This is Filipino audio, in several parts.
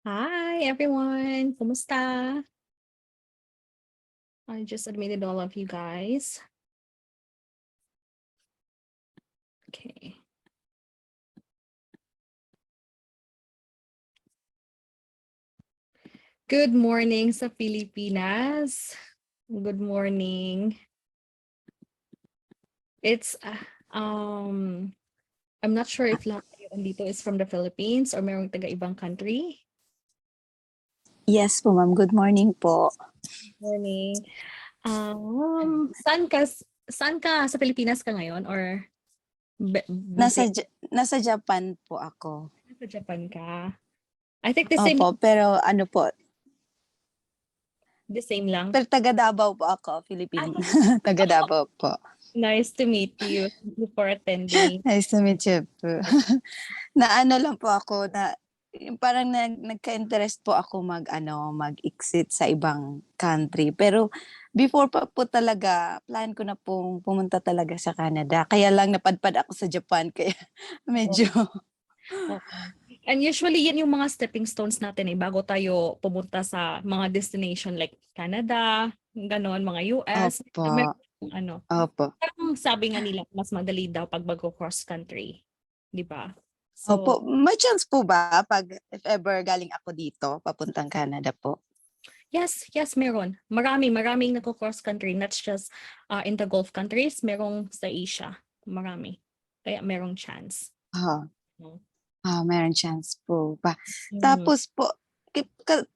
Hi everyone, kumusta? I just admitted all of you guys. Okay. Good morning sa Pilipinas. Good morning. It's I'm not sure if lahat kayo andito is from the Philippines or mayroong taga ibang country. Yes po, ma'am. Good morning po. Morning. Saan ka sa Pilipinas ka ngayon or Nasa, busy nasa Japan po ako. sa Japan ka? I think the same Opo, pero ano po, lang. pero taga Davao po ako, Philippine. Taga Davao po. Nice to meet you. Thank you for attending. Nice to meet you po. Na ano lang po ako, na yung parang nagka-interest po ako mag-exit sa ibang country. Pero before pa po talaga, plan ko na pong pumunta talaga sa Canada. Kaya lang napadpad ako sa Japan, kaya medyo... Oo. And usually, yan yung mga stepping stones natin bago tayo pumunta sa mga destination like Canada, ganon, mga US. Opo, Ano, opo. parang sabi nga nila, mas madali daw pag mag-cross country. Di ba? Opo, So, may chance po ba pag if ever galing ako dito, papuntang Canada po? yes, meron. Maraming nagko-cross country, not just in the Gulf countries, merong sa Asia. Marami. Kaya merong chance. Ah, No? meron chance po ba? Mhm. Tapos po,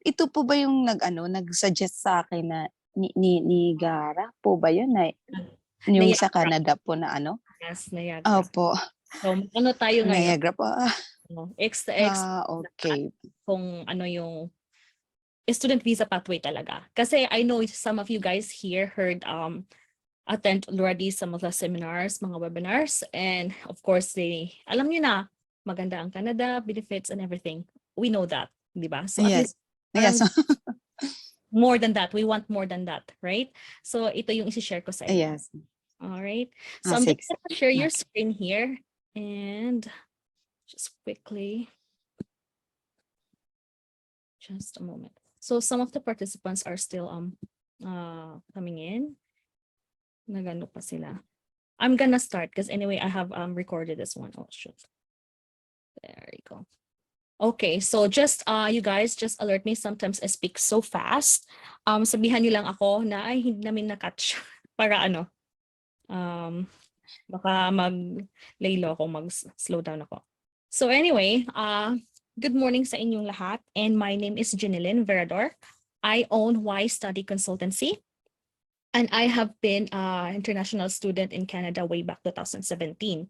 ito po ba yung nag-suggest sa akin na ni Gara po ba yun na yung sa Niagara. Canada po na ano? Yes, Niagara. Opo, So, ano tayo ngayon? Niagara po. Extra Okay. kung ano yung student visa pathway talaga. Kasi I know some of you guys here heard attend already some of the seminars, mga webinars, and of course alam niyo na maganda ang Canada, benefits and everything. We know that, di ba? So at least Yes. Yes. parang more than that, we want more than that, right? So ito yung i-share ko sa inyo. Yes. All right. So I'm Sige. just gonna share your Okay. screen here and just quickly. Just a moment. So some of the participants are still coming in. Nagano pa sila. I'm gonna start because anyway I have recorded this one. Oh shoot. There you go. Okay, so just you guys just alert me sometimes I speak so fast. Sabihan niyo lang ako na ay hindi namin na-catch para ano. Baka mag-laylo ako, mag-slow down ako. So anyway, good morning sa inyong lahat, and my name is Janilyn Verador. I own Y Study Consultancy, and I have been an international student in Canada way back 2017.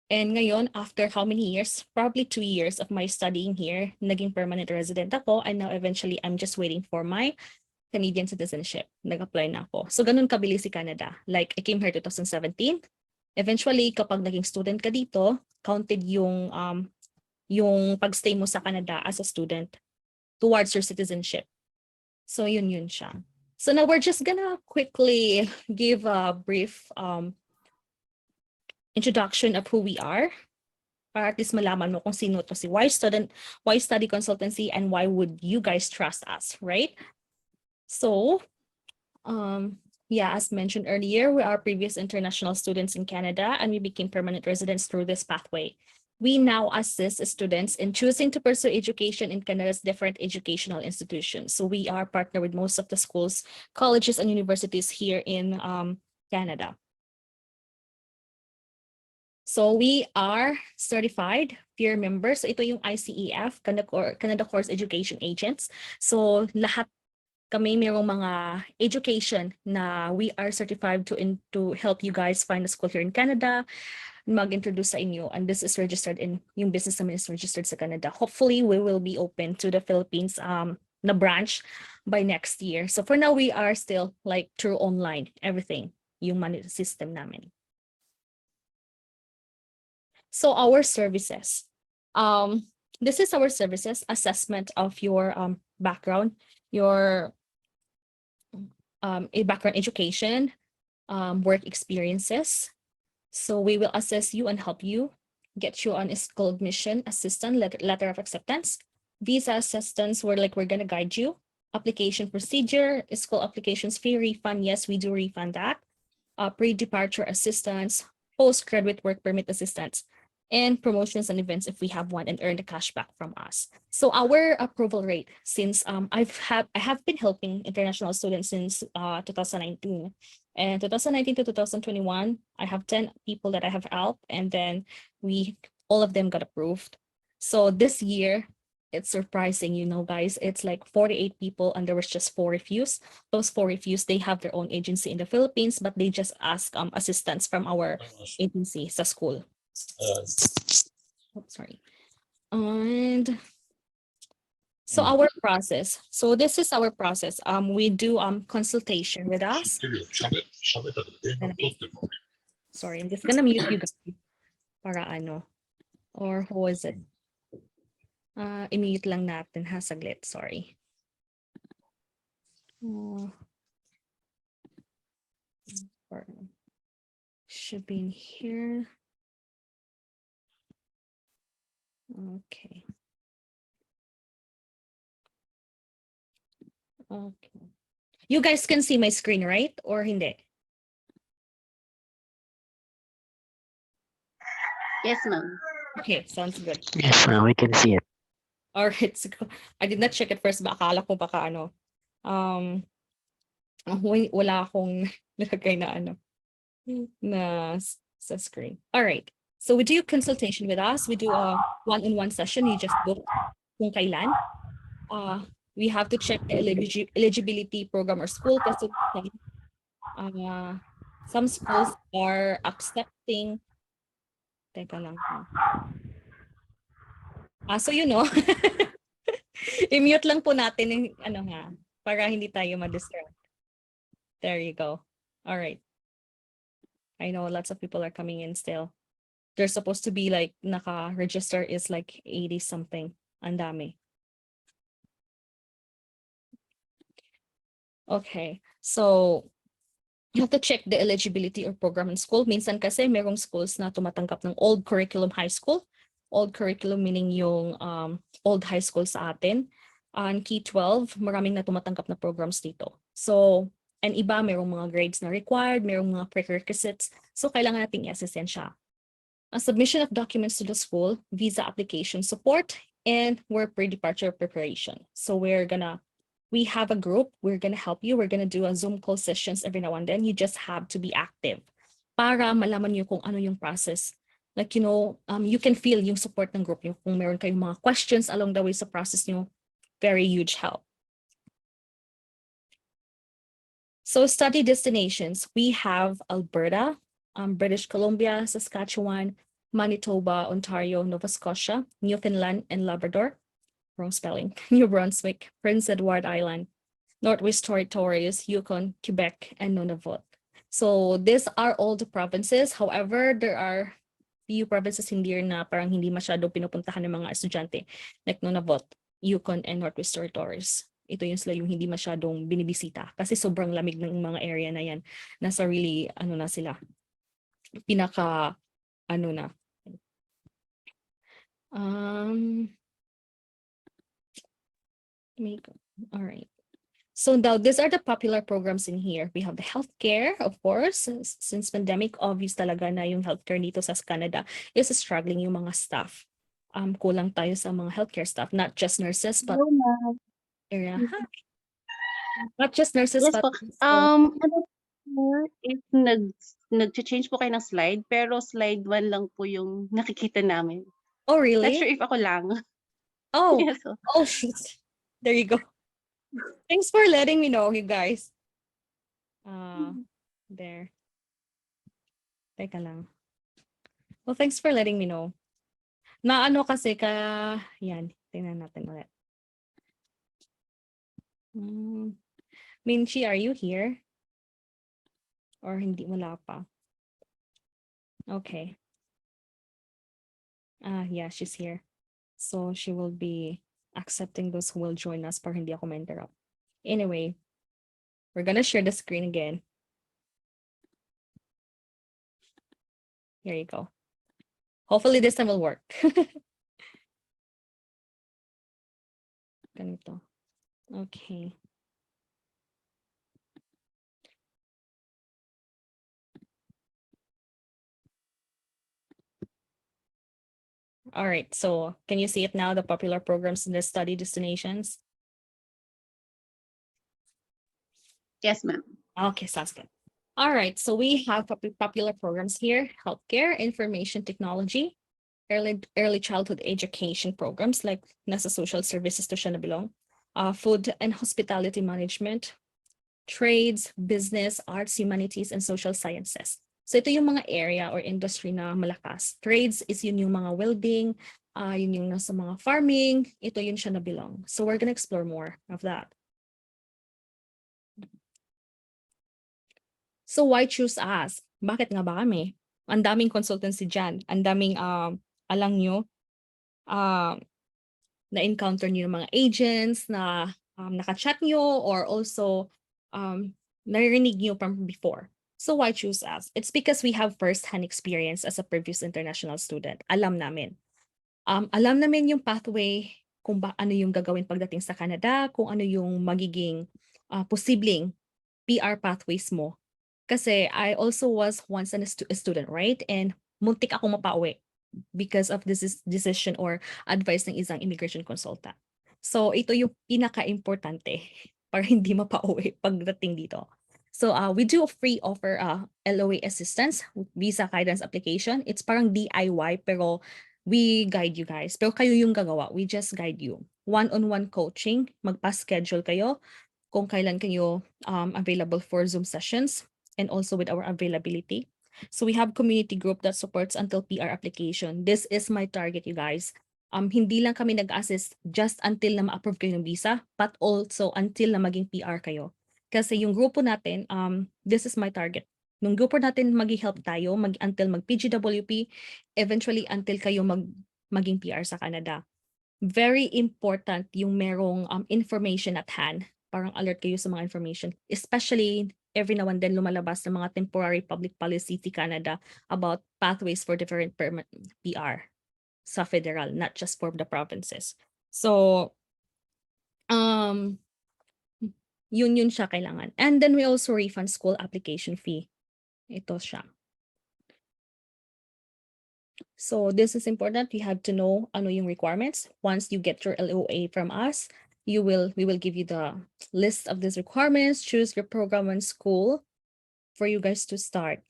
And ngayon, after how many years? Probably 2 years of my studying here, naging permanent resident ako, and now eventually I'm just waiting for my Canadian citizenship. Nag-apply na ako. So ganun kabilis si Canada. Like I came here 2017. Eventually, kapag naging student ka dito, counted yung pagstay mo sa Canada as a student towards your citizenship. So yun siya. So now we're just gonna quickly give a brief introduction of who we are para at least malaman mo kung sino to si Y Study Consultancy, and why would you guys trust us, right? So, yeah, as mentioned earlier, we are previous international students in Canada, and we became permanent residents through this pathway. We now assist students in choosing to pursue education in Canada's different educational institutions. So we are partnered with most of the schools, colleges, and universities here in Canada. So we are certified peer members. So ito yung ICEF, Canada Course Education Agents. So lahat kami mayroong mga education na we are certified to help you guys find a school here in Canada, mag-introduce sa inyo, and this is registered in, yung business namin is registered sa Canada. Hopefully, we will be open to the Philippines na branch by next year. So for now, we are still like through online, everything, yung money system namin. So our services. This is our services, assessment of your background, your background education, work experiences. So we will assess you and help you, get you on a school admission assistant letter of acceptance, Visa assistance, we're gonna guide you. Application procedure, school applications fee refund. Yes, we do refund that. Pre-departure assistance, post-graduate work permit assistance, and promotions and events if we have one, and earn the cashback from us. So our approval rate, since I have been helping international students since 2019, and 2019 to 2021, I have 10 people that I have helped, and then all of them got approved. So this year, it's surprising, guys, it's like 48 people and there was just 4 refused. Those 4 refused, they have their own agency in the Philippines, but they just ask assistance from our agency sa school. Sorry. And so our process. So this is our process. We do consultation with us. Sorry, I'm just gonna mute you guys para ano. Or who is it? I-mute lang natin ha, saglit. Sorry. Should be in here. Okay. Okay. You guys can see my screen, right? Or hindi? Yes, ma'am. Okay, sounds good. Yes, ma'am, we can see it. All right. So, I did not check it first. Akala ko baka ano. Wala akong nilagay na ano na sa screen. All right. So we do consultation with us. We do a one-on-one session. You just book kung kailan. We have to check the eligibility program or school kasi some schools are accepting. Teka lang. So i-mute lang po natin yung ano nga para hindi tayo ma-distract. There you go. All right. I know lots of people are coming in still. They're supposed to be like naka-register is like 80 something. Ang dami. Okay. So you have to check the eligibility or program in school. Minsan kasi merong schools na tumatanggap ng old curriculum high school. Old curriculum meaning yung old high school sa atin. On K-12, maraming na tumatanggap na programs dito. So, and iba merong mga grades na required, merong mga prerequisites. So, kailangan nating i-assess siya. A submission of documents to the school, visa application support, and work pre-departure preparation. So, we have a group. We're going to help you. We're going to do a Zoom call sessions every now and then. You just have to be active para malaman nyo kung ano yung process. Like, you can feel yung support ng group nyo. Kung meron kayong mga questions along the way sa process nyo, very huge help. So study destinations, we have Alberta, British Columbia, Saskatchewan, Manitoba, Ontario, Nova Scotia, Newfoundland, and Labrador. Wrong spelling. New Brunswick, Prince Edward Island, Northwest Territories, Yukon, Quebec, and Nunavut. So these are all the provinces. However, there are few provinces na parang hindi masyado pinupuntahan ng mga estudyante, like Nunavut, Yukon, and Northwest Territories. Ito yung sila yung hindi masyadong binibisita kasi sobrang lamig ng mga area na yan. Nasa really, na sila, pinaka, na. All right. So now these are the popular programs in here. We have the healthcare, of course. Since pandemic, obvious talaga na yung healthcare dito sa Canada is struggling yung mga staff. Kulang tayo sa mga healthcare staff, not just nurses, but not just nurses, Yes but po. If nag-change po kayo ng slide, pero slide 1 lang po yung nakikita namin. Oh, Not really? sure if ako lang. Oh, Yes po. oh, shoot. There you go. Thanks for letting me know, you guys. There. Teka lang. Well, thanks for letting me know. Na kasi yan, tingnan natin ulit. Minchi, are you here? Or hindi, wala pa? Okay. Yeah, she's here. So she will be accepting those who will join us para hindi ako ma-interrupt. Anyway, we're gonna share the screen again. Here you go. Hopefully this time will work. Ganito. Okay. All right, so can you see it now, the popular programs and the study destinations? Yes, ma'am. Okay, sounds good. All right, so we have popular programs here: healthcare, information technology, early childhood education programs like nasa social services to siya nabilong, food and hospitality management, trades, business, arts, humanities, and social sciences. So ito yung mga area or industry na malakas. Trades is yun yung mga welding, yun yung nasa mga farming, ito yun siya nabilong. So we're gonna explore more of that. So why choose us? Bakit nga ba kami? Ang daming consultancy dyan. Ang daming, alam nyo, na-encounter nyo yung mga agents na nakachat nyo or also naririnig nyo from before. So why choose us? It's because we have first-hand experience as a previous international student. Alam namin. Alam namin yung pathway, kung ano yung gagawin pagdating sa Canada, kung ano yung magiging posibleng PR pathways mo. Kasi I also was once a student, right? And muntik ako mapauwi because of this decision or advice ng isang immigration consultant. So ito yung pinaka-importante para hindi mapauwi pagdating dito. So we do free offer LOA assistance, visa guidance application. It's parang DIY pero we guide you guys. Pero kayo yung gagawa. We just guide you. One-on-one coaching, magpa-schedule kayo kung kailan kayo available for Zoom sessions and also with our availability. So we have community group that supports until PR application. This is my target, you guys. Hindi lang kami nag-assist just until na ma-approve kayo ng visa, but also until na maging PR kayo. Kasi yung grupo natin, this is my target. Nung grupo natin mag-help tayo until mag-PGWP, eventually until kayo maging PR sa Canada. Very important yung merong information at hand. Parang alert kayo sa mga information. Especially every now and then lumalabas ng mga temporary public policy si Canada about pathways for different PR sa federal, not just for the provinces. So, yun siya kailangan. And then we also refund school application fee. Ito siya. So this is important. You have to know ano yung requirements. Once you get your LOA from us, we will give you the list of these requirements. Choose your program and school for you guys to start.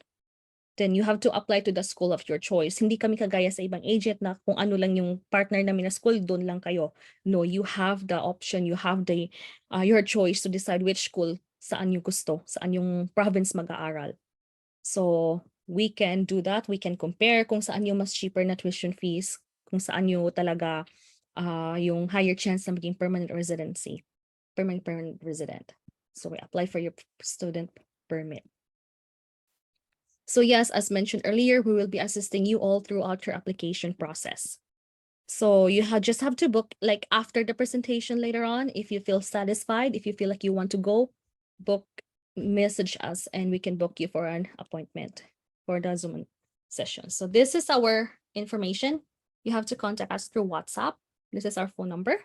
Then you have to apply to the school of your choice. Hindi kami kagaya sa ibang agent na kung ano lang yung partner namin na school, doon lang kayo. No, you have the option, you have the your choice to decide which school, saan yung gusto, saan yung province mag-aaral. So we can do that. We can compare kung saan yung mas cheaper na tuition fees, kung saan yung talaga yung higher chance na maging permanent residency, permanent resident. So we apply for your student permit. So yes, as mentioned earlier, we will be assisting you all throughout your application process. So you just have to book like after the presentation later on. If you feel satisfied, if you feel like you want to go, message us and we can book you for an appointment for the Zoom session. So this is our information. You have to contact us through WhatsApp. This is our phone number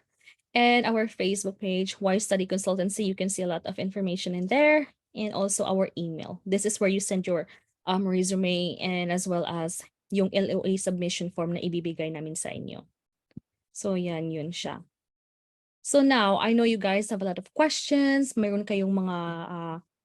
and our Facebook page, Why Study Consultancy. You can see a lot of information in there and also our email. This is where you send your resume and as well as yung LOA submission form na ibibigay namin sa inyo. So yan, yun siya. So now, I know you guys have a lot of questions. Mayroon kayong mga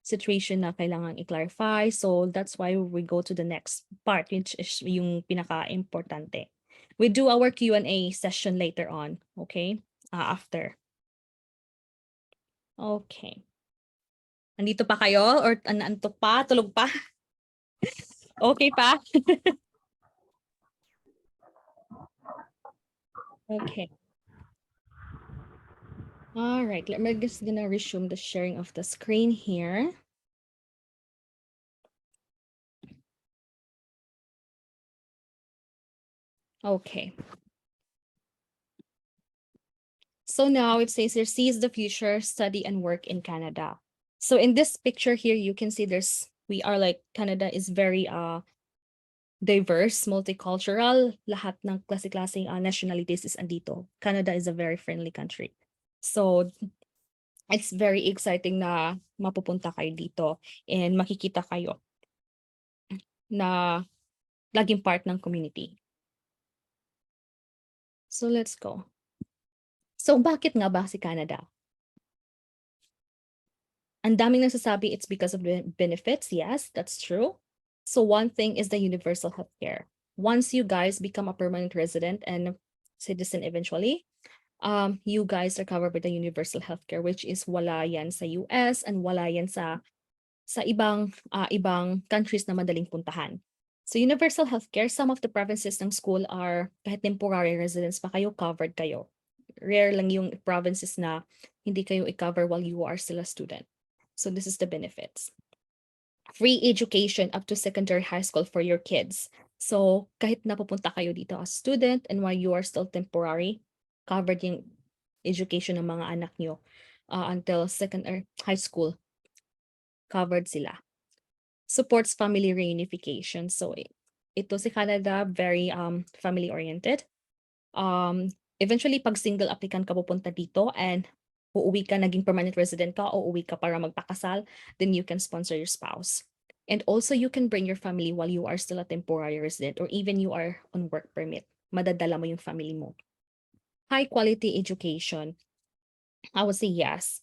situation na kailangan i-clarify. So that's why we go to the next part, which is yung pinaka-importante. We do our Q&A session later on, okay? After. Okay. Andito pa kayo or naantok pa? Tulog pa? Okay pa? Okay. All right, I'm just gonna resume the sharing of the screen here. Okay. So now it says here, seize the future, study and work in Canada. So in this picture here, you can see Canada is very diverse, multicultural. Lahat ng klase-klaseng nationalities is andito. Canada is a very friendly country. So it's very exciting na mapupunta kayo dito and makikita kayo na laging part ng community. So let's go. So bakit nga ba si Canada? Ang daming nagsasabi it's because of the benefits. Yes, that's true. So one thing is the universal healthcare. Once you guys become a permanent resident and citizen eventually, you guys are covered by the universal healthcare, which is wala yan sa US and wala yan sa ibang countries na madaling puntahan. So universal healthcare, some of the provinces ng school are kahit temporary residents pa kayo, covered kayo. Rare lang yung provinces na hindi kayo i-cover while you are still a student. So this is the benefits. Free education up to secondary high school for your kids. So kahit napupunta kayo dito as student and while you are still temporary, covered yung education ng mga anak nyo until secondary high school. Covered sila. Supports family reunification. So ito si Canada, very family-oriented. Eventually, pag single applicant ka pupunta dito and uuwi ka, naging permanent resident ka, o uuwi ka para magpakasal, then you can sponsor your spouse. And also, you can bring your family while you are still a temporary resident or even you are on work permit. Madadala mo yung family mo. High quality education. I would say yes.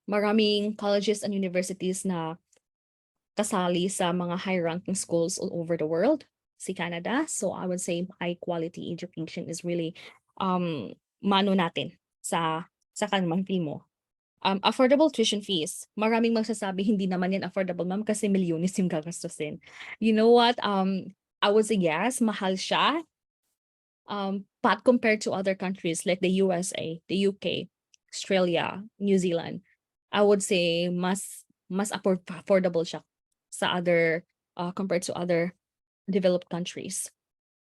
Maraming colleges and universities na kasali sa mga high-ranking schools all over the world, si Canada. So I would say high quality education is really mano natin sa kanmang mo. Affordable tuition fees. Maraming magsasabi hindi naman yan affordable, ma'am, kasi milyones yung gagastusin. You know what? I would say yes, mahal siya. But compared to other countries like the USA, the UK, Australia, New Zealand, I would say mas affordable siya sa other compared to other developed countries.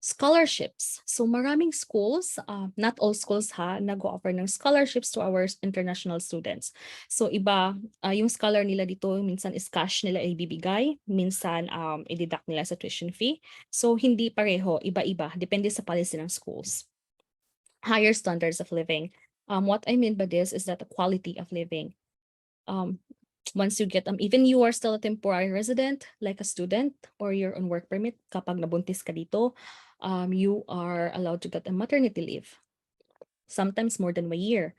Scholarships. So maraming schools, not all schools nag-o-offer ng scholarships to our international students. So iba, yung scholar nila dito, minsan is cash nila ibibigay, minsan i-deduct nila sa tuition fee. So hindi pareho, iba-iba, depende sa policy ng schools. Higher standards of living. What I mean by this is that the quality of living. Once you get even you are still a temporary resident, like a student, or you're on work permit, kapag nabuntis ka dito, you are allowed to get a maternity leave. Sometimes more than a year.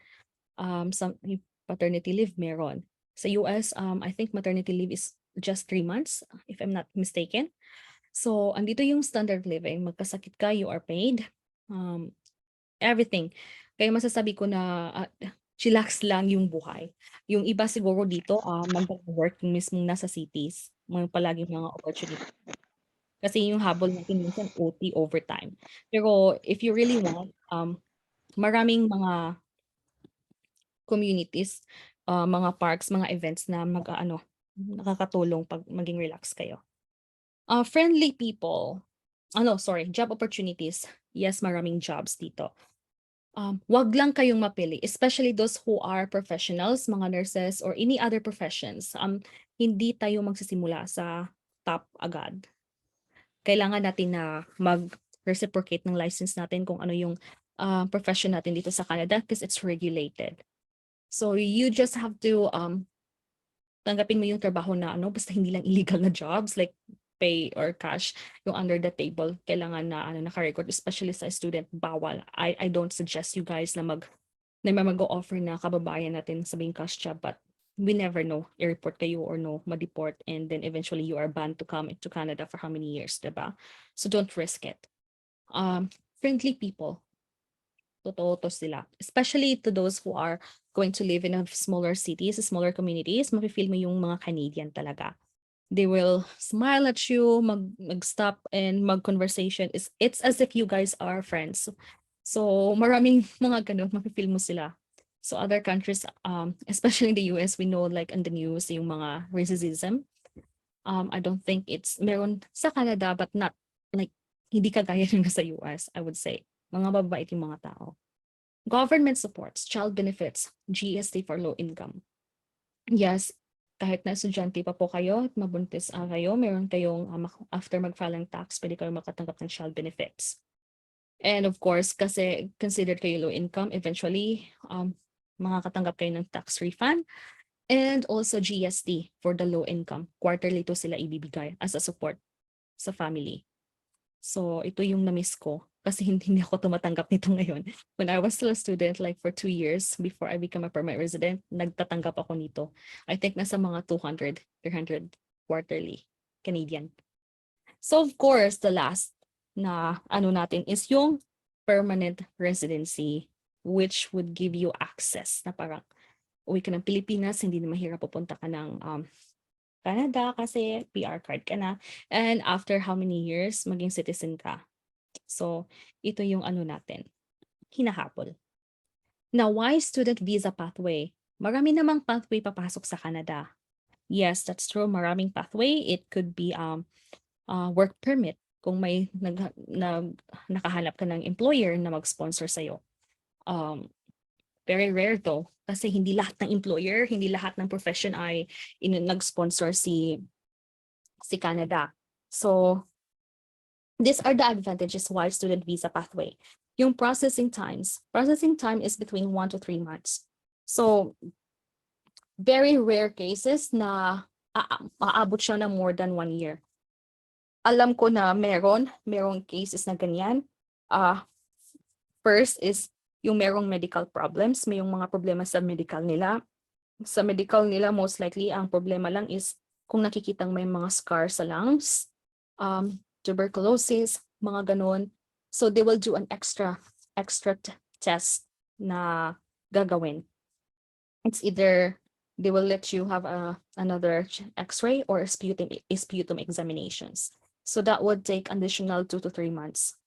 Some paternity leave meron. Sa US, I think maternity leave is just 3 months, if I'm not mistaken. So, andito yung standard living. Magkasakit ka, you are paid. Everything. Kaya masasabi ko na chillax lang yung buhay. Yung iba siguro dito, mag-work mismo nasa cities, mga palaging mga opportunity. Kasi yung habol natin minsan OT overtime. Pero if you really want, maraming mga communities, mga parks, mga events na nakakatulong pag maging relax kayo. Friendly people. Job opportunities. Yes, maraming jobs dito. Wag lang kayong mapili, especially those who are professionals, mga nurses, or any other professions. Hindi tayo magsisimula sa top agad. Kailangan natin na mag-reciprocate ng license natin kung ano yung profession natin dito sa Canada because it's regulated. So you just have to tanggapin mo yung trabaho na basta hindi lang illegal na jobs like pay or cash, yung under the table, kailangan na naka-record, especially sa student, bawal. I don't suggest you guys na mag-offer na kababayan natin sabing cash job, but we never know, i-report kayo or no, ma-deport, and then eventually you are banned to come to Canada for how many years, diba? So don't risk it. Friendly people, totoo to sila. Especially to those who are going to live in a smaller cities, smaller communities, mafe-feel mo yung mga Canadian talaga. They will smile at you, mag-stop and mag-conversation. It's as if you guys are friends. So maraming mga ganun, mafe-feel mo sila. So other countries, especially in the US, we know like in the news yung mga racism. I don't think it's meron sa Canada, but not like hindi kagaya ng sa US, I would say. Mga mababait yung mga tao. Government supports, child benefits, GST for low income. Yes, kahit na estudyante pa po kayo at mabuntis kayo, meron kayong after mag-file ng tax, pwede kayo makatanggap ng child benefits. And of course, kasi considered kayo low income, eventually, Makakatanggap kayo ng tax refund. And also GST for the low income. Quarterly to sila ibibigay as a support sa family. So ito yung na-miss ko kasi hindi ako tumatanggap nito ngayon. When I was still a student, like for 2 years before I become a permanent resident, nagtatanggap ako nito. I think nasa mga 200, 300 quarterly Canadian. So of course, the last na ano natin is yung permanent residency, which would give you access na parang uwi ka ng Pilipinas, hindi na mahirap pupunta ka ng Canada kasi PR card ka na. And after how many years, maging citizen ka. So, ito yung ano natin, hinahabol. Now, why student visa pathway? Marami namang pathway papasok sa Canada. Yes, that's true. Maraming pathway. It could be work permit kung may nakahanap ka ng employer na mag-sponsor sa'yo. Very rare to kasi hindi lahat ng employer, hindi lahat ng profession ay nag-sponsor si Canada. So, these are the advantages why student visa pathway. Yung processing time is between 1 to 3 months. So, very rare cases na aabot siya ng more than 1 year. Alam ko na merong cases na ganyan. First is yung merong medical problems, may yung mga problema sa medical nila. Sa medical nila, most likely, ang problema lang is kung nakikitang may mga scar sa lungs, tuberculosis, mga ganun. So they will do an extra test na gagawin. It's either they will let you have another x-ray or sputum examinations. So that would take additional 2 to 3 months.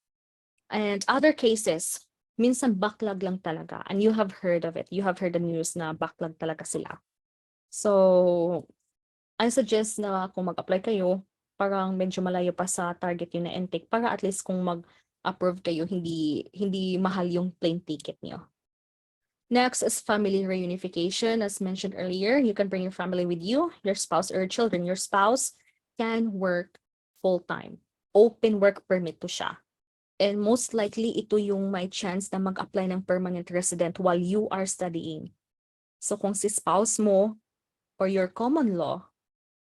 And other cases, minsan backlog lang talaga. And you have heard of it. You have heard the news na backlog talaga sila. So, I suggest na kung mag-apply kayo, parang medyo malayo pa sa target yun na intake para at least kung mag-approve kayo, hindi mahal yung plane ticket niyo. Next is family reunification. As mentioned earlier, you can bring your family with you, your spouse or children. Your spouse can work full-time. Open work permit to siya. And most likely, ito yung may chance na mag-apply ng permanent resident while you are studying. So kung si spouse mo or your common law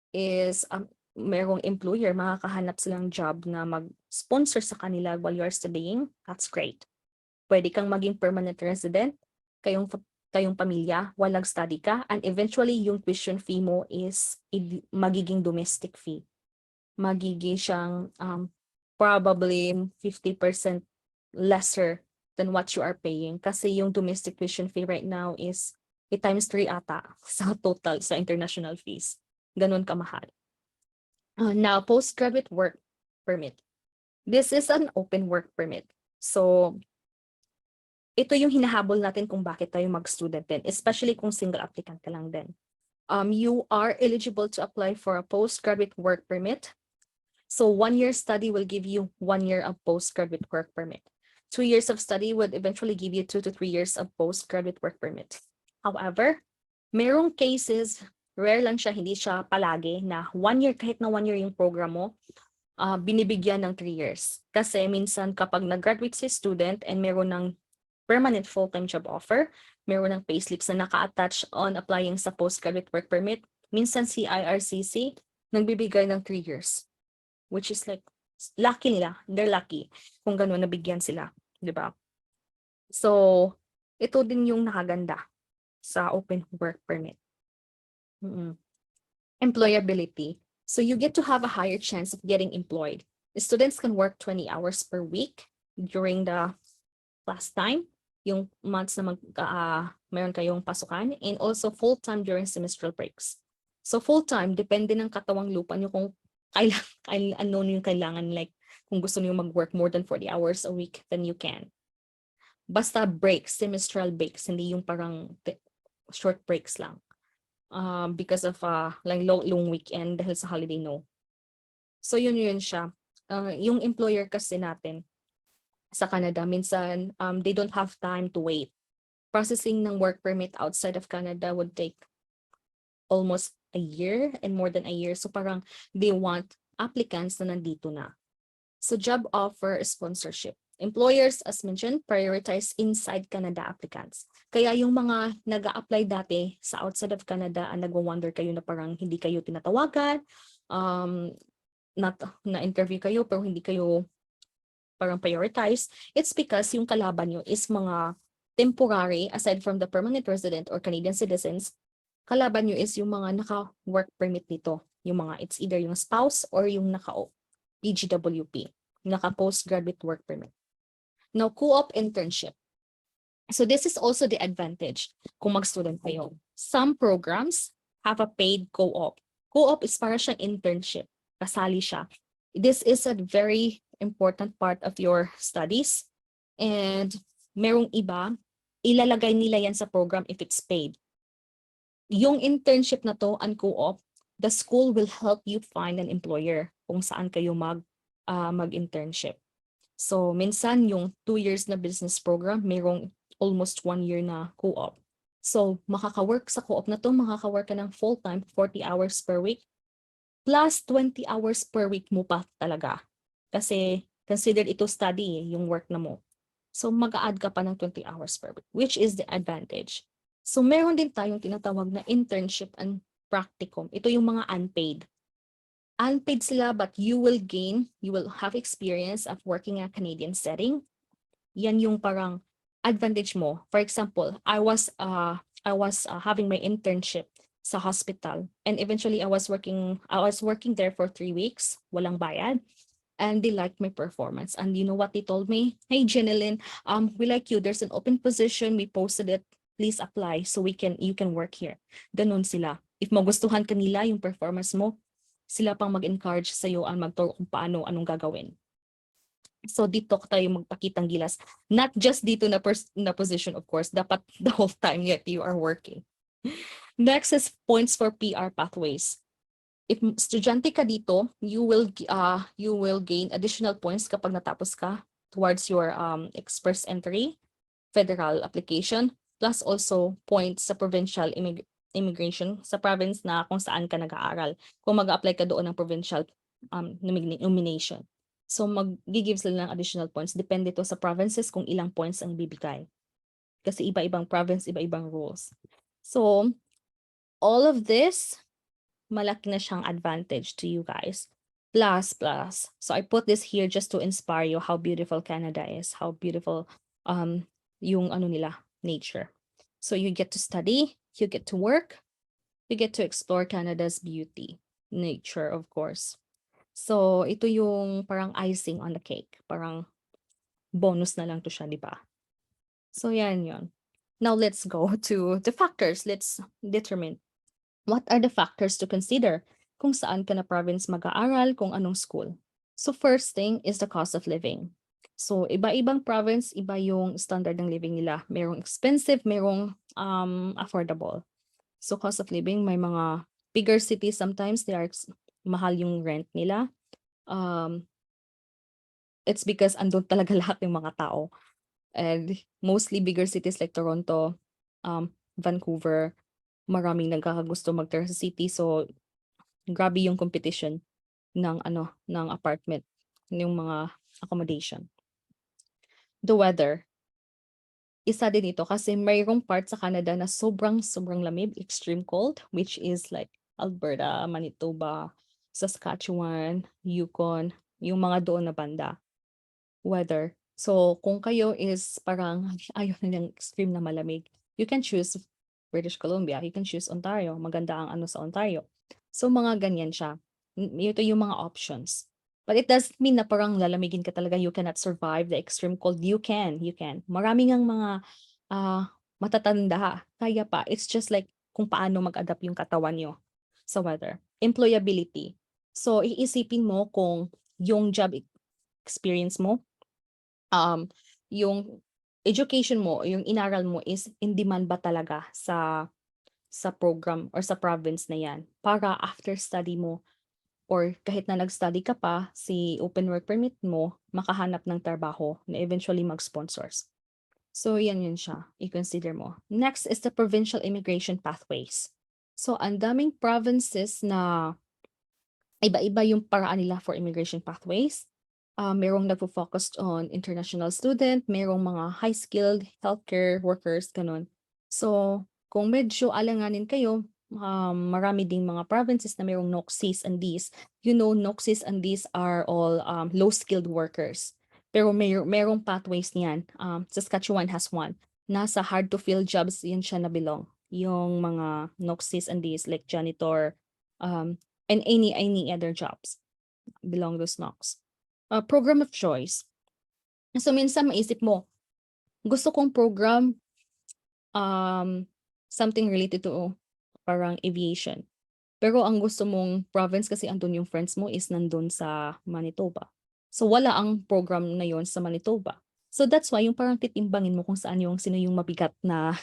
is merong employer, makakahanap silang job na mag-sponsor sa kanila while you are studying, that's great. Pwede kang maging permanent resident, kayong pamilya, while nag-study ka, and eventually yung tuition fee mo is magiging domestic fee. Magiging siyang probably 50% lesser than what you are paying. Kasi yung domestic tuition fee right now is times 3 ata sa total sa international fees. Ganun kamahal. Now, postgraduate work permit. This is an open work permit. So, ito yung hinahabol natin kung bakit tayo mag-student din, especially kung single applicant ka lang din. You are eligible to apply for a postgraduate work permit. So 1 year study will give you 1 year of postgraduate work permit. 2 years of study would eventually give you 2 to 3 years of postgraduate work permit. However, merong cases, rare lang siya, hindi siya palagi, na 1 year, kahit na 1 year yung program mo, binibigyan ng 3 years. Kasi minsan kapag nag-graduate si student and meron ng permanent full-time job offer, meron ng payslips na naka-attach on applying sa postgraduate work permit, minsan si IRCC nagbibigay ng 3 years. Which is like, lucky nila. They're lucky kung gano'n nabigyan sila. Diba? So, ito din yung nakaganda sa open work permit. Employability. So, you get to have a higher chance of getting employed. The students can work 20 hours per week during the class time, yung months na meron kayong pasukan, and also full-time during semestral breaks. So, full-time, depende ng katawang lupa nyo kung ano yung kailangan, like kung gusto niyo mag-work more than 40 hours a week, then you can. Basta breaks, semestral breaks, hindi yung parang short breaks lang. Because of like long weekend dahil sa holiday, no. So yun siya. Yung employer kasi natin sa Canada, minsan they don't have time to wait. Processing ng work permit outside of Canada would take almost a year and more than a year. So parang they want applicants na nandito na. So job offer, sponsorship. employers, as mentioned, prioritize inside Canada applicants. Kaya yung mga nag-a-apply dati sa outside of Canada, nagwa-wonder kayo na parang hindi kayo tinatawagan, na-interview kayo pero hindi kayo parang prioritize, it's because yung kalaban nyo is mga temporary, aside from the permanent resident or Canadian citizens, kalaban nyo is yung mga naka-work permit nito. Yung mga, it's either yung spouse or yung naka-PGWP, naka-postgraduate work permit. Now, co-op internship. So this is also the advantage kung mag-student kayo. Some programs have a paid co-op. Co-op is para siyang internship. Kasali siya. This is a very important part of your studies. And merong iba, ilalagay nila yan sa program if it's paid. Yung internship na to, and co-op, the school will help you find an employer kung saan kayo mag-internship. So, minsan yung 2 years na business program, mayroong almost 1 year na co-op. So, makaka-work sa co-op na to, makaka-work ka ng full-time, 40 hours per week, plus 20 hours per week mo pa talaga. Kasi considered ito study, yung work na mo. So, mag-a-add ka pa ng 20 hours per week, which is the advantage. So, meron din tayong tinatawag na internship and practicum. Ito yung mga unpaid. Unpaid sila, but you will have experience of working in a Canadian setting. Yan yung parang advantage mo. For example, I was having my internship sa hospital, and eventually I was working there for 3 weeks, walang bayad. And they liked my performance. And you know what they told me? Hey, Jeneline, we like you. There's an open position. We posted it. Please apply so you can work here. Ganon sila. If magustuhan kanila yung performance mo, sila pang mag-encourage sa'yo ang magturo kung anong gagawin. So dito tayo magpakitang gilas. Not just dito na position, of course. Dapat the whole time yet you are working. Next is points for PR pathways. If estudyante ka dito, you will gain additional points kapag natapos ka towards your express entry, federal application, plus also points sa provincial immigration sa province na kung saan ka nag-aaral. Kung mag-apply ka doon ng provincial nomination. So mag-give sila ng additional points. Depende to sa provinces kung ilang points ang bibigay. Kasi iba-ibang province, iba-ibang rules. So all of this, malaki na siyang advantage to you guys. Plus. So I put this here just to inspire you how beautiful Canada is, how beautiful yung nature. So you get to study, you get to work, you get to explore Canada's beauty, nature of course. So ito yung parang icing on the cake, parang bonus na lang to siya, di ba? So yan yun. Now let's go to the factors. Let's determine what are the factors to consider kung saan ka na province mag-aaral, kung anong school. So first thing is the cost of living. So iba-ibang province, iba yung standard ng living nila. Merong expensive, merong affordable. So cost of living, may mga bigger cities sometimes, mahal yung rent nila. It's because andun talaga lahat ng mga tao. And mostly bigger cities like Toronto, Vancouver, maraming nagkakagusto magtira sa city, so grabe yung competition ng apartment, yung mga accommodation. The weather, isa din ito kasi mayroong part sa Canada na sobrang lamig, extreme cold, which is like Alberta, Manitoba, Saskatchewan, Yukon, yung mga doon na banda. Weather. So kung kayo is parang ayaw na ng extreme na malamig, you can choose British Columbia, you can choose Ontario. Maganda ang sa Ontario. So mga ganyan siya. Ito yung mga options. But it doesn't mean na parang lalamigin ka talaga, you cannot survive the extreme cold. You can. Maraming ang mga matatanda, kaya pa. It's just like kung paano mag-adapt yung katawan nyo sa weather. Employability. So iisipin mo kung yung job experience mo, yung education mo, yung inaral mo is in demand ba talaga sa program or sa province na yan para after study mo or kahit na nag-study ka pa, si open work permit mo, makahanap ng trabaho na eventually mag-sponsors. So yan siya, i-consider mo. Next is the provincial immigration pathways. So ang daming provinces na iba-iba yung paraan nila for immigration pathways. Merong nagfo-focus on international student, merong mga high-skilled healthcare workers, gano'n. So, kung medyo alanganin kayo, marami ding mga provinces na merong NOCSIS and Ds. You know, NOCSIS and Ds are all low-skilled workers. Pero merong pathways niyan. Saskatchewan has one. Nasa hard-to-fill jobs yan siya na belong. Yung mga NOCSIS and Ds like janitor, and any other jobs belong those NOCs. Program of choice. So minsan maisip mo, gusto kong program something related to parang aviation. Pero ang gusto mong province kasi andun yung friends mo is nandun sa Manitoba. So wala ang program na yon sa Manitoba. So that's why yung parang titimbangin mo kung sino yung mabigat na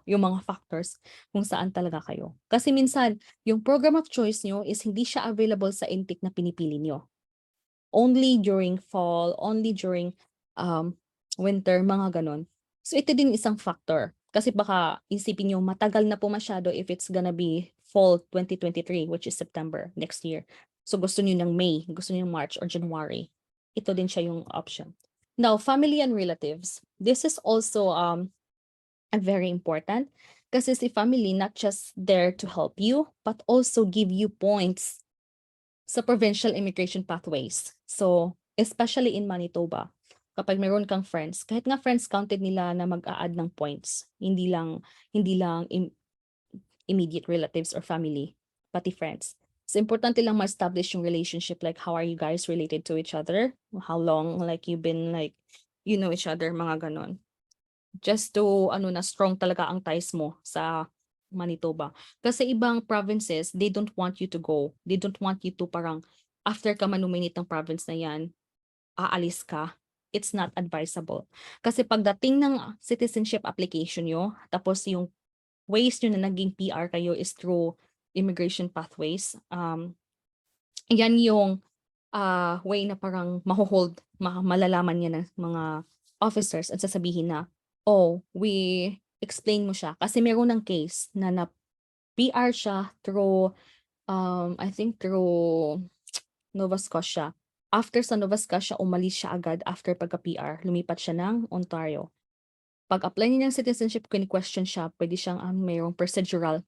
yung mga factors kung saan talaga kayo. Kasi minsan, yung program of choice nyo is hindi siya available sa intake na pinipili nyo. Only during fall, only during winter, mga ganon. So ito din isang factor. Kasi baka isipin nyo matagal na po masyado if it's gonna be fall 2023, which is September next year. So gusto nyo ng May, gusto nyo ng March or January. Ito din siya yung option. Now, family and relatives. This is also very important. Kasi si family not just there to help you, but also give you points sa provincial immigration pathways. So, especially in Manitoba, kapag meron kang friends, kahit nga friends counted nila na mag-a-add ng points, hindi lang immediate relatives or family, pati friends. So, importante lang ma-establish yung relationship, like how are you guys related to each other? How long like you've been like, you know each other, mga ganon. Just to, na strong talaga ang ties mo sa Manitoba. Kasi ibang provinces, they don't want you to go. They don't want you to parang, after ka manuminate ng province na yan, aalis ka. It's not advisable. Kasi pagdating ng citizenship application nyo, tapos yung ways nyo na naging PR kayo is through immigration pathways, yan yung way na parang malalaman niya ng mga officers at sasabihin na, oh, we explain mo siya. Kasi meron ng case na PR siya through, I think through Nova Scotia. After sa Nova Scotia, umalis siya agad after pagka-PR. Lumipat siya ng Ontario. Pag-apply niya ng citizenship, question siya, pwede siyang mayroong procedural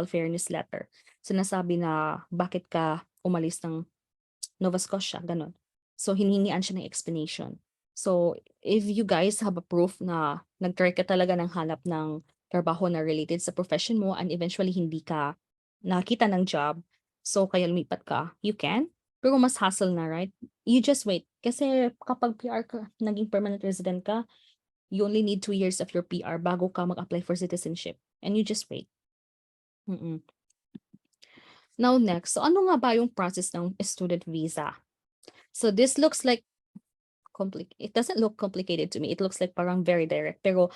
fairness letter. Sinasabi na bakit ka umalis ng Nova Scotia, ganun. So, hinihingian siya ng explanation. So, if you guys have a proof na nag-try ka talaga ng hanap ng trabaho na related sa profession mo and eventually hindi ka nakita ng job, so kaya lumipat ka, you can. Pero mas hassle na, right? You just wait. Kasi kapag PR ka, naging permanent resident ka, you only need 2 years of your PR bago ka mag-apply for citizenship. And you just wait. Now next, so ano nga ba yung process ng student visa? So this looks like it doesn't look complicated to me. It looks like parang very direct. Pero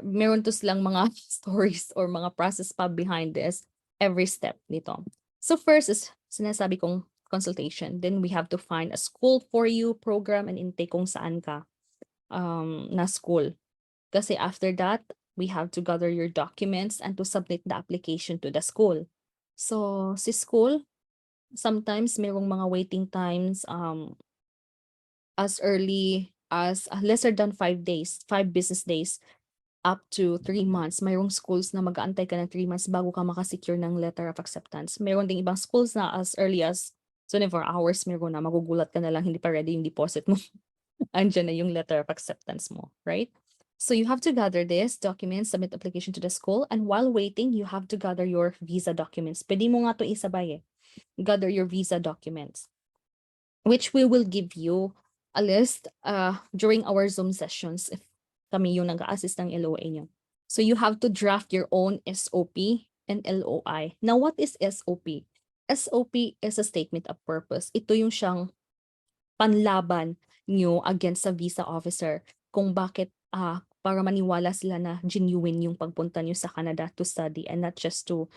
meron to silang mga stories or mga process pa behind this every step nito. So first is sinasabi kong consultation. Then we have to find a school for you program and intake kung saan ka na school. Kasi after that, we have to gather your documents and to submit the application to the school. So si school, sometimes merong mga waiting times as early as lesser than 5 days, 5 business days, up to 3 months. Mayroong schools na mag-aantay ka ng 3 months bago ka makasecure ng letter of acceptance. Mayroon ding ibang schools na as early as 24 hours, meron na magugulat ka na lang, hindi pa ready yung deposit mo. Andiyan na yung letter of acceptance mo, right? So you have to gather this documents, submit application to the school, and while waiting, you have to gather your visa documents. Pwede mo nga to isabay eh. Gather your visa documents, which we will give you a list during our Zoom sessions if kami yung nag-a-assist ng LOA nyo. So you have to draft your own SOP and LOI. Now, what is SOP? SOP is a statement of purpose. Ito yung siyang panlaban nyo against sa visa officer kung bakit para maniwala sila na genuine yung pagpunta nyo sa Canada to study and not just to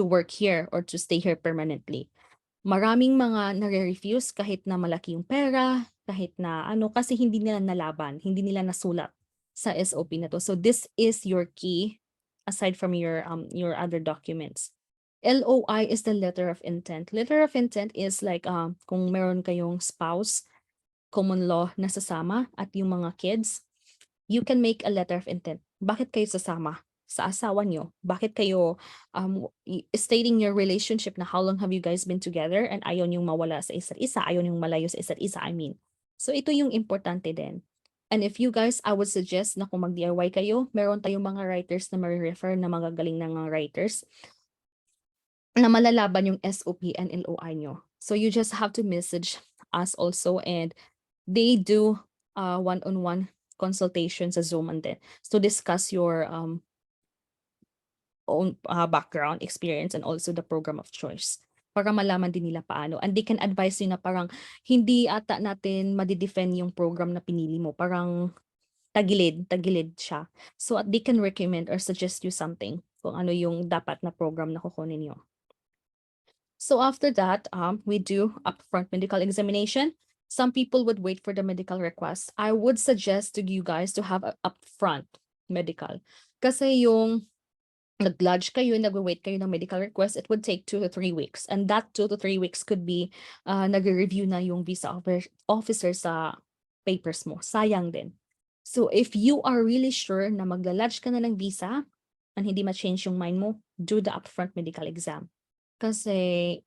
work here or to stay here permanently. Maraming mga nare-refuse kahit na malaki yung pera, kahit na kasi hindi nila nalaban, hindi nila nasulat sa SOP na to. So this is your key aside from your other documents. LOI is the letter of intent. Letter of intent is like kung meron kayong spouse, common law na sasama at yung mga kids, you can make a letter of intent. Bakit kayo sasama sa asawa nyo? Bakit kayo stating your relationship na how long have you guys been together and ayaw nyong mawala sa isa't isa, ayaw nyong malayo sa isa't isa, I mean. So ito yung importante din. And if you guys, I would suggest na kung mag-DIY kayo, meron tayong mga writers na ma-refer na magagaling na mga writers na malalaban yung SOP and LOI nyo. So you just have to message us also, and they do one-on-one consultation sa Zoom and then to discuss your own background, experience, and also the program of choice para malaman din nila paano. And they can advise you na parang hindi ata natin madidefend yung program na pinili mo. Parang tagilid siya. So they can recommend or suggest you something kung ano yung dapat na program na kukunin nyo. So after that, we do upfront medical examination. Some people would wait for the medical request. I would suggest to you guys to have a upfront medical. Kasi yung nag-lodge kayo, nag-wait kayo ng medical request, it would take 2 to 3 weeks. And that 2 to 3 weeks could be nag-review na yung visa officer sa papers mo. Sayang din. So if you are really sure na magla-lodge ka na ng visa and hindi ma-change yung mind mo, do the upfront medical exam. Kasi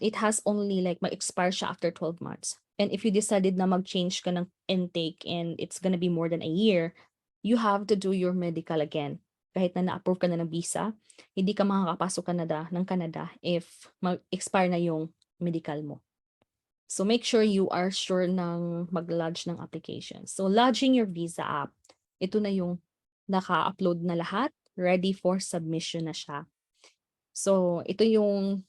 it has only like mag-expire siya after 12 months. And if you decided na mag-change ka ng intake and it's gonna be more than a year, you have to do your medical again. Kahit na na-approve ka na ng visa, hindi ka makakapasok ng Canada if mag-expire na yung medical mo. So make sure you are sure ng mag-lodge ng application. So lodging your visa app, ito na yung naka-upload na lahat, ready for submission na siya. So ito yung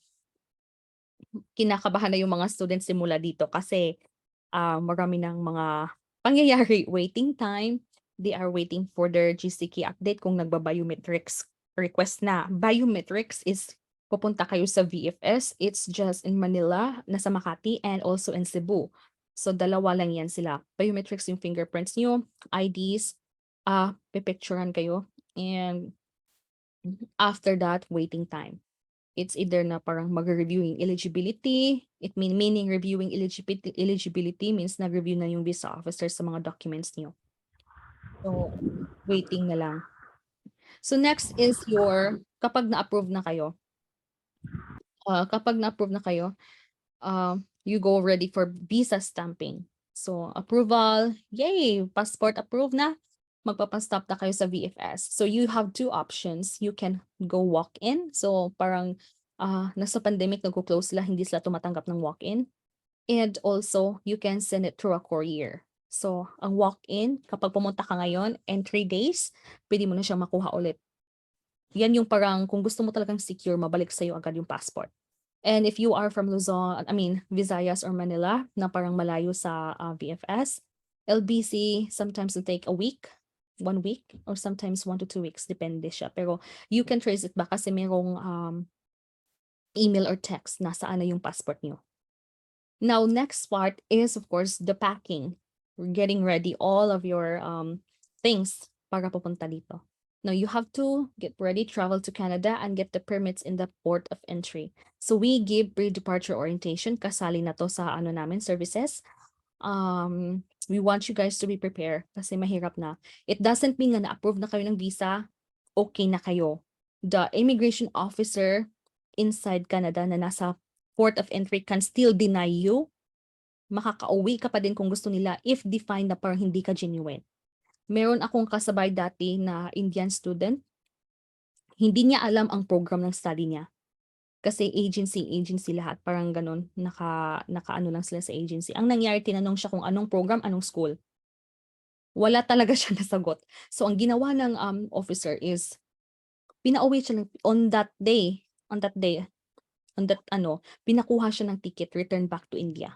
kinakabahan na yung mga students simula dito kasi marami ng mga pangyayari, waiting time. They are waiting for their GCK update kung nagba-biometrics request na. Biometrics is pupunta kayo sa VFS. It's just in Manila, nasa Makati, and also in Cebu. So dalawa lang yan sila. Biometrics yung fingerprints nyo, IDs, pipicturean kayo. And after that, waiting time. It's either na parang mag-reviewing eligibility, meaning reviewing eligibility means nag-review na yung visa officer sa mga documents niyo. So, waiting na lang. So next is kapag na-approve na kayo, you go ready for visa stamping. So approval, yay, passport approved na, magpapastop na kayo sa VFS. So you have two options. You can go walk-in. So parang nasa pandemic, nag-close sila, hindi sila tumatanggap ng walk-in. And also, you can send it through a courier. So ang walk-in, kapag pumunta ka ngayon, and 3 days, pwede mo na siya makuha ulit. Yan yung parang kung gusto mo talagang secure, mabalik sa'yo agad yung passport. And if you are from Luzon, Visayas or Manila, na parang malayo sa VFS, LBC sometimes will take a week, 1 week, or sometimes 1 to 2 weeks, depende siya. Pero you can trace it back kasi merong email or text na saan na yung passport niyo. Now, next part is, of course, the packing. We're getting ready all of your things para pupunta dito. Now, you have to get ready, travel to Canada, and get the permits in the port of entry. So we give pre-departure orientation. Kasali na to sa namin, services. We want you guys to be prepared kasi mahirap na. It doesn't mean na na-approve na kayo ng visa, okay na kayo. The immigration officer inside Canada na nasa port of entry can still deny you. Makakauwi ka pa din kung gusto nila if defined na parang hindi ka genuine. Meron akong kasabay dati na Indian student. Hindi niya alam ang program ng study niya. Kasi agency lahat, parang ganun, naka-ano lang sila sa agency. Ang nangyari, tinanong siya kung anong program, anong school. Wala talaga siya nasagot. So ang ginawa ng officer is, pinauwi siya on that day, pinakuha siya ng ticket, return back to India.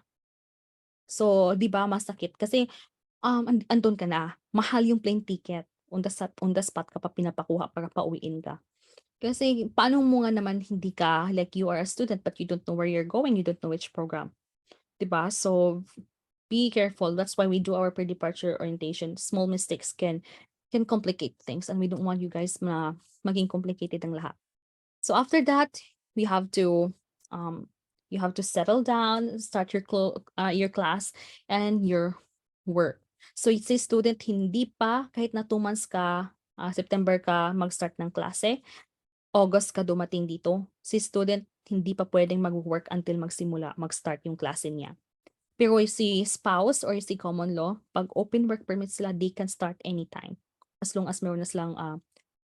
So, di ba, masakit. Kasi, andun ka na, mahal yung plane ticket, on the spot ka pa pinapakuha para pauwiin ka. Kasi paano mo nga naman hindi ka, like you are a student but you don't know where you're going, you don't know which program. Diba? So be careful. That's why we do our pre-departure orientation. Small mistakes can complicate things and we don't want you guys maging complicated ang lahat. So after that, we have to you have to settle down, start your class and your work. So si student hindi pa kahit na 2 months ka, September ka mag-start ng klase, August ka dumating dito, si student hindi pa pwedeng mag-work until mag-start yung klase niya. Pero si spouse or si common law, pag open work permit sila, they can start anytime. As long as meron na silang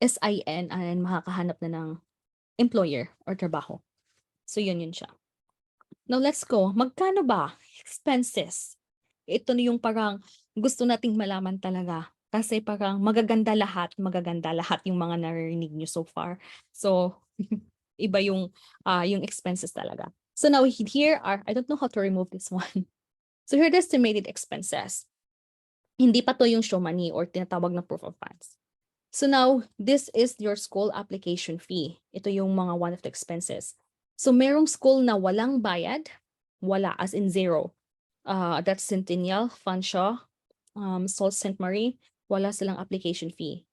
SIN and makakahanap na ng employer or trabaho. So yun siya. Now let's go. Magkano ba expenses? Ito na yung parang gusto nating malaman talaga. Kasi parang magaganda lahat yung mga naririnig nyo so far. So iba yung expenses talaga. So now here are, I don't know how to remove this one. So here are the estimated expenses. Hindi pa to yung show money or tinatawag na proof of funds. So now, this is your school application fee. Ito yung mga one of the expenses. So merong school na walang bayad, wala as in zero. That's Centennial, Fanshawe, Sault Ste. Marie, wala silang application fee.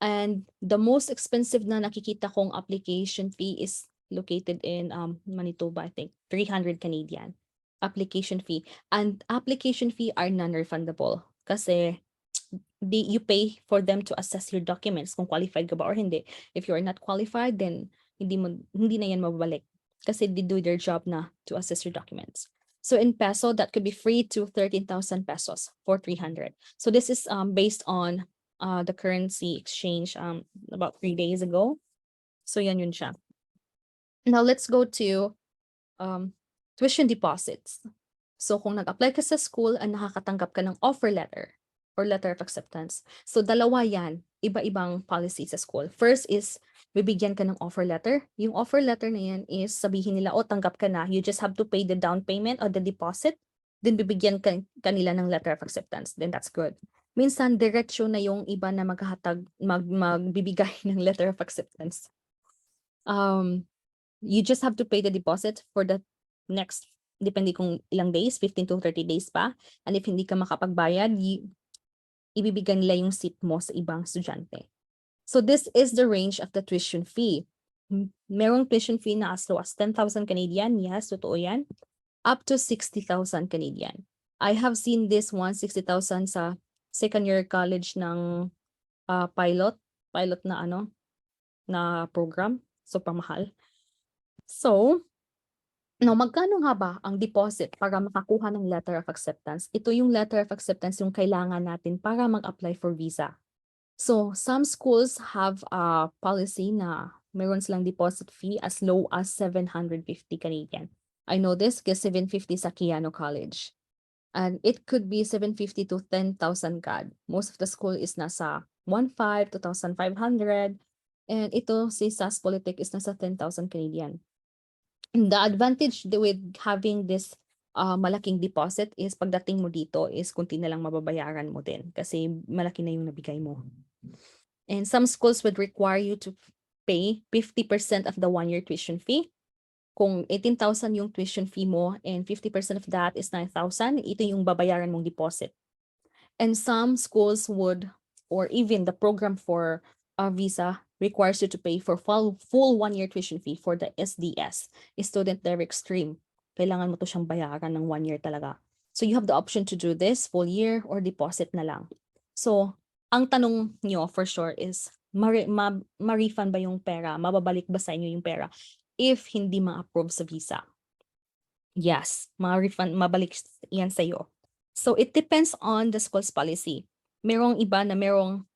And the most expensive na nakikita kong application fee is located in Manitoba, I think, 300 Canadian application fee. And application fee are non-refundable kasi you pay for them to assess your documents kung qualified ka ba or hindi. If you are not qualified, then hindi na yan mababalik kasi they do their job na to assess your documents. So in peso, that could be free to 13,000 pesos for 300. So this is based on the currency exchange about 3 days ago. So yun siya. Now let's go to tuition deposits. So kung nag-apply ka sa school and nakakatanggap ka ng offer letter or letter of acceptance. So dalawa yan, iba-ibang policy sa school. First is, bibigyan ka ng offer letter. Yung offer letter na yan is sabihin nila, tanggap ka na. You just have to pay the down payment or the deposit. Then bibigyan kanila ng letter of acceptance. Then that's good. Minsan, diretsyo na yung iba na magbibigay ng letter of acceptance. You just have to pay the deposit for the next, depende kung ilang days, 15 to 30 days pa. And if hindi ka makapagbayad, ibibigay nila yung seat mo sa ibang estudyante. So this is the range of the tuition fee. Merong tuition fee na as low as 10,000 Canadian. Yes, totoo yan. Up to 60,000 Canadian. I have seen this one, 60,000 sa second year college ng pilot na program. So pamahal. So, now, magkano nga ba ang deposit para makakuha ng letter of acceptance? Ito yung letter of acceptance yung kailangan natin para mag-apply for visa. So, some schools have a policy na meron silang deposit fee as low as 750 Canadian. I know this kasi 750 sa Kiano College. And it could be 750 to 10,000 CAD. Most of the school is nasa 1,500 to 2,500. And ito si SAS Polytech is nasa 10,000 Canadian. The advantage with having this malaking deposit is pagdating mo dito is kunti na lang mababayaran mo din kasi malaki na yung nabigay mo. And some schools would require you to pay 50% of the 1-year tuition fee. Kung 18,000 yung tuition fee mo and 50% of that is 9,000, ito yung babayaran mong deposit. And some schools would, or even the program for a visa requires you to pay for full 1-year tuition fee for the SDS, Student Direct Stream. Kailangan mo to siyang bayaran ng 1 year talaga. So you have the option to do this full year or deposit na lang. So, ang tanong nyo for sure is, ma-refund ba yung pera? Mababalik ba sa inyo yung pera if hindi ma-approve sa visa? Yes, ma-refund, mabalik yan sa iyo. So it depends on the school's policy. Merong iba na merong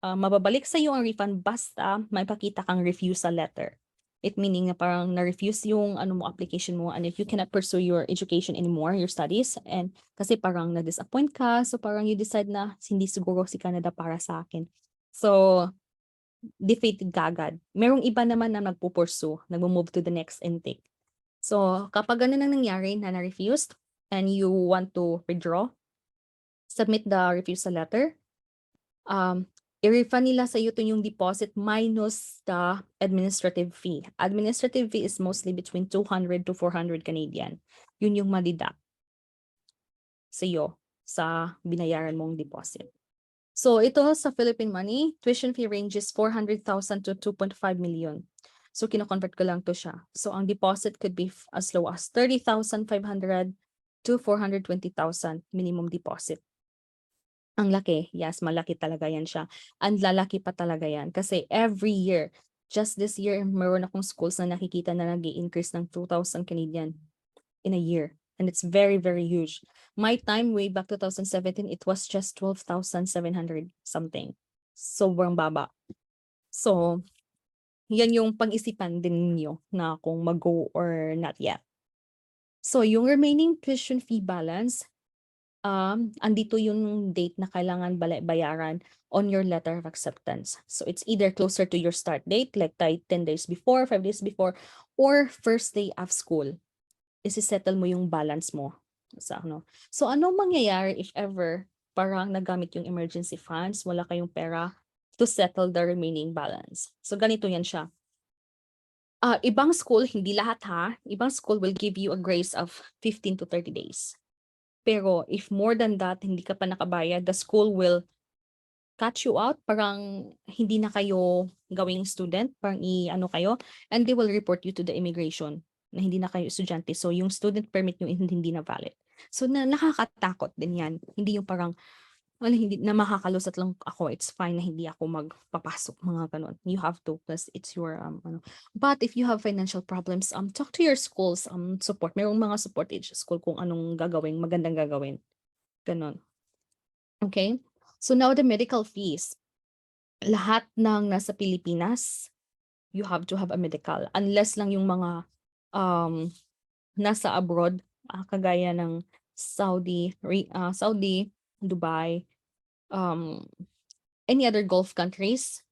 mababalik sa iyo ang refund basta may pakita kang refusal letter. It meaning na parang na-refuse yung application mo, and if you cannot pursue your education anymore, your studies, and kasi parang na-disappoint ka, so parang you decide na hindi siguro si Canada para sa akin. So, defeated ka agad. Merong iba naman na nagpo-pursue, nagmo-move to the next intake. So, kapag ganun ang nangyari na na-refused and you want to withdraw, submit the refusal letter. I-refund nila sa iyo yung deposit minus the administrative fee. Administrative fee is mostly between 200 to 400 Canadian. Yun yung madidak sa iyo sa binayaran mong deposit. So ito sa Philippine money, tuition fee ranges 400,000 to 2.5 million. So kino-convert ko lang to siya. So ang deposit could be as low as 30,500 to 420,000 minimum deposit. Ang laki. Yes, malaki talaga yan siya. Ang lalaki pa talaga yan. Kasi every year, just this year, meron akong schools na nakikita na nag-i-increase ng 2,000 Canadian in a year. And it's very, very huge. My time, way back 2017, it was just 12,700 something. Sobrang baba. So, yan yung pag-isipan din ninyo na kung mag-go or not yet. So, yung remaining tuition fee balance, andito yung date na kailangan bayaran on your letter of acceptance. So it's either closer to your start date, like 10 days before, 5 days before, or first day of school. Isi-settle mo yung balance mo sa ano. So ano mangyayari if ever parang nagamit yung emergency funds, wala kayong pera to settle the remaining balance. So ganito yan siya. Ibang school, hindi lahat ha, ibang school will give you a grace of 15 to 30 days. Pero if more than that, hindi ka pa nakabayad, the school will cut you out, parang hindi na kayo gawing student, parang i-ano kayo, and they will report you to the immigration na hindi na kayo estudyante. So yung student permit nyo hindi na valid. So nakakatakot din yan. Hindi yung parang, hindi na makakalusat lang ako, it's fine na hindi ako magpapasok, mga ganun. You have to, plus it's your, ano. But if you have financial problems, talk to your schools, support. Mayroong mga support each school kung anong magandang gagawin. Ganun. Okay? So now the medical fees. Lahat ng nasa Pilipinas, you have to have a medical. Unless lang yung mga nasa abroad, kagaya ng Saudi, Dubai, any other Gulf countries,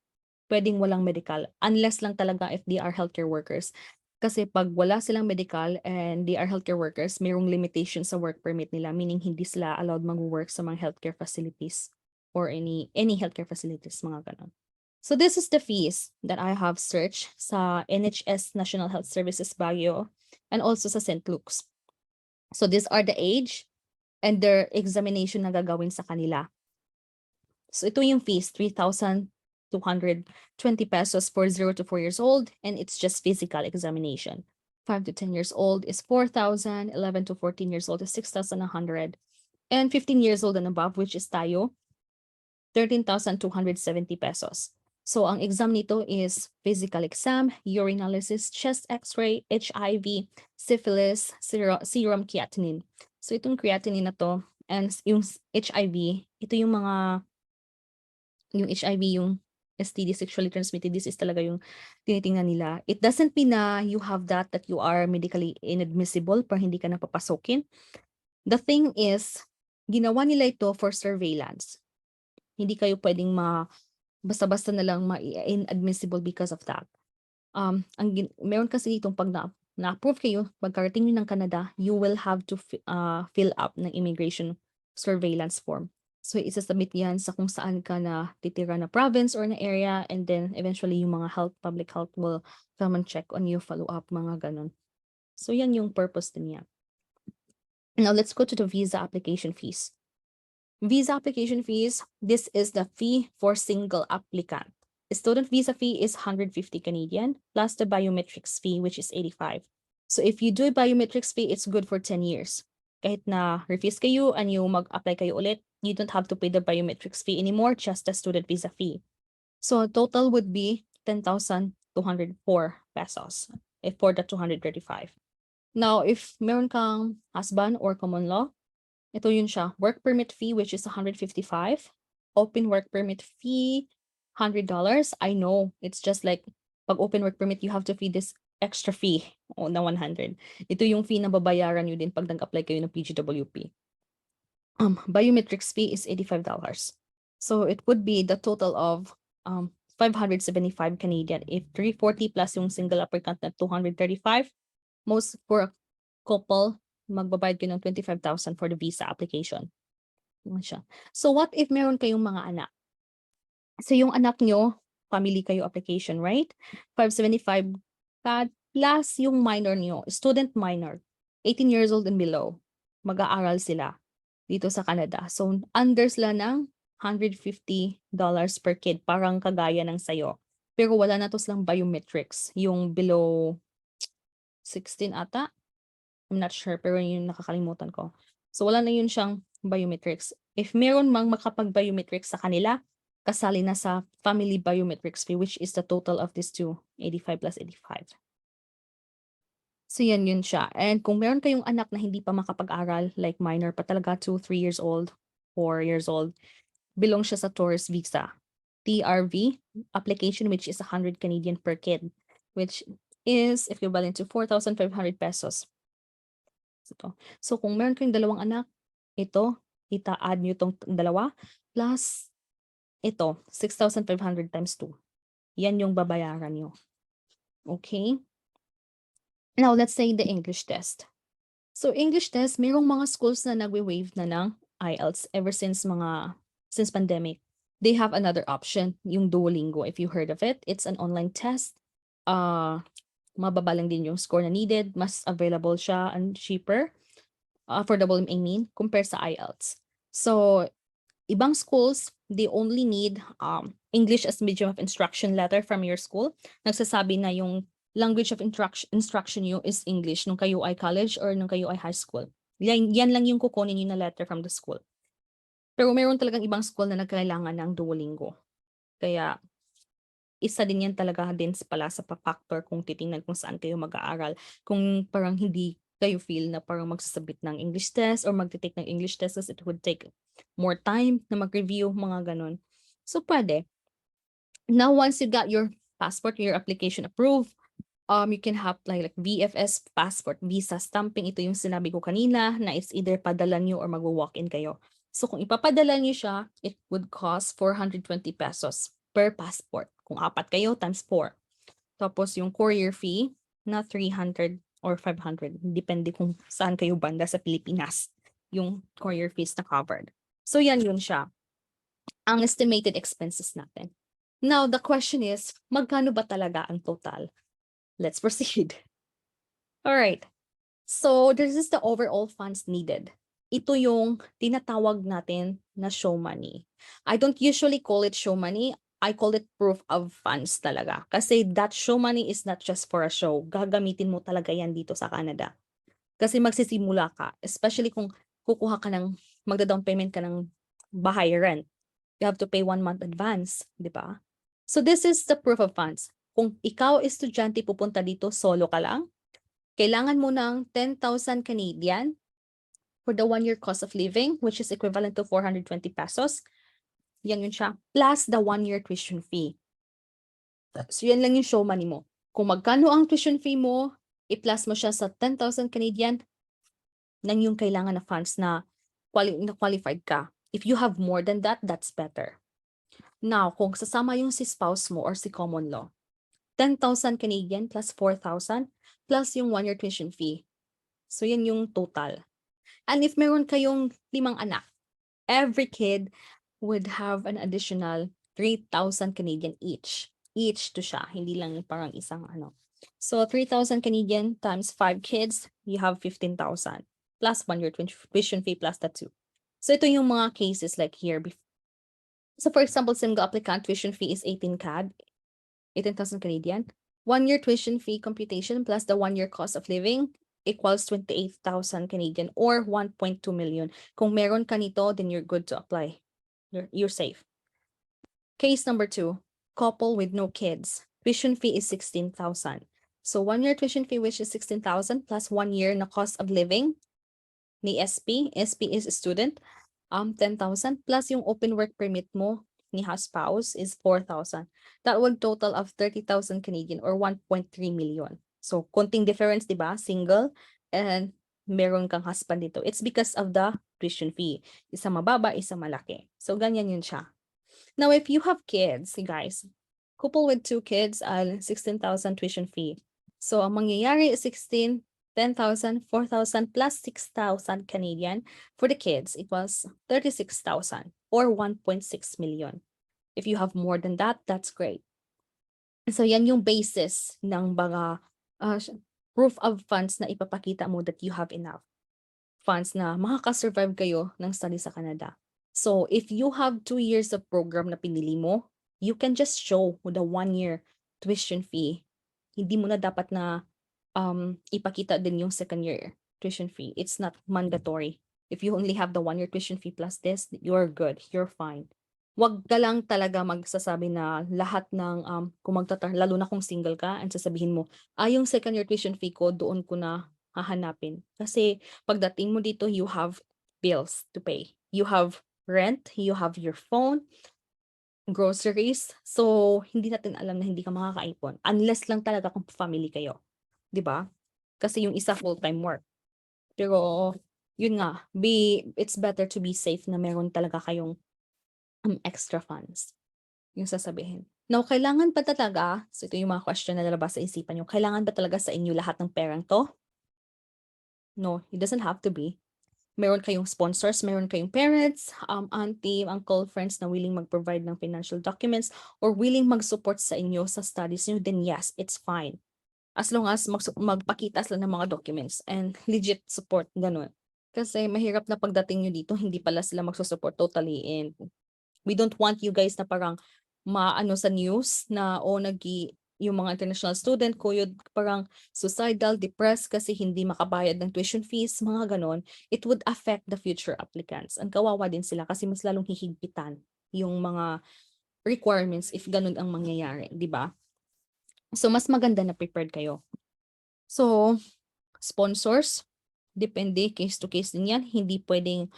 pwedeng walang medical. Unless lang talaga if they are healthcare workers. Kasi pag wala silang medical and they are healthcare workers, mayroong limitation sa work permit nila, meaning hindi sila allowed mag-work sa mga healthcare facilities or any healthcare facilities, mga ganon. So this is the fees that I have searched sa NHS National Health Services Baguio and also sa St. Luke's. So these are the age and their examination na gagawin sa kanila. So ito yung fees, 3,220 pesos for 0 to 4 years old, and it's just physical examination. 5 to 10 years old is 4,000, 11 to 14 years old is 6,100, and 15 years old and above, which is tayo, 13,270 pesos. So ang exam nito is physical exam, urinalysis, chest x-ray, HIV, syphilis, serum creatinine. So itong creatinine na to, and yung HIV, ito yung mga yung HIV, yung STD, sexually transmitted disease talaga yung tinitingnan nila. It doesn't mean na you have that you are medically inadmissible para hindi ka napapasokin. The thing is, ginawa nila ito for surveillance. Hindi kayo pwedeng basta-basta na lang inadmissible because of that. Meron kasi itong pag na-approve kayo, pagkarating nyo ng Canada, you will have to fill up ng immigration surveillance form. So, isa-submit yan sa kung saan ka na titira na province or na area, and then eventually yung mga public health will come and check on you, follow up, mga ganun. So, yan yung purpose din niya. Now, let's go to the visa application fees. Visa application fees, this is the fee for single applicant. Student visa fee is 150 Canadian plus the biometrics fee, which is 85. So if you do a biometrics fee, it's good for 10 years. Kahit na refuse kayo and you mag-apply kayo ulit, you don't have to pay the biometrics fee anymore, just the student visa fee. So total would be 10,204 pesos for the 235. Now, if meron kang husband or common law, ito yun siya. Work permit fee, which is 155. Open work permit fee, $100. I know, it's just like, pag open work permit, you have to pay this extra fee na 100. Ito yung fee na babayaran nyo din pag nag-apply kayo ng PGWP. Biometrics fee is $85. So it would be the total of 575 Canadian. If 340 plus yung single applicant na 235, most for a couple, magbabayad kayo ng 25,000 for the visa application. So what if meron kayong mga anak? So yung anak nyo, family kayo application, right? 575 plus yung minor nyo, student minor, 18 years old and below, mag-aaral sila dito sa Canada. So under sila ng $150 per kid, parang kagaya ng sayo. pero wala na to silang biometrics, yung below 16 ata. I'm not sure, pero yun yung nakakalimutan ko. So wala na yun siyang biometrics. If meron mang makapag-biometrics sa kanila, kasali na sa family biometrics fee, which is the total of these two, 85 plus 85. So yan yun siya. And kung meron kayong anak na hindi pa makapag-aral, like minor pa talaga, 2, 3 years old, 4 years old, belong siya sa tourist visa. TRV application, which is 100 Canadian per kid, which is equivalent to 4,500 pesos. So kung meron kayong dalawang anak, ito, ita-add nyo itong dalawa, plus ito, 6,500 times 2. Yan yung babayaran nyo. Okay? Now, let's say the English test. So English test, merong mga schools na nagwe-waive na ng Ielts ever since pandemic. They have another option, yung Duolingo. If you heard of it, it's an online test. Mababa lang din yung score na needed. Mas available siya and cheaper. Affordable, I mean, compared sa Ielts. So, ibang schools, they only need English as medium of instruction letter from your school. Nagsasabi na yung language of instruction nyo is English nung kayo ay college or nung kayo ay high school. Yan lang yung kukunin nyo na letter from the school. Pero meron talagang ibang school na nagkailangan ng Duolingo. Kaya, isa din yan talaga din pala sa factor kung titingnan kung saan kayo mag-aaral. Kung parang hindi kayo feel na parang magsasabit ng English test or magtitake ng English test, it would take more time na mag-review, mga ganun. So, pwede. Now, once you got your passport, your application approved, you can have like VFS, passport, visa, stamping. Ito yung sinabi ko kanina na it's either padala nyo or mag-walk-in kayo. So, kung ipapadala nyo siya, it would cost 420 pesos per passport. Kung 4 kayo, times 4. Tapos, yung courier fee na 300 or 500. Depende kung saan kayo banda sa Pilipinas. Yung courier fees na covered. So, yan yun siya. Ang estimated expenses natin. Now, the question is, magkano ba talaga ang total? Let's proceed. All right. So, this is the overall funds needed. Ito yung tinatawag natin na show money. I don't usually call it show money. I call it proof of funds talaga. Kasi that show money is not just for a show. Gagamitin mo talaga yan dito sa Canada. Kasi magsisimula ka. Especially kung kukuha ka ng, magda-down payment ka ng bahay rent. You have to pay 1 month advance. Di ba? So, this is the proof of funds. Kung ikaw estudyante pupunta dito, solo ka lang, kailangan mo ng 10,000 Canadian for the 1-year cost of living, which is equivalent to 420 pesos. Yan yun siya. Plus the 1-year tuition fee. So yan lang yung show money mo. Kung magkano ang tuition fee mo, i-plus mo siya sa 10,000 Canadian, nang yung kailangan na funds na qualified ka. If you have more than that, that's better. Now, kung sasama yung si spouse mo or si common law, 10,000 Canadian plus 4,000 plus yung 1-year tuition fee. So, yan yung total. And if meron kayong 5 anak, every kid would have an additional 3,000 Canadian each. Each to siya, hindi lang parang isang ano. So, 3,000 Canadian times 5 kids, you have 15,000 plus 1-year tuition fee plus the 2. So, ito yung mga cases like here. So, for example, single applicant tuition fee is 18 CAD, 18,000 Canadian. 1-year tuition fee computation plus the 1-year cost of living equals 28,000 Canadian or 1.2 million. Kung meron ka nito, then you're good to apply. You're safe. Case number 2, couple with no kids. Tuition fee is 16,000. So 1-year tuition fee, which is 16,000 plus 1 year na cost of living ni SP. SP is a student. 10,000 plus yung open work permit mo ni spouse is 4,000. That would total of 30,000 Canadian or 1.3 million. So, konting difference, di ba? Single and meron kang husband dito. It's because of the tuition fee. Isa mababa, isa malaki. So, ganyan yun siya. Now, if you have kids, guys, couple with 2 kids, 16,000 tuition fee. So, ang mangyayari is 16, 10,000, 4,000 plus 6,000 Canadian. For the kids, it was 36,000 or 1.6 million. If you have more than that, that's great. So yan yung basis ng mga proof of funds na ipapakita mo that you have enough funds na makakasurvive kayo ng study sa Canada. So if you have 2 years of program na pinili mo, You can just show with a 1-year tuition fee. Hindi mo na dapat na ipakita din yung second year tuition fee. It's not mandatory. If you only have the 1-year tuition fee plus this, you're good. You're fine. Wag ka lang talaga magsasabi na lahat ng kung lalo na kung single ka and sasabihin mo, yung second year tuition fee ko doon ko na hahanapin. Kasi pagdating mo dito, you have bills to pay. You have rent, you have your phone, groceries. So, hindi natin alam na hindi ka makakaipon unless lang talaga kung family kayo. 'Di ba? Kasi yung isa full-time work. Pero yun nga, it's better to be safe na meron talaga kayong extra funds. Yung sasabihin. Now, kailangan ba talaga, so ito yung mga question na lalabas sa isipan nyo, kailangan ba talaga sa inyo lahat ng perang to? No, it doesn't have to be. Meron kayong sponsors, meron kayong parents, auntie, uncle, friends na willing mag-provide ng financial documents or willing mag-support sa inyo sa studies nyo, then yes, it's fine. As long as magpakita sila ng mga documents and legit support, ganun. Kasi mahirap na pagdating nyo dito, hindi pala sila magsusupport totally and we don't want you guys na parang maano sa news na yung mga international student ko yun parang suicidal, depressed kasi hindi makabayad ng tuition fees, mga ganon. It would affect the future applicants. Ang kawawa din sila kasi mas lalong hihigpitan yung mga requirements if ganun ang mangyayari, di ba? So, mas maganda na prepared kayo. So, sponsors, depende, case to case din yan. Hindi pwedeng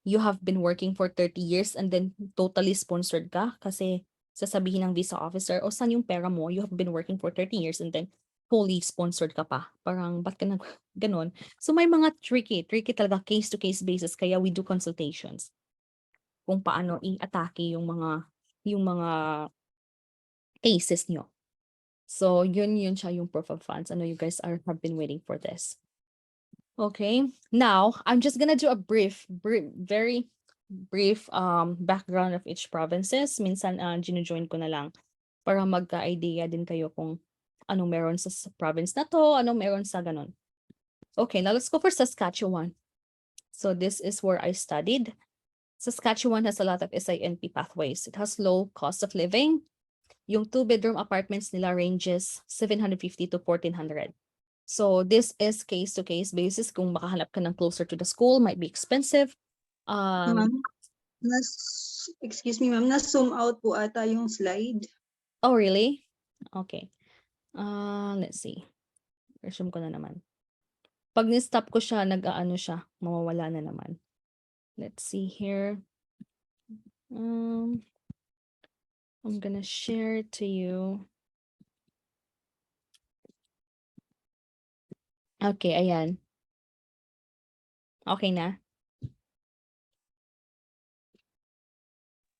you have been working for 30 years and then totally sponsored ka kasi sasabihin ng visa officer, o saan yung pera mo? You have been working for 30 years and then fully sponsored ka pa. Parang, ba't ka na ganun? So, may mga tricky talaga case to case basis kaya we do consultations kung paano i-atake yung mga cases nyo. So, yun siya yung proof of funds. I know you guys have been waiting for this. Okay, now I'm just gonna do a very brief background of each provinces. Minsan gino-join ko na lang para magka-idea din kayo kung anong meron sa province na to, anong meron sa ganun. Okay, now let's go for Saskatchewan. So this is where I studied. Saskatchewan has a lot of SINP pathways. It has low cost of living. Yung 2-bedroom apartments nila ranges 750 to 1,400. So this is case-to-case basis. Kung makahanap ka ng closer to the school, might be expensive. Ma'am, excuse me ma'am, na-zoom out po ata yung slide. Oh, really? Okay. Let's see. Resume ko na naman. Pag ni-stop ko siya, nag-aano siya, mawawala na naman. Let's see here. I'm gonna share to you. Okay, ayan. Okay na?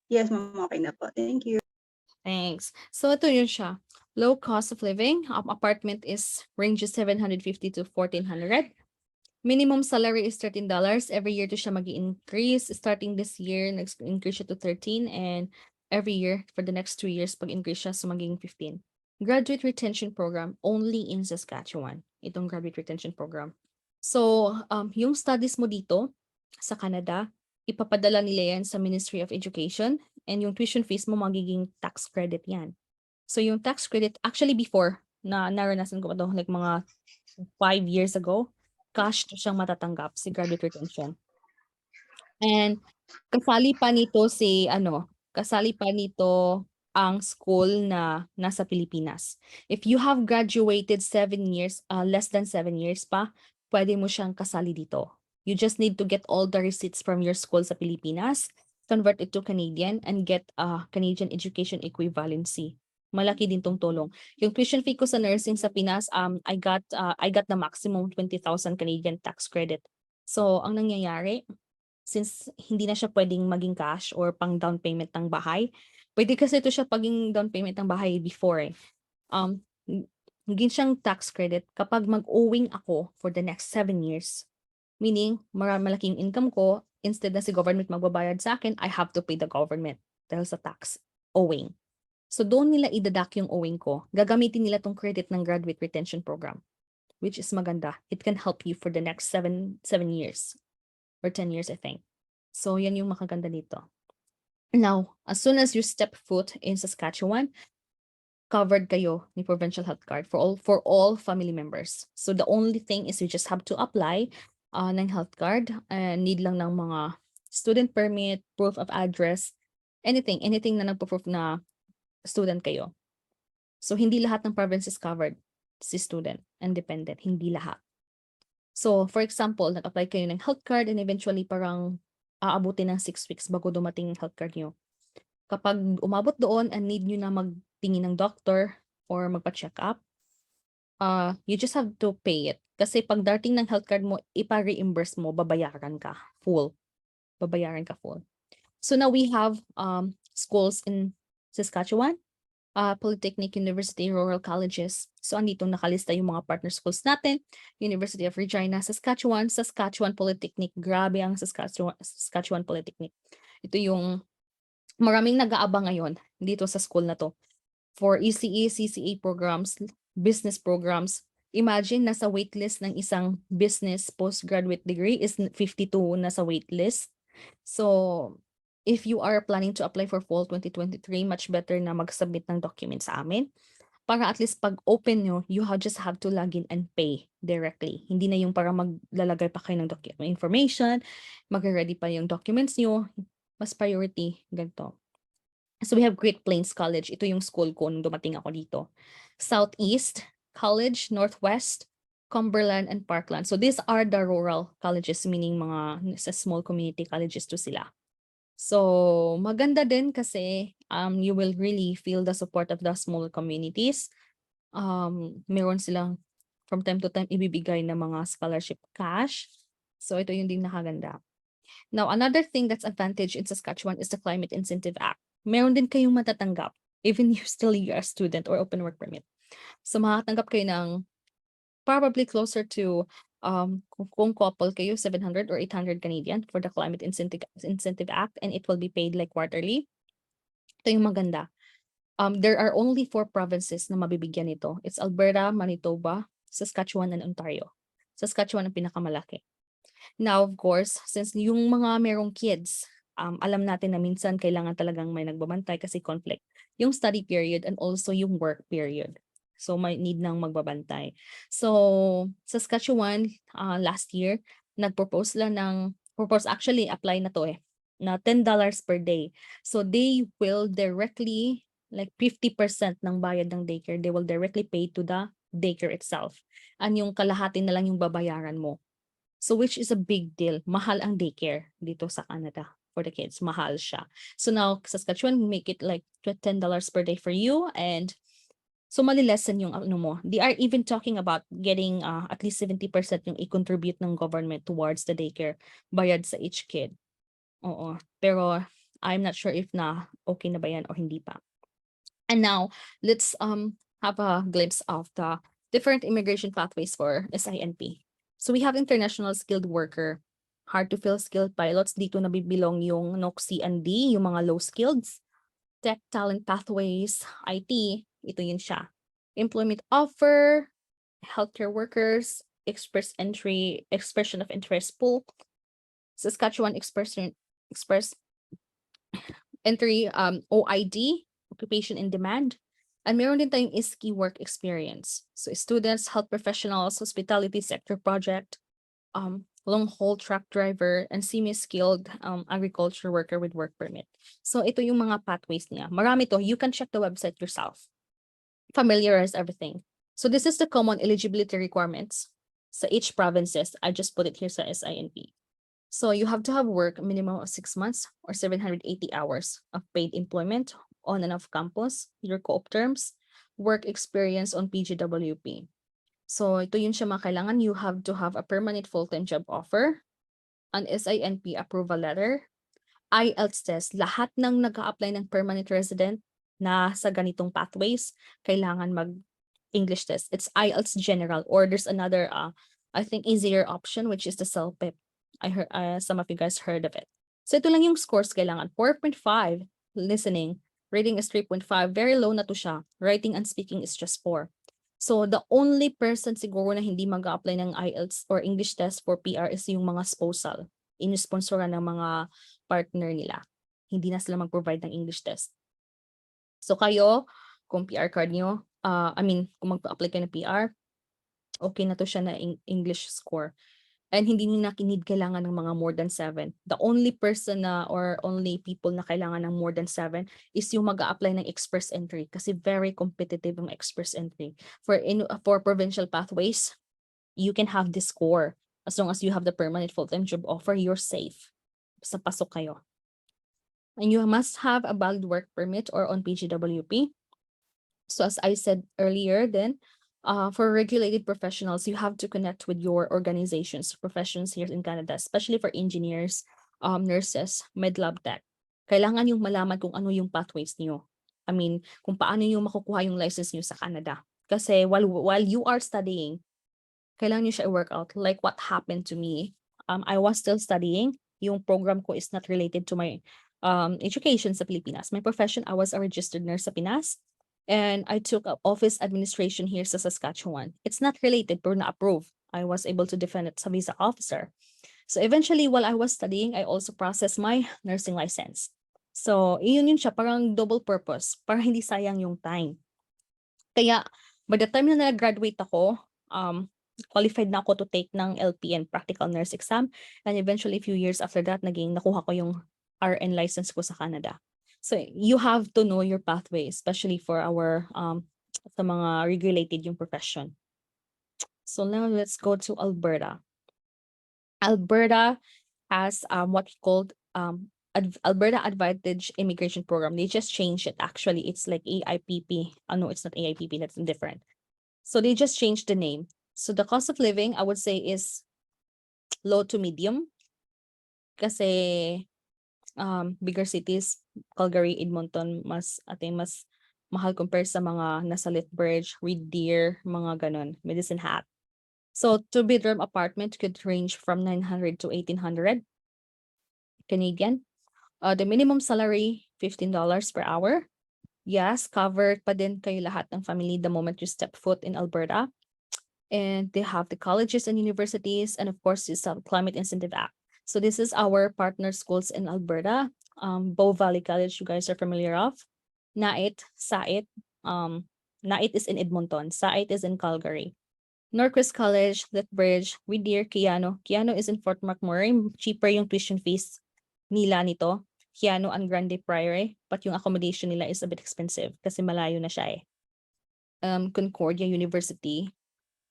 Yes ma'am, okay na po. Thank you. Thanks. So ito yun siya. Low cost of living. Apartment ranges 750 to 1,400. Minimum salary is $13. Every year to siya mag-increase. Starting this year, nag-increase siya to 13 and every year for the next 2 years, pag-increase siya, so magiging 15. Graduate retention program only in Saskatchewan. Itong graduate retention program. So, yung studies mo dito sa Canada, ipapadala nila yan sa Ministry of Education and yung tuition fees mo magiging tax credit yan. So, yung tax credit, actually before, naranasan ko pa ito, like mga 5 years ago, cash to siyang matatanggap si graduate retention. And kasali pa nito ang school na nasa Pilipinas. If you have graduated 7 years, less than 7 years pa, pwede mo siyang kasali dito. You just need to get all the receipts from your school sa Pilipinas, convert it to Canadian, and get a Canadian education equivalency. Malaki din tong tulong. Yung tuition fee ko sa nursing sa Pinas, I got the maximum 20,000 Canadian tax credit. So, ang nangyayari, since hindi na siya pwedeng maging cash or pang down payment ng bahay, pwede kasi ito siya paging down payment ng bahay before eh. Naging siyang tax credit kapag mag-owing ako for the next 7 years. Meaning, malaking income ko, instead na si government magbabayad sa akin, I have to pay the government dahil sa tax owing. So doon nila idadak yung owing ko. Gagamitin nila tong credit ng graduate retention program, which is maganda. It can help you for the next 7 years or 10 years, I think. So yan yung makaganda dito. Now, as soon as you step foot in Saskatchewan, covered kayo ni provincial health card for all family members. So the only thing is you just have to apply ng health card and need lang ng mga student permit, proof of address, anything na nagpo-proof na student kayo. So hindi lahat ng provinces covered si student and dependent, hindi lahat. So for example, nag-apply kayo ng health card and eventually parang aabutin ng 6 weeks bago dumating yung health card nyo. Kapag umabot doon and need nyo na magtingin ng doctor or magpa-check up, you just have to pay it. Kasi pag dating ng health card mo, ipa-reimburse mo, babayaran ka full. Babayaran ka full. So now we have schools in Saskatchewan, Polytechnic, University, rural colleges. So andito nakalista yung mga partner schools natin. University of Regina, Saskatchewan, Saskatchewan Polytechnic. Grabe ang Saskatchewan Polytechnic. Ito yung maraming nag-aabang ngayon dito sa school na to for ECE, CCA programs, business programs. Imagine, nasa waitlist ng isang business postgraduate degree is 52 nasa waitlist. So, if you are planning to apply for fall 2023, much better na mag-submit ng documents sa amin. Para at least pag open nyo, you just have to log in and pay directly. Hindi na yung para maglalagay pa kayo ng information, mag-ready pa yung documents nyo. Mas priority, ganito. So we have Great Plains College. Ito yung school ko nung dumating ako dito. Southeast College, Northwest, Cumberland, and Parkland. So these are the rural colleges, meaning mga sa small community colleges to sila. So maganda din kasi you will really feel the support of the small communities. Meron silang from time to time ibibigay na mga scholarship cash. So ito yung din nakaganda. Now, another thing that's advantage in Saskatchewan is the Climate Incentive Act. Meron din kayong matatanggap even you still you're a student or open work permit. So makatanggap kayo ng probably closer to kung couple kayo 700 or 800 Canadian for the Climate Incentive Act, and it will be paid like quarterly. Ito yung maganda. There are only 4 provinces na mabibigyan nito. It's Alberta, Manitoba, Saskatchewan, and Ontario. Saskatchewan ang pinakamalaki. Now, of course, since yung mga merong kids, alam natin na minsan kailangan talagang may nagbabantay kasi conflict. Yung study period and also yung work period. So, may need ng magbabantay. So, Saskatchewan, last year, actually, apply na to na $10 per day. So, they will directly, like 50% ng bayad ng daycare, they will directly pay to the daycare itself. And yung kalahati na lang yung babayaran mo. So which is a big deal. Mahal ang daycare dito sa Canada for the kids. Mahal siya. So now, Saskatchewan, make it like $10 per day for you. And so mali-lessen yung ano mo. They are even talking about getting at least 70% yung i-contribute ng government towards the daycare bayad sa each kid. Oo. Pero I'm not sure if na okay na ba yan o hindi pa. And now, let's have a glimpse of the different immigration pathways for SINP. So we have international skilled worker, hard to fill skilled pilots. Dito nabibilong yung NOC and D, yung mga low skilleds. Tech talent pathways, IT, ito yun siya. Employment offer, healthcare workers, express expression of interest pool, Saskatchewan express entry, OID, occupation in demand. And meron din tayong ISKI work experience. So students, health professionals, hospitality sector project, long-haul truck driver, and semi-skilled agriculture worker with work permit. So ito yung mga pathways niya. Marami to. You can check the website yourself. Familiarize everything. So this is the common eligibility requirements sa each provinces. I just put it here sa SINP. So you have to have work a minimum of 6 months or 780 hours of paid employment on and off campus, your co-op terms, work experience on PGWP. So ito yun siya mga kailangan. You have to have a permanent full-time job offer, an SINP approval letter, Ielts test. Lahat ng nag-a-apply ng permanent resident na sa ganitong pathways, kailangan mag-English test. It's Ielts general, or there's another, I think, easier option, which is the CELPIP. I heard, some of you guys heard of it. So ito lang yung scores kailangan. 4.5, listening. Reading is 3.5. Very low na to siya. Writing and speaking is just 4. So the only person siguro na hindi mag-a-apply ng IELTS or English test for PR is yung mga spousal. Inisponsoran ng mga partner nila. hindi na sila mag-provide ng English test. So kayo, kung PR card nyo, kung mag-apply kayo ng PR, okay na to siya na English score. And hindi nyo na kailangan ng mga more than 7. The only person na or only people na kailangan ng more than 7 is yung mag-a-apply ng express entry kasi very competitive yung express entry. For provincial pathways, you can have this score. As long as you have the permanent full-time job offer, you're safe. Basta pasok kayo. And you must have a valid work permit or on PGWP. So as I said earlier, then for regulated professionals, you have to connect with your organizations, professions here in Canada, especially for engineers, nurses, med-lab tech. Kailangan yung malaman kung ano yung pathways niyo. Kung paano yung makukuha yung license niyo sa Canada. Kasi while you are studying, kailangan niyo siya i-work out. Like what happened to me, I was still studying. Yung program ko is not related to my education sa Pilipinas. My profession, I was a registered nurse sa Pinas. And I took up office administration here sa Saskatchewan. It's not related, pero na-approve. I was able to defend it sa visa officer. So eventually, while I was studying, I also processed my nursing license. So yun siya, parang double purpose, para hindi sayang yung time. Kaya, by the time na nag-graduate ako, qualified na ako to take ng LPN, Practical Nurse Exam. And eventually, a few years after that, nakuha ko yung RN license ko sa Canada. So you have to know your pathway, especially for our sa mga regulated yung profession. So now let's go to Alberta. Alberta has what's called Alberta Advantage Immigration Program. They just changed it. Actually, it's like AIPP. No, it's not AIPP. That's different. So they just changed the name. So the cost of living, I would say, is low to medium. Kasi bigger cities, Calgary, Edmonton, mas mahal compare sa mga nasa Lethbridge, Red Deer, mga ganon, Medicine Hat. So two-bedroom apartment could range from 900 to 1,800 Canadian. The minimum salary, $15 per hour. Yes, covered pa din kayo lahat ng family the moment you step foot in Alberta. And they have the colleges and universities, and of course, the Climate Incentive Act. So this is our partner schools in Alberta. Bow Valley College, you guys are familiar of. NAIT, SAIT. NAIT is in Edmonton. SAIT is in Calgary. Norquist College, Lethbridge, Red Deer, Keano. Keano is in Fort McMurray. Cheaper yung tuition fees nila nito. Keano and Grande Prairie. But yung accommodation nila is a bit expensive kasi malayo na siya eh. Concordia University,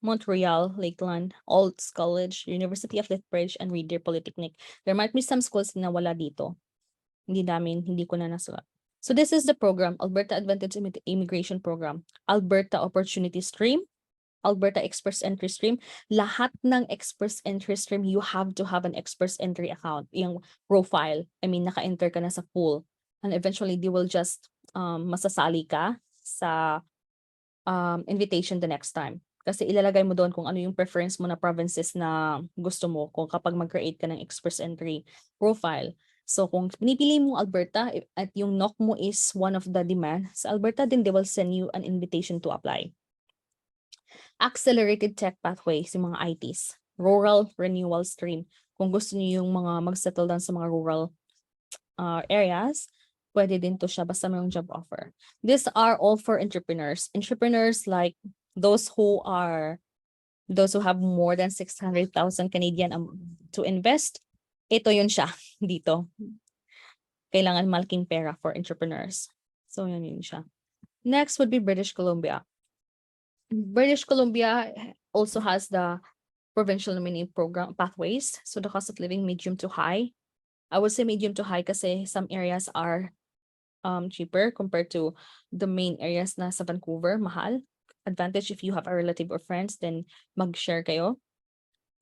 Montreal, Lakeland, Ielts College, University of Lethbridge, and Red Deer Polytechnic. There might be some schools na wala dito. Hindi ko na nasulat. So this is the program, Alberta Advantage Immigration Program, Alberta Opportunity Stream, Alberta Express Entry Stream. Lahat ng Express Entry Stream, you have to have an Express Entry account, yung profile. Naka-enter ka na sa pool. And eventually, they will just masasali ka sa invitation the next time. Kasi ilalagay mo doon kung ano yung preference mo na provinces na gusto mo kung kapag mag-create ka ng express entry profile. So kung pinipili mo Alberta at yung NOC mo is one of the demand, sa Alberta din they will send you an invitation to apply. Accelerated Tech Pathways, yung mga ITs. Rural Renewal Stream. Kung gusto niyo yung mga mag-settle down sa mga rural areas, pwede din to siya basta mayroong job offer. These are all for entrepreneurs. Entrepreneurs like those who have more than 600,000 Canadian to invest. Ito yun siya dito. Kailangan malaking pera for entrepreneurs. So yun siya. Next would be British Columbia. British Columbia also has the provincial nominee program pathways. So the cost of living medium to high. I would say medium to high kasi some areas are cheaper compared to the main areas na sa Vancouver, mahal. Advantage if you have a relative or friends, then mag-share kayo.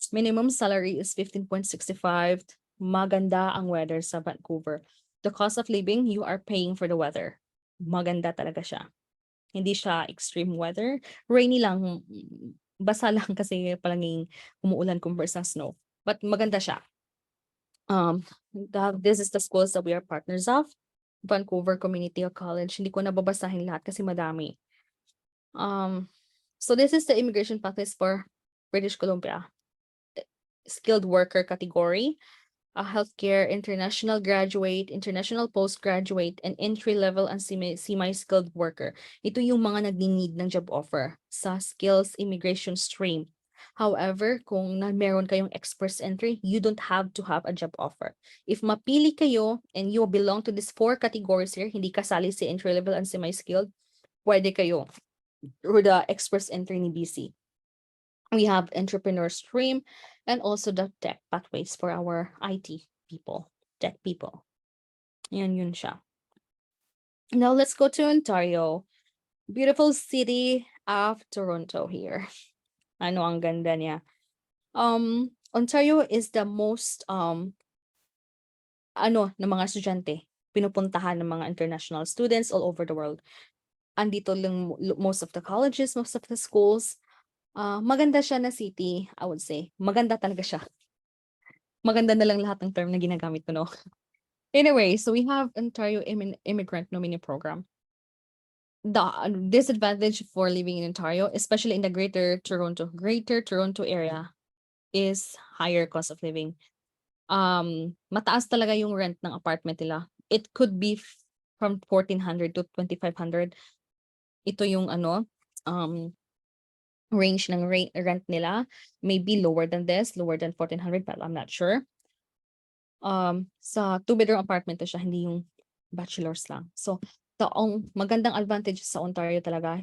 Minimum salary is 15.65. Maganda ang weather sa Vancouver. The cost of living, you are paying for the weather. Maganda talaga siya. Hindi siya extreme weather. Rainy lang, basa lang kasi palaging umuulan compared sa snow. But maganda siya. This is the schools that we are partners of. Vancouver Community College. Hindi ko nababasahin lahat kasi madami. So this is the immigration pathways for British Columbia. Skilled worker category. a healthcare, international graduate, international postgraduate, and entry-level and semi-skilled worker. Ito yung mga nagni-need ng job offer sa skills immigration stream. However, kung meron kayong express entry, you don't have to have a job offer. If mapili kayo and you belong to these 4 categories here, hindi kasali si entry-level and semi-skilled, pwede kayo through the express entry ni BC. We have entrepreneur stream and also the tech pathways for our IT people, tech people. Yan yun siya. Now let's go to Ontario. Beautiful city of Toronto here. Ano ang ganda niya. Ontario is the most ng mga estudyante pinupuntahan ng mga international students all over the world. Andito lang most of the colleges, most of the schools. Maganda siya na city, I would say. Maganda talaga siya. Maganda na lang lahat ng term na ginagamit ko, no? Anyway, so we have Ontario Immigrant Nominee Program. The disadvantage for living in Ontario, especially in the Greater Toronto area, is higher cost of living. Mataas talaga yung rent ng apartment nila. It could be from 1,400 to 2,500. Ito yung range ng rent nila. Maybe lower than this, lower than 1,400, but I'm not sure. Sa 2-bedroom apartment to siya, hindi yung bachelors lang. So, ang magandang advantage sa Ontario talaga,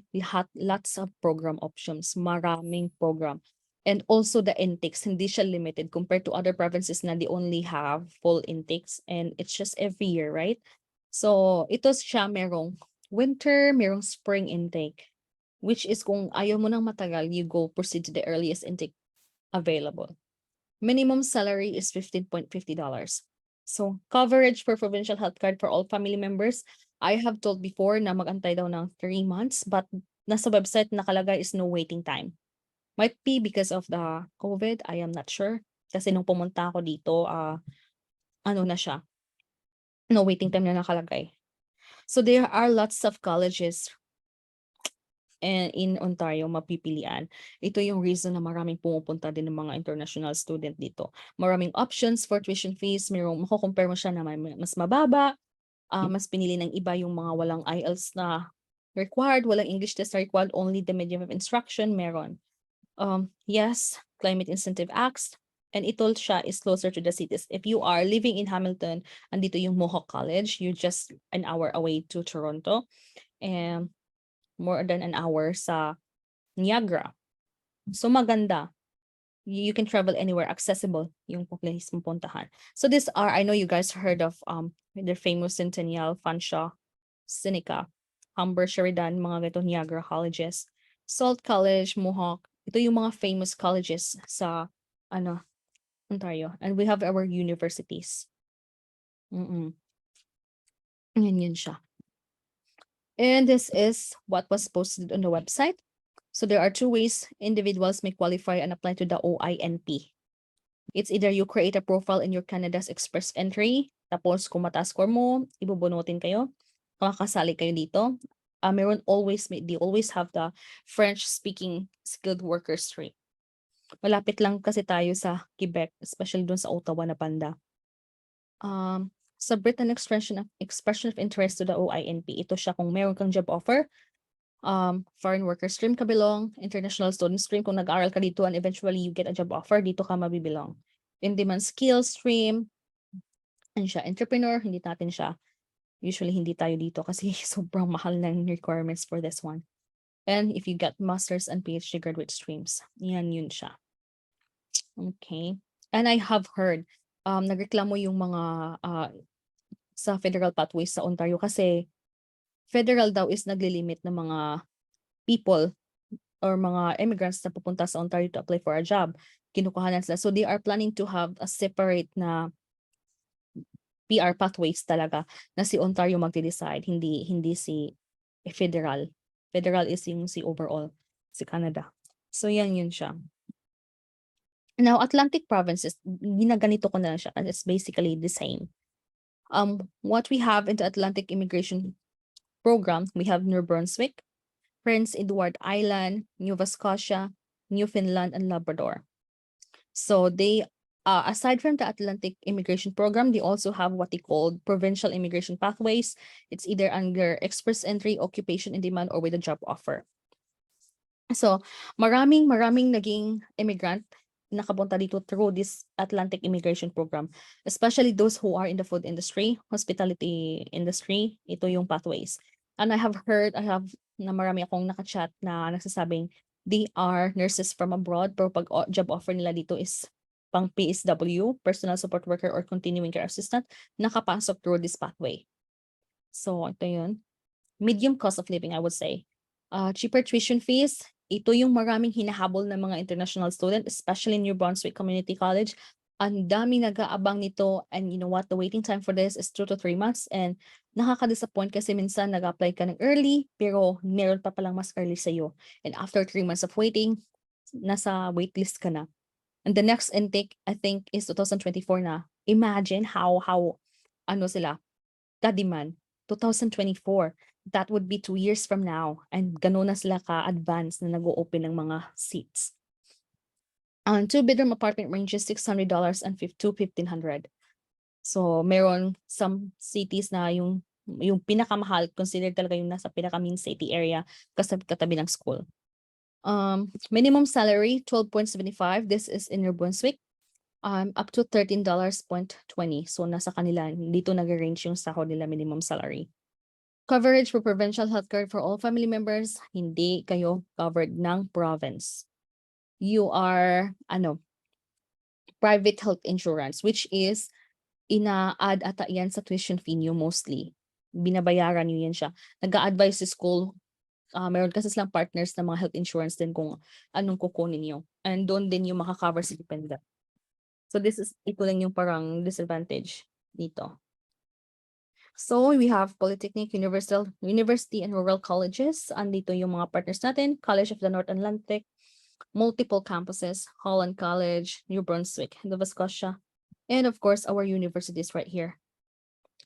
lots of program options, maraming program. And also the intakes, hindi siya limited compared to other provinces na they only have full intakes and it's just every year, right? So, ito siya merong winter, merong spring intake, which is kung ayaw mo nang matagal, you go proceed to the earliest intake available. Minimum salary is $15.50. So, coverage for provincial health card for all family members. I have told before na magantay daw ng 3 months, but nasa website nakalagay is no waiting time. Might be because of the COVID, I am not sure. Kasi nung pumunta ako dito, na siya, no waiting time na nakalagay. So there are lots of colleges in Ontario mapipilian. Ito yung reason na maraming pumupunta din ng mga international student dito. Maraming options for tuition fees, mako-compare mo siya na mas mababa, mas pinili ng iba yung mga walang Ielts na required, walang English test na required, only the medium of instruction meron. Yes, Climate Incentive Acts, and ito siya is closer to the cities. If you are living in Hamilton, andito yung Mohawk College, you're just an hour away to Toronto, and more than an hour sa Niagara. So maganda. You can travel anywhere, accessible yung place mong puntahan. So these are, I know you guys heard of the famous Centennial, Fanshawe, Seneca, Humber, Sheridan, mga ganito Niagara colleges. Salt College, Mohawk, ito yung mga famous colleges sa Ontario. And we have our universities. Yan yun siya. And this is what was posted on the website. So there are 2 ways individuals may qualify and apply to the OINP. It's either you create a profile in your Canada's Express Entry, tapos kung mataas score mo, ibubunutin kayo, makakasali kayo dito. They always have the French-speaking skilled worker stream. Malapit lang kasi tayo sa Quebec, especially dun sa Ottawa na banda. Submit an expression of interest to the OINP. Ito siya kung meron kang job offer, foreign worker stream ka belong, international student stream, kung nag-aaral ka dito and eventually you get a job offer, dito ka mabibilong. In-demand skills stream, siya, entrepreneur, hindi natin siya. Usually hindi tayo dito kasi sobrang mahal ng requirements for this one. And if you get master's and PhD graduate streams, yan yun siya. Okay. And I have heard, nagreklamo yung mga sa federal pathways sa Ontario kasi federal daw is naglilimit ng mga people or mga immigrants na pupunta sa Ontario to apply for a job. Kinukuhanan sila. So they are planning to have a separate na PR pathways talaga na si Ontario magde-decide, hindi si federal. Federal is yung si overall, si Canada. So yan yun siya. Now, Atlantic provinces, ginaganito ko na lang siya kasi it's basically the same. What we have in the Atlantic Immigration Program, we have New Brunswick, Prince Edward Island, Nova Scotia, Newfoundland, and Labrador. So they Aside from the Atlantic Immigration Program, they also have what they call provincial immigration pathways. It's either under express entry, occupation in demand, or with a job offer. So, maraming naging immigrant nakapunta dito through this Atlantic Immigration Program, especially those who are in the food industry, hospitality industry. Ito yung pathways. And I have na marami akong nakachat na nagsasabing they are nurses from abroad, pero pag job offer nila dito is pang PSW, personal support worker or continuing care assistant, nakapasok through this pathway. So, ito yun. Medium cost of living, I would say. Cheaper tuition fees. Ito yung maraming hinahabol ng mga international student, especially in New Brunswick Community College. Ang dami nag-aabang nito, and you know what, the waiting time for this is 2 to 3 months, and nakaka-disappoint kasi minsan nag-apply ka ng early, pero meron pa palang mas early sa'yo. And after 3 months of waiting, nasa waitlist ka na. And the next intake, I think, is 2024 na. Imagine how ano sila, ka-demand. 2024. That would be 2 years from now. And ganun na sila ka-advance na nag-o-open ng mga seats. 2-bedroom apartment ranges $600 and to $1,500. So, meron some cities na yung pinakamahal, considered talaga yung nasa pinaka-main city area katabi ng school. Minimum salary, $12.75. This is in New Brunswick. Up to $13.20. So, nasa kanila, dito nag-range yung sahod nila minimum salary. Coverage for provincial healthcare for all family members, hindi kayo covered ng province. You are, private health insurance, which is, ina-add ata yan sa tuition fee nyo mostly. Binabayaran nyo yan siya. Nag-a-advise sa school, meron kasi silang partners na mga health insurance din kung anong kukunin nyo. And doon din yung makakover si dependent. So ito lang yung parang disadvantage dito. So we have Polytechnic, University and Rural Colleges. Andito yung mga partners natin. College of the North Atlantic, multiple campuses, Holland College, New Brunswick, Nova Scotia, and of course our universities right here.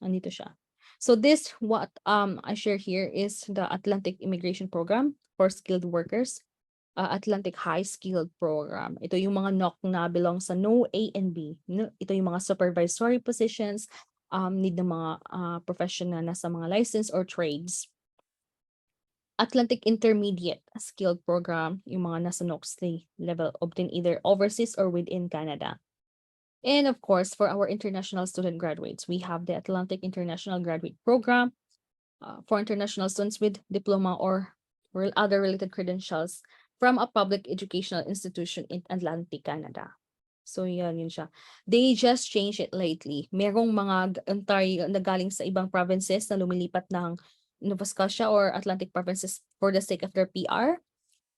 Andito siya. So this, what I share here is the Atlantic Immigration Program for skilled workers. Atlantic High Skilled Program. Ito yung mga NOC na belong sa No A and B. Ito yung mga supervisory positions, need ng mga profession na nasa mga license or trades. Atlantic Intermediate Skilled Program, yung mga nasa NOC level, obtain either overseas or within Canada. And of course, for our international student graduates, we have the Atlantic International Graduate Program for international students with diploma or other related credentials from a public educational institution in Atlantic Canada. So yun siya. They just changed it lately. Merong mga Ontario na galing sa ibang provinces na lumilipat ng Nova Scotia or Atlantic provinces for the sake of their PR.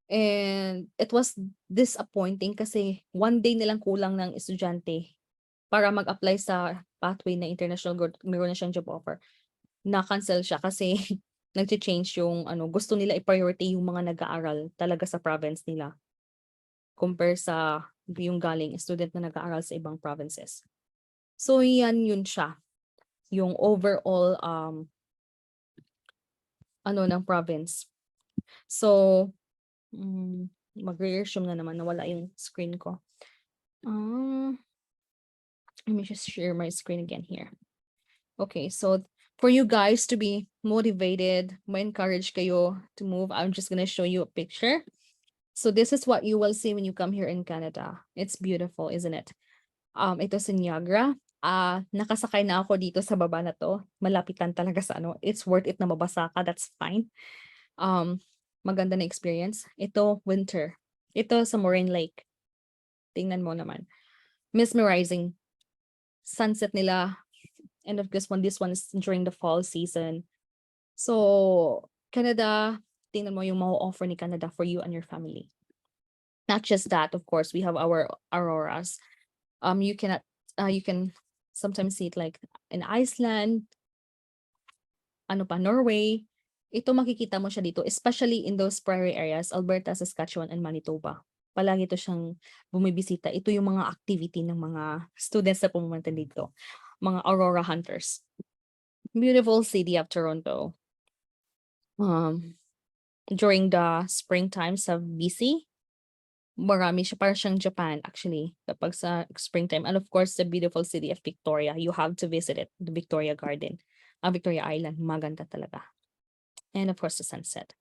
And it was disappointing kasi one day nilang kulang ng estudyante para mag-apply sa pathway na international, meron na siyang job offer. Na-cancel siya kasi nag-change yung gusto nila i-priority yung mga nag-aaral talaga sa province nila compare sa yung galing student na nag-aaral sa ibang provinces. So yun siya. Yung overall ng province. So mag-resume na naman, nawala yung screen ko. Let me just share my screen again here. Okay, so for you guys to be motivated, ma-encourage kayo to move, I'm just gonna show you a picture. So this is what you will see when you come here in Canada. It's beautiful, isn't it? Ito sa Niagara. Nakasakay na ako dito sa baba na to. Malapitan talaga sa It's worth it na mabasa ka, that's fine. Maganda na experience. Ito, winter. Ito sa Moraine Lake. Tingnan mo naman. Mesmerizing. Sunset nila. And of course, this one is during the fall season. So, Canada, tingnan mo yung ma-offer ni Canada for you and your family. Not just that, of course, we have our auroras. You can sometimes see it like in Iceland, Norway. Ito makikita mo siya dito, especially in those prairie areas, Alberta, Saskatchewan, and Manitoba. Palagi ito siyang bumibisita. Ito yung mga activity ng mga students na pumunta dito. Mga aurora hunters. Beautiful city of Toronto. During the springtime sa BC, Marami siya, parang siyang Japan actually, kapag sa springtime. And of course, the beautiful city of Victoria. You have to visit it, the Victoria Garden, Victoria Island. Maganda talaga. And of course, the sunset.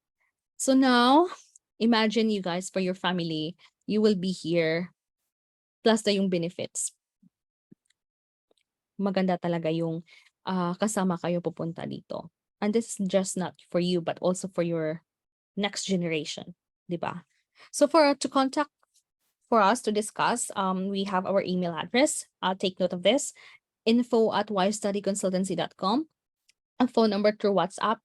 So now, imagine you guys, for your family, you will be here, plus na yung benefits. Maganda talaga yung kasama kayo pupunta dito. And this is just not for you, but also for your next generation, di ba? So to contact for us to discuss, we have our email address. Take note of this: info@wisestudyconsultancy.com. A phone number through WhatsApp,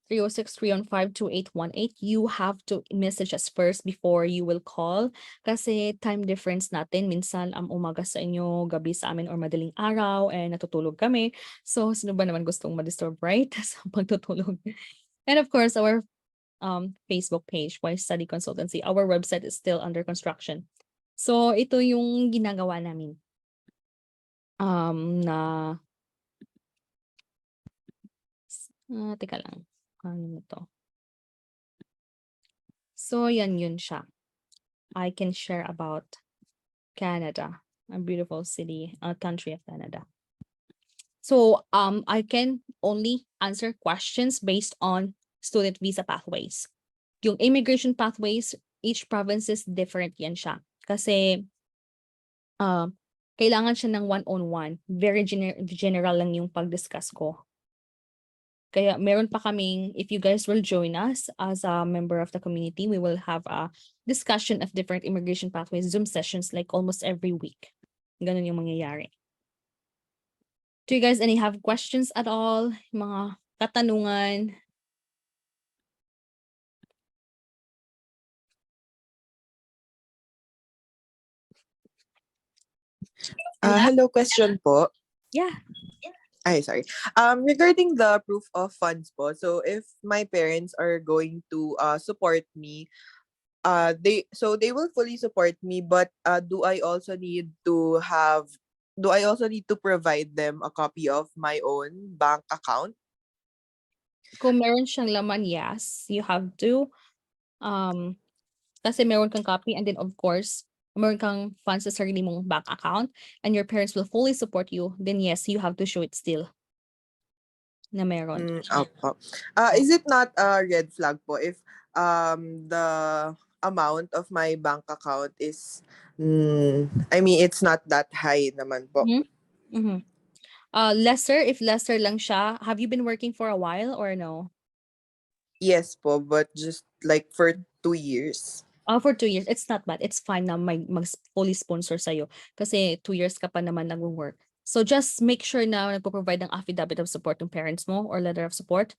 306-315-2818. You have to message us first before you will call. Kasi time difference natin, minsan umaga sa inyo, gabi sa amin, or madaling araw, and natutulog kami. So, sino ba naman gustong ma-disturb, right? Sa pagtutulog. And of course, our Facebook page, Wise Study Consultancy. Our website is still under construction. So, ito yung ginagawa namin. Teka lang. Ano to? So, yun siya. I can share about Canada, a beautiful city, a country of Canada. So, I can only answer questions based on student visa pathways. Yung immigration pathways, each province is different yan siya. Kasi, kailangan siya ng one-on-one. Very general lang yung pag-discuss ko. Kaya meron pa kaming, if you guys will join us as a member of the community, we will have a discussion of different immigration pathways, Zoom sessions, like almost every week. Ganun yung mangyayari. Do you guys have questions at all? Mga katanungan? Hello, question po. Yeah. Ay, sorry. Regarding the proof of funds po, so if my parents are going to support me, they will fully support me, but do I also need to provide them a copy of my own bank account? Kung meron siyang laman, yes, you have to. Kasi meron kang copy, and then of course, meron kang funds sa sarili mong bank account, and your parents will fully support you, then yes, you have to show it still na meron. Opo. Is it not a red flag po if the amount of my bank account is it's not that high naman po? Mm-hmm. Lesser, if lesser lang siya, have you been working for a while or no? Yes po, but just like for 2 years. For 2 years, it's not bad. It's fine na fully sponsor sa'yo. Kasi 2 years ka pa naman nag-work. So just make sure na nagpo-provide ng affidavit of support ng parents mo or letter of support.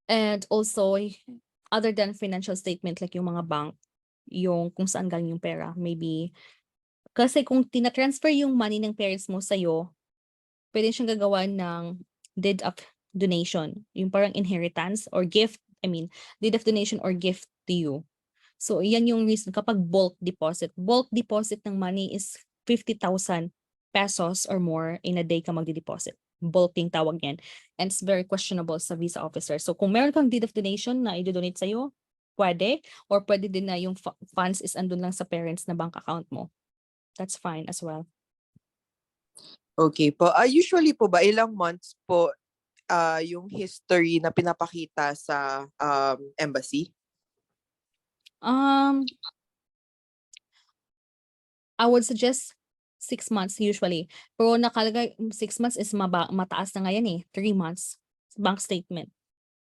And also, other than financial statement, like yung mga bank, yung kung saan galing yung pera, maybe. Kasi kung tina-transfer yung money ng parents mo sa'yo, pwede siyang gagawa ng deed of donation. Yung parang inheritance or gift, deed of donation or gift to you. So, yan yung reason kapag bulk deposit. Bulk deposit ng money is 50,000 pesos or more in a day ka magdi-deposit. Bulking tawag yan. And it's very questionable sa visa officer. So, kung meron kang deed of donation na i-donate sa'yo, pwede. Or pwede din na yung funds is andun lang sa parents na bank account mo. That's fine as well. Okay po. Usually po ba, ilang months po yung history na pinapakita sa embassy? I would suggest 6 months usually. Pero nakalagay 6 months is mataas na ngayon 3 months bank statement.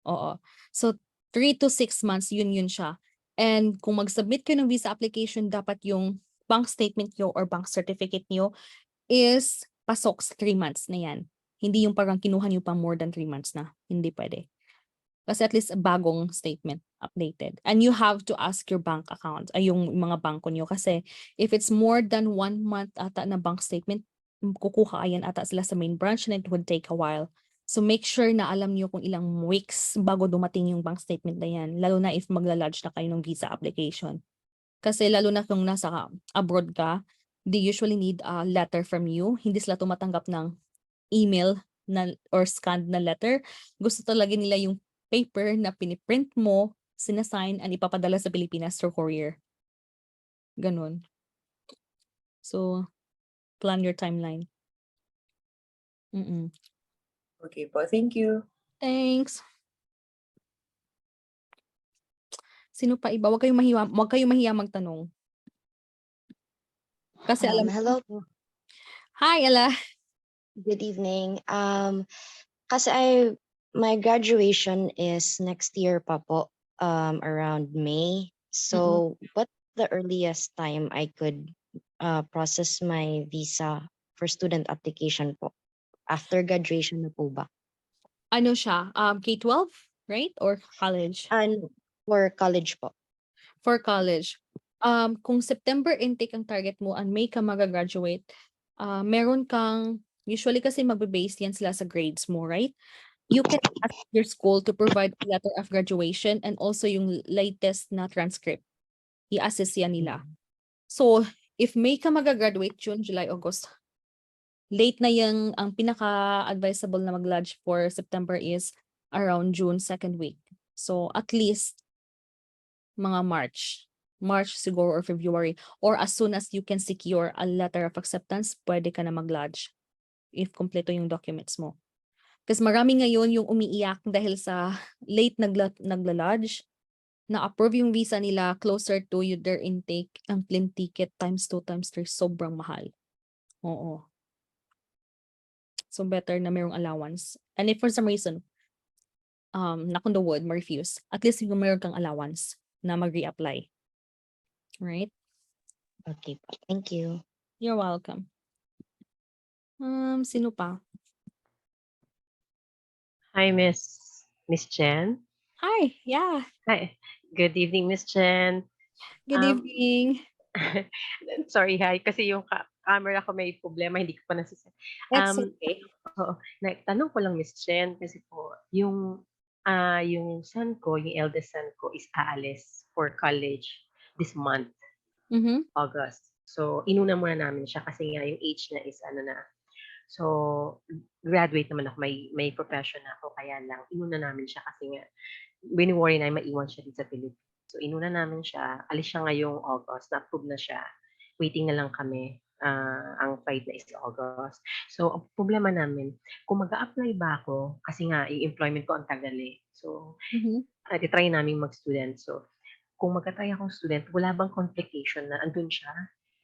Oo. So 3 to 6 months yun siya. And kung mag-submit kayo ng visa application, dapat yung bank statement nyo or bank certificate nyo is pasok sa 3 months na yan. Hindi yung parang kinuha nyo pa more than 3 months na. Hindi pwede. Kasi at least bagong statement, updated. And you have to ask your bank account, yung mga bangko nyo. Kasi if it's more than 1 month ata na bank statement, kukuha yan ata sila sa main branch and it would take a while. So make sure na alam nyo kung ilang weeks bago dumating yung bank statement na yan. Lalo na if magla-lodge na kayo ng visa application. Kasi lalo na kung nasa abroad ka, they usually need a letter from you. Hindi sila tumatanggap ng email na or scanned na letter. Gusto talaga nila yung paper na piniprint mo, sinasign, and ipapadala sa Pilipinas through courier. Ganun. So, plan your timeline. Mm-mm. Okay po, thank you. Thanks. Sino pa iba? Huwag kayong mahiya magtanong. Kasi alam Hello po. Hi, Ella. Good evening. Kasi my graduation is next year pa po, around May. So, what's the earliest time I could process my visa for student application po? After graduation na po ba? Ano siya? K-12, right? Or college? And for college po. For college. Kung September intake ang target mo and May ka mag-graduate, meron kang, usually kasi magbe-base yan sila sa grades mo, right? You can ask your school to provide a letter of graduation and also yung latest na transcript. I-assess yan nila. So, if May ka mag-graduate, June, July, August, late na yung, ang pinaka-advisable na mag-lodge for September is around June, second week. So, at least, mga March siguro or February, or as soon as you can secure a letter of acceptance, pwede ka na mag-lodge if kompleto yung documents mo. Kasi marami ngayon yung umiiyak dahil sa late nagla-lodge, na-approve yung visa nila closer to their intake, ang plane ticket times 2 times 3, sobrang mahal. Oo. So better na mayroong allowance. And if for some reason, knock on the wood, ma-refuse, at least yung mayroon kang allowance na mag-reapply. Right? Okay po. Thank you. You're welcome. Sino pa? Hi, Miss Chen. Hi, yeah. Hi. Good evening, Miss Chen. Good evening. Sorry, hi. Kasi yung camera ko may problema, hindi ko pa nasiset. It's okay. Tanong ko lang, Miss Chen, kasi po, yung son ko, yung eldest son ko is aalis for college this month, August. So, inuna muna namin siya kasi nga yung age niya is ano na. So, graduate naman ako, may profession na ako, kaya lang, inuna namin siya kasi nga, wini-worry na maiwan siya dito sa Pilipinas. So, inuna namin siya, alis siya ngayong August, na-approve na siya, waiting na lang kami, ang flight na is August. So, ang problema namin, kung mag-a-apply ba ako, kasi nga, yung employment ko ang tagal eh. So, try namin mag-student. So, kung mag-try akong student, wala bang complication na andun siya?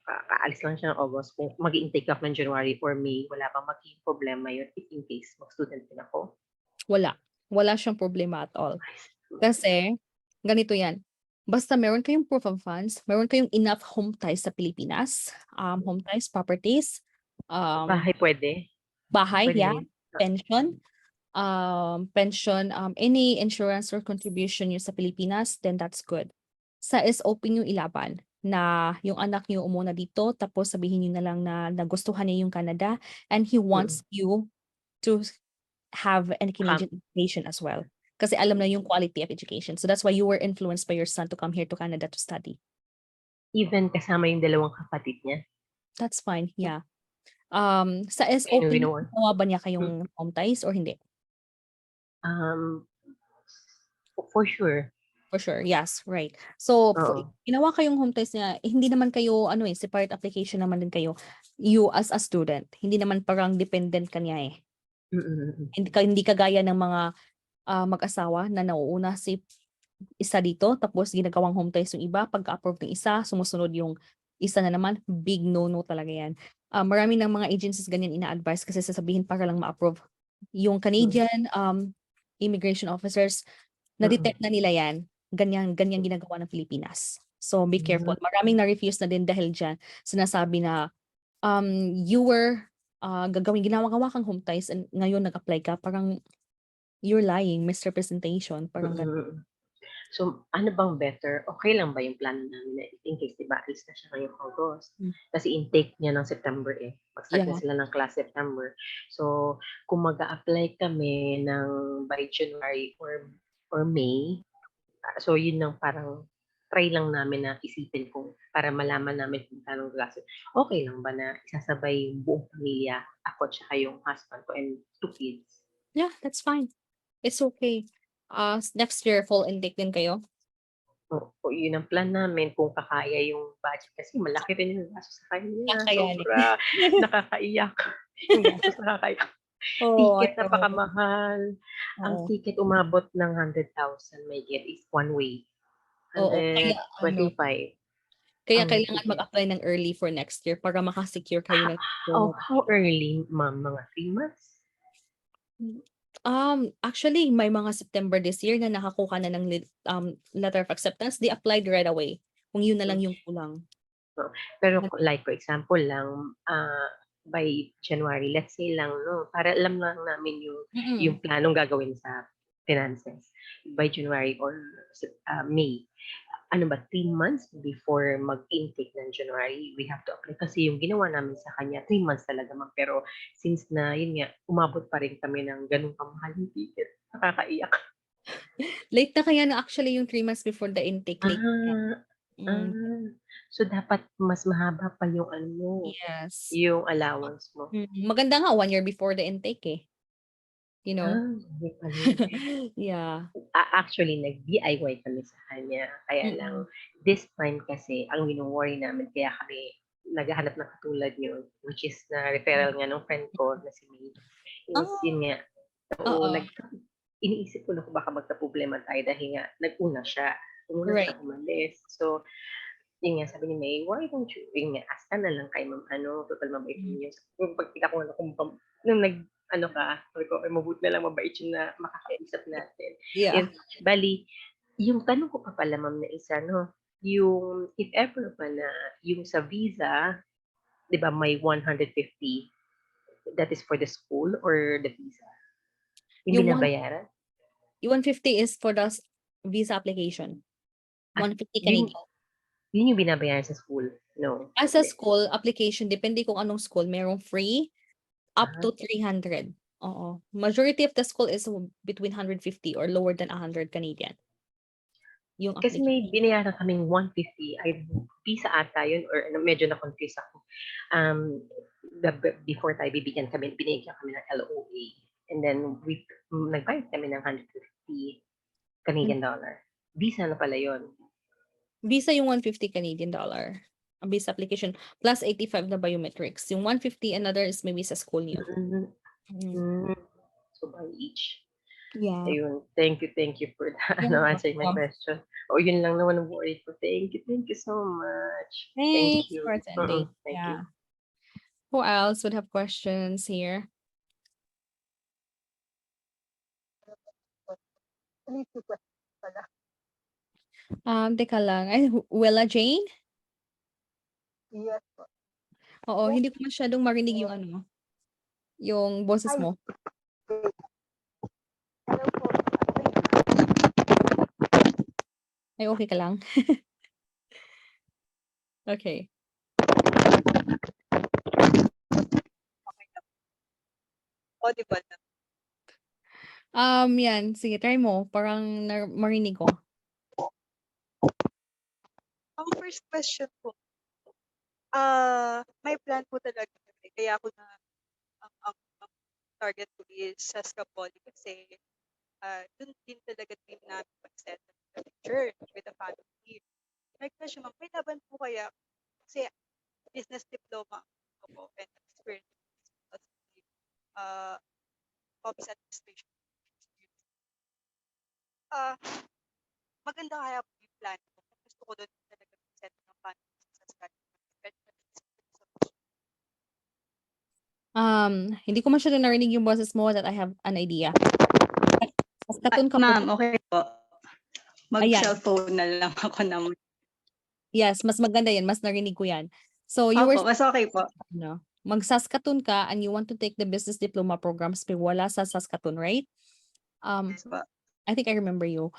Kaalis lang siya ng August. Kung mag-i-intake ako ng January or May, wala bang magiging problema yun if in case mag-student din ako? Wala. Wala siyang problema at all. Kasi, ganito yan. Basta meron kayong proof of funds, meron kayong enough home ties sa Pilipinas, home ties, properties, Bahay pwede? bahay, Pwede yeah, rin? pension, any insurance or contribution nyo sa Pilipinas, then that's good. Sa SOP nyo ilaban na yung anak nyo umuna dito, tapos sabihin nyo na lang na nagustuhan niya yung Canada and he wants you to have a Canadian education as well. Kasi alam na yung quality of education. So that's why you were influenced by your son to come here to Canada to study. Even kasama yung dalawang kapatid niya? That's fine, yeah. Sa SOP, nawa ba niya kayong home ties or hindi? For sure. For sure, yes, right. So, Oo. ginawa kayong home ties niya, hindi naman kayo, separate application naman din kayo, you as a student. Hindi naman parang dependent ka niya eh. Hindi kagaya ng mga mag-asawa na nauuna si isa dito, tapos ginagawang home ties yung iba, pagka-approve ng isa, sumusunod yung isa na naman, big no-no talaga yan. Marami ng mga agencies ganyan ina-advise kasi sasabihin para lang ma-approve. Yung Canadian immigration officers, na-detect na nila yan, ganyan ginagawa ng Pilipinas. So be careful. Maraming na-refuse na din dahil dyan, sinasabi na you were ginawa kang home ties and ngayon nag-apply ka, parang you're lying, misrepresentation, parang ganun. So, ano bang better? Okay lang ba yung plano namin na in case, diba, alis na siya ngayong August? Kasi intake niya ng September eh. Mag-start na sila ng class September. So, kung mag-a-apply kami ng by January or May, so yun lang parang try lang namin na isipin kung para malaman namin kung anong klase. Okay lang ba na isasabay yung buong pamilya, ako tsaka yung husband ko and 2 kids? Yeah, that's fine. It's okay. Next year, fall intake din kayo? Oo, yun ang plan namin kung kakaya yung budget kasi malaki rin yung gastos sa kanya, Kakayanin. sobra. Nakakaiyak. Yung gastos nakakaiyak. Oo, I Ticket know. napakamahal. Ang Oo. ticket umabot ng 100,000 may get is one way. Oo, kaya 125 kaya ang kailangan ticket. mag-apply ng early for next year para maka-secure kayo ng Oh, diploma. how early, ma'am? Mga 3 months? Actually, may mga September this year na nakakuha na ng letter of acceptance. They applied right away. Kung yun na lang yung kulang. Pero like for example lang, by January, let's say lang, no, para alam lang namin yung planong gagawin sa finances. By January or May, ano ba, 3 months before mag-intake ng January, we have to apply. Kasi yung ginawa namin sa kanya, 3 months talaga, ma'am. Pero since na, yun nga, umabot pa rin kami ng ganung kamahaling ticket. Nakakaiyak. Late na kaya na actually yung 3 months before the intake. Late na. So dapat mas mahaba pa yung ano mo, Yes. yung allowance mo. Maganda nga 1 year before the intake eh. You know? Hindi pala yun. Yeah. Actually, nag-DIY kami sa kanya. Kaya lang, this time kasi, ang wino-worry namin, kaya kami naghahanap ng katulad nyo, which is na referral nga ng friend ko na si May. Is yun nga. Oo, iniisip ko na kung baka magka-problema tayo dahil nga, nag-una siya. Umuna siya umalis. So, yun nga, sabi ni May, why don't you, yun nga, ask ka na lang kay ma'am, total mabait yun. Yung pagkita ko na kung nung ano ka, sabi ko, mabuti na lang mabait yun na makakausap natin. Yeah. And, bali, yung tanong ko pa pala, ma'am, na isa, no, yung, if ever pa na, yung sa visa, di ba, may 150, that is for the school or the visa? Yung binabayaran? Yung 150 is for the visa application. 150 Canadian. Yun yung binabayaran sa school? No. As a school application, depende kung anong school, merong free up to 300. Oo. Majority of the school is between 150 or lower than 100 Canadian. Yung Kasi may binayaran kaming 150, ay visa ata yun, or medyo na-confuse ako. Before tayo bibigyan kami, binigyan kami ng LOA. And then, nagbayad kami ng 150 Canadian dollar. Visa na pala yun. Visa yung 150 Canadian dollar. Ang visa application. Plus 85 na biometrics. Yung 150, another is maybe sa school niyo. So, by each. Yeah. Ayun. Thank you for that. Answering my question. Yun lang naman ang worry ko. Thank you so much. Thanks Thank you. for attending. Thank you. Who else would have questions here? Teka lang. Ay, Willa Jane? Yes po. Oo, hindi ko masyadong marinig yung yung boses mo. Hello po. Ay, okay ka lang? Okay. Audible na. Yan. Sige, try mo. Parang marinig ko. Ang first question po, may plan po talaga kami. Kaya ako na ang target ko is Saskatchewan kasi dun din talaga dream namin mag-set in the future with the family. My question, ma'am, may laban po kaya kasi business diploma ako and experience as office administration. Maganda kaya po yung plan ko. Gusto ko doon talaga set ng family sa Saskatchewan. Hindi ko masyadong narinig yung boses mo that I have an idea. Ma'am, okay po. Mag-cellphone Ayan. na lang ako naman. Yes, mas maganda yan. Mas narinig ko yan. So, you were Mas okay po. mag-Saskatoon ka and you want to take the business diploma programs pero wala sa Saskatoon, right? Yes po. I think I remember you.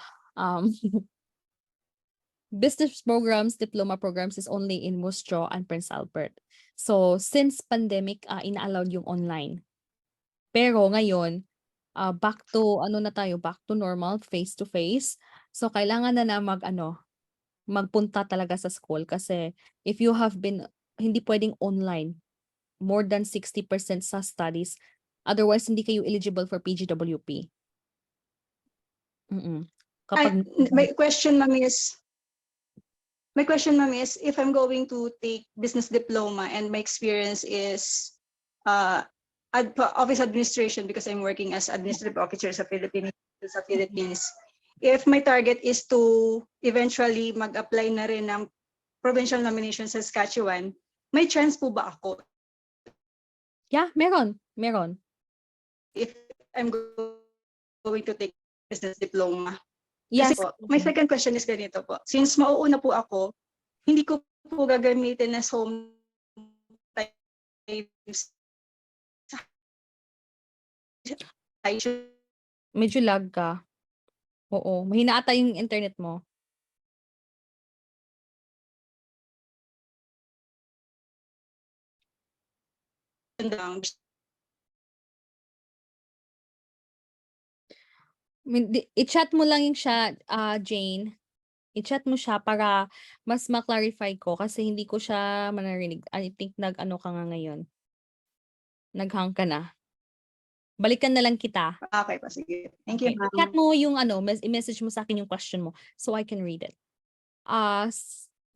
Business programs, diploma programs is only in Moose Jaw and Prince Albert. So, since pandemic, ina-allowed yung online. Pero ngayon, back to normal, face to face. So, kailangan na magpunta talaga sa school kasi if you have been, hindi pwedeng online, more than 60% sa studies. Otherwise, hindi kayo eligible for PGWP. May question, ma'am, is My question, ma'am, is if I'm going to take business diploma and my experience is office administration because I'm working as administrative officer sa Philippines. If my target is to eventually mag-apply na rin ng provincial nomination sa Saskatchewan, may chance po ba ako Yeah, meron. if I'm going to take business diploma? Yes. Kasi po, my second question is ganito po. Since mauuna po ako, hindi ko po gagamitin as home times. Medyo lag ka. Oo, mahina ata yung internet mo. I-chat mo lang yung siya, Jane. I-chat mo siya para mas ma-clarify ko kasi hindi ko siya manarinig. I think nag-ano ka nga ngayon. Nag-hang ka na. Balikan na lang kita. Okay po, sige. Thank you, ma'am. I-chat mo yung i-message mo sa akin yung question mo so I can read it.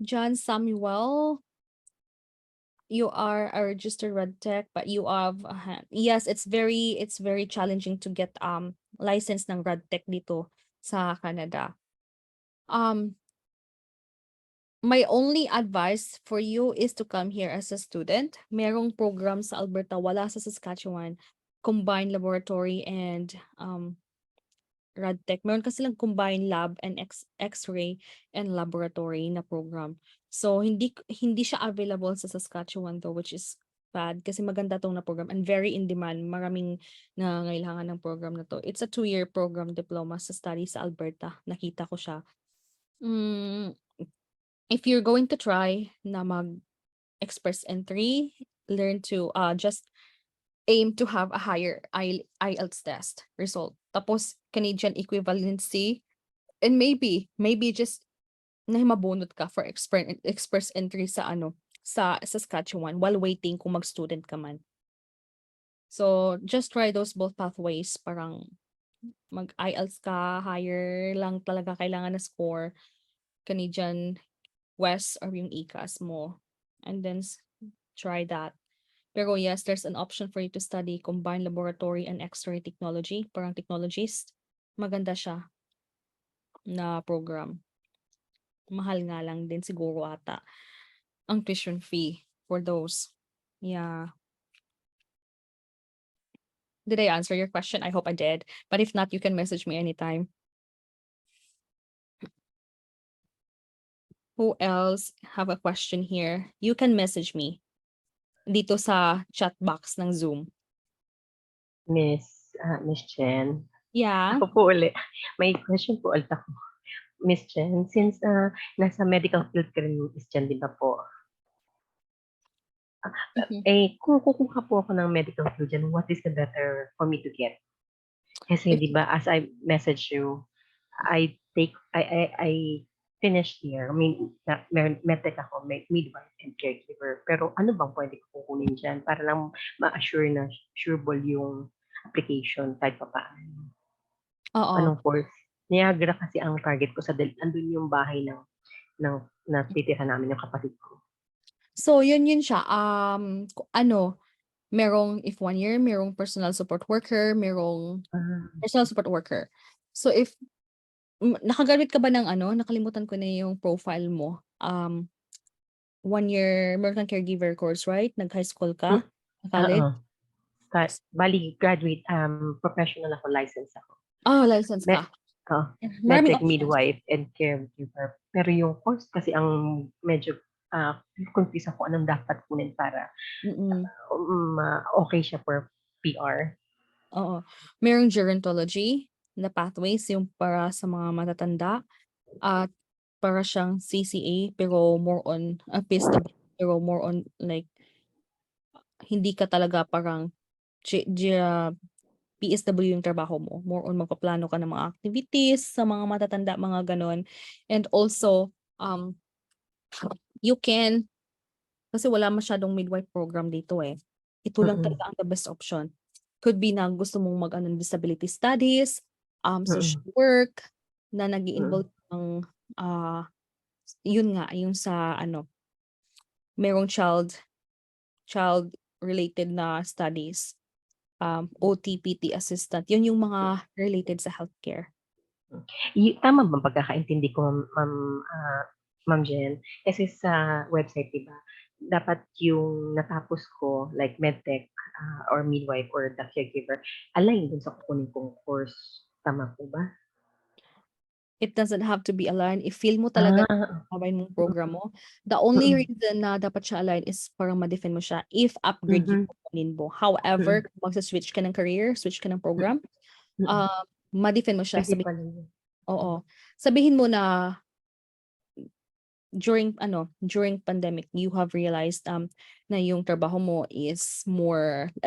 John Samuel, you are a registered red tech, but you have yes, it's very challenging to get license ng red tech dito sa Canada. My only advice for you is to come here as a student. Merong program sa Alberta, wala sa Saskatchewan, combined laboratory and RadTech. Meron kasi lang combined lab and X-ray and laboratory na program. So hindi siya available sa Saskatchewan though, which is bad kasi maganda tong na program and very in demand. Maraming nangangailangan ng program na to. It's a 2-year program diploma sa study sa Alberta. Nakita ko siya. If you're going to try na mag-express entry, learn to just aim to have a higher Ielts test result. Tapos Canadian equivalency and maybe just mabunot ka for express entry sa sa Saskatchewan while waiting kung mag-student ka man. So just try those both pathways, parang mag-IELTS ka, higher lang talaga kailangan na score, Canadian West or yung ECAS mo, and then try that. Pero yes, there's an option for you to study combined laboratory and X-ray technology, parang technologist. Maganda siya na program. Mahal nga lang din siguro ata ang tuition fee for those. Yeah. Did I answer your question? I hope I did. But if not, you can message me anytime. Who else have a question here? You can message me dito sa chat box ng Zoom. Miss Chen. Yeah. Ako po ulit. May question po ulit ako. Miss Chen, since nasa medical field ka rin, Miss Chen, di ba po? Kung kukuha po ako ng medical field dyan, what is the better for me to get? Kasi di ba, as I message you, I finished here. I mean, medtech ako, midwife and caregiver. Pero ano bang pwede ko kukunin dyan para lang ma-assure na sureable yung application kahit pa paano? Oo. Anong course? Niagara kasi ang target ko sa andun yung bahay ng natitira namin yung kapatid ko. So yun siya. Merong if 1 year, merong personal support worker, merong personal support worker. So if nakagamit ka ba ng nakalimutan ko na yung profile mo. 1 year American caregiver course, right? Nag-high school ka? College? Bali, graduate, professional ako, license ako. License ka. Medtech midwife and caregiver. Pero yung course kasi ang medyo confused ako anong dapat kunin para okay siya for PR. Oo. Merong gerontology na pathways yung para sa mga matatanda at para siyang CCA pero more on PSW pero more on like hindi ka talaga parang PSW yung trabaho mo. More on magpaplano ka ng mga activities sa mga matatanda, mga ganon. And also, you can, kasi wala masyadong midwife program dito eh. Ito lang talaga ang the best option. Could be na gusto mong disability studies, social work, na nag-involve ng yun nga, yung sa merong child related na studies, OT, PT assistant, yun yung mga related sa healthcare. Tama ba pagkakaintindi ko, Ma'am Jen? Kasi sa website, di ba, dapat yung natapos ko, like medtech, or midwife or the caregiver, align dun sa kukunin kong course. Tama po ba? It doesn't have to be aligned. If feel mo talaga Ah, sabay mong program mo, the only mm, reason na dapat siya align is parang ma-define mo siya if upgrade yung mhm, kukunin mo. However, kung magsa-switch ka ng career, switch ka ng program, mm. ma-define mo siya. Pwede pala yun. Oo. Sabihin mo na during pandemic, you have realized na yung trabaho mo is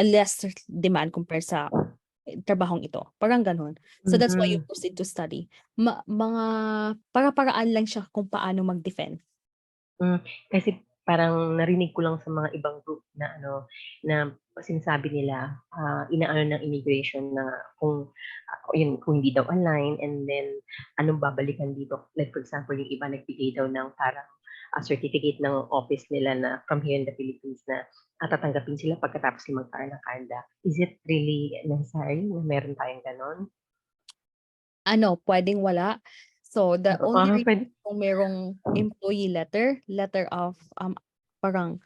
less demand compared sa trabahong ito. Parang ganun. So that's why you Mhm. proceed to study. Mga para-paraan lang siya kung paano mag-defend. Kasi parang narinig ko lang sa mga ibang group na na sinasabi nila, inaano ng immigration na kung hindi daw align, and then anong babalikan dito. Like for example, yung iba nagbigay daw ng parang certificate ng office nila na from here in the Philippines na tatanggapin sila pagkatapos nila mag-file ng Canada. Is it really necessary na meron tayong ganon? Pwedeng wala. So the only reason Pwede. kung merong employee letter of parang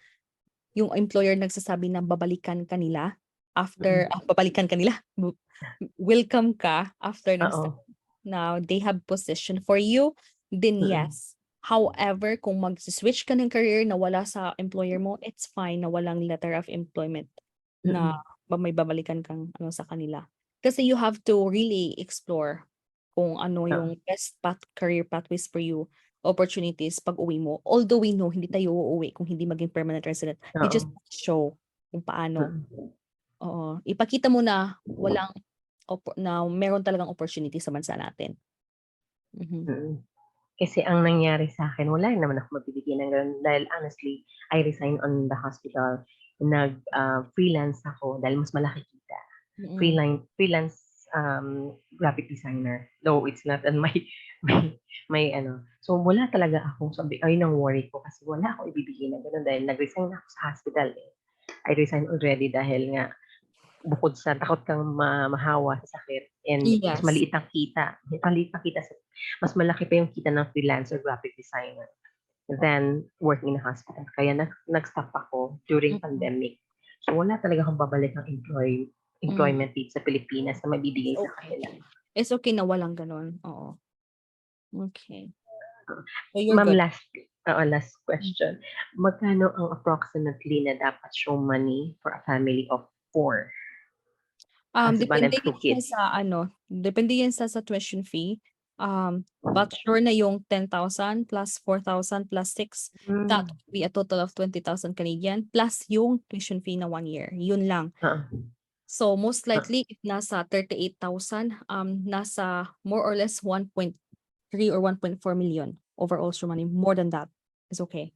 yung employer nagsasabi na babalikan kanila after babalikan kanila. Welcome ka after ng Oo. now they have position for you, then yes. However, kung mag-switch ka ng career na wala sa employer mo, it's fine na walang letter of employment na may babalikan kang sa kanila. Kasi you have to really explore kung ano yung best career pathways for you, opportunities pag uwi mo. Although we know hindi tayo uuwi kung hindi maging permanent resident. You just show kung paano. Oo. Ipakita mo na meron talagang opportunity sa bansa natin. Kasi ang nangyari sa akin, wala naman ako mabibigyan ng ganun. Dahil honestly, I resigned on the hospital. Freelance ako dahil mas malaki kita. Freelance graphic designer. Though it's not on my ano. So wala talaga akong sabi, ayun ang worry ko kasi wala akong ibibigay ng ganun dahil nag-resign ako sa hospital eh. I resigned already dahil nga bukod sa takot kang mahawa sa sakit and mas Yes. maliit ang kita. Mas malaki pa yung kita ng freelancer graphic designer than working in a hospital. Kaya nag-stop ako during pandemic. So wala talaga akong babalik ng employment dito sa Pilipinas na mabibigay sa kanila. It's okay na walang ganun. Oo. Okay. So you're Ma'am, good. last question. Magkano ang approximately na dapat show money for a family of 4? Husband and Depende 2 yan siya kids. depende yan sa tuition fee. But sure na yung 10,000 plus 4,000 plus 6, that would be a total of 20,000 Canadian plus yung tuition fee na 1 year. Yun lang. So most likely, if nasa 38,000, nasa more or less 1.3 or 1.4 million overall show money. More than that is okay.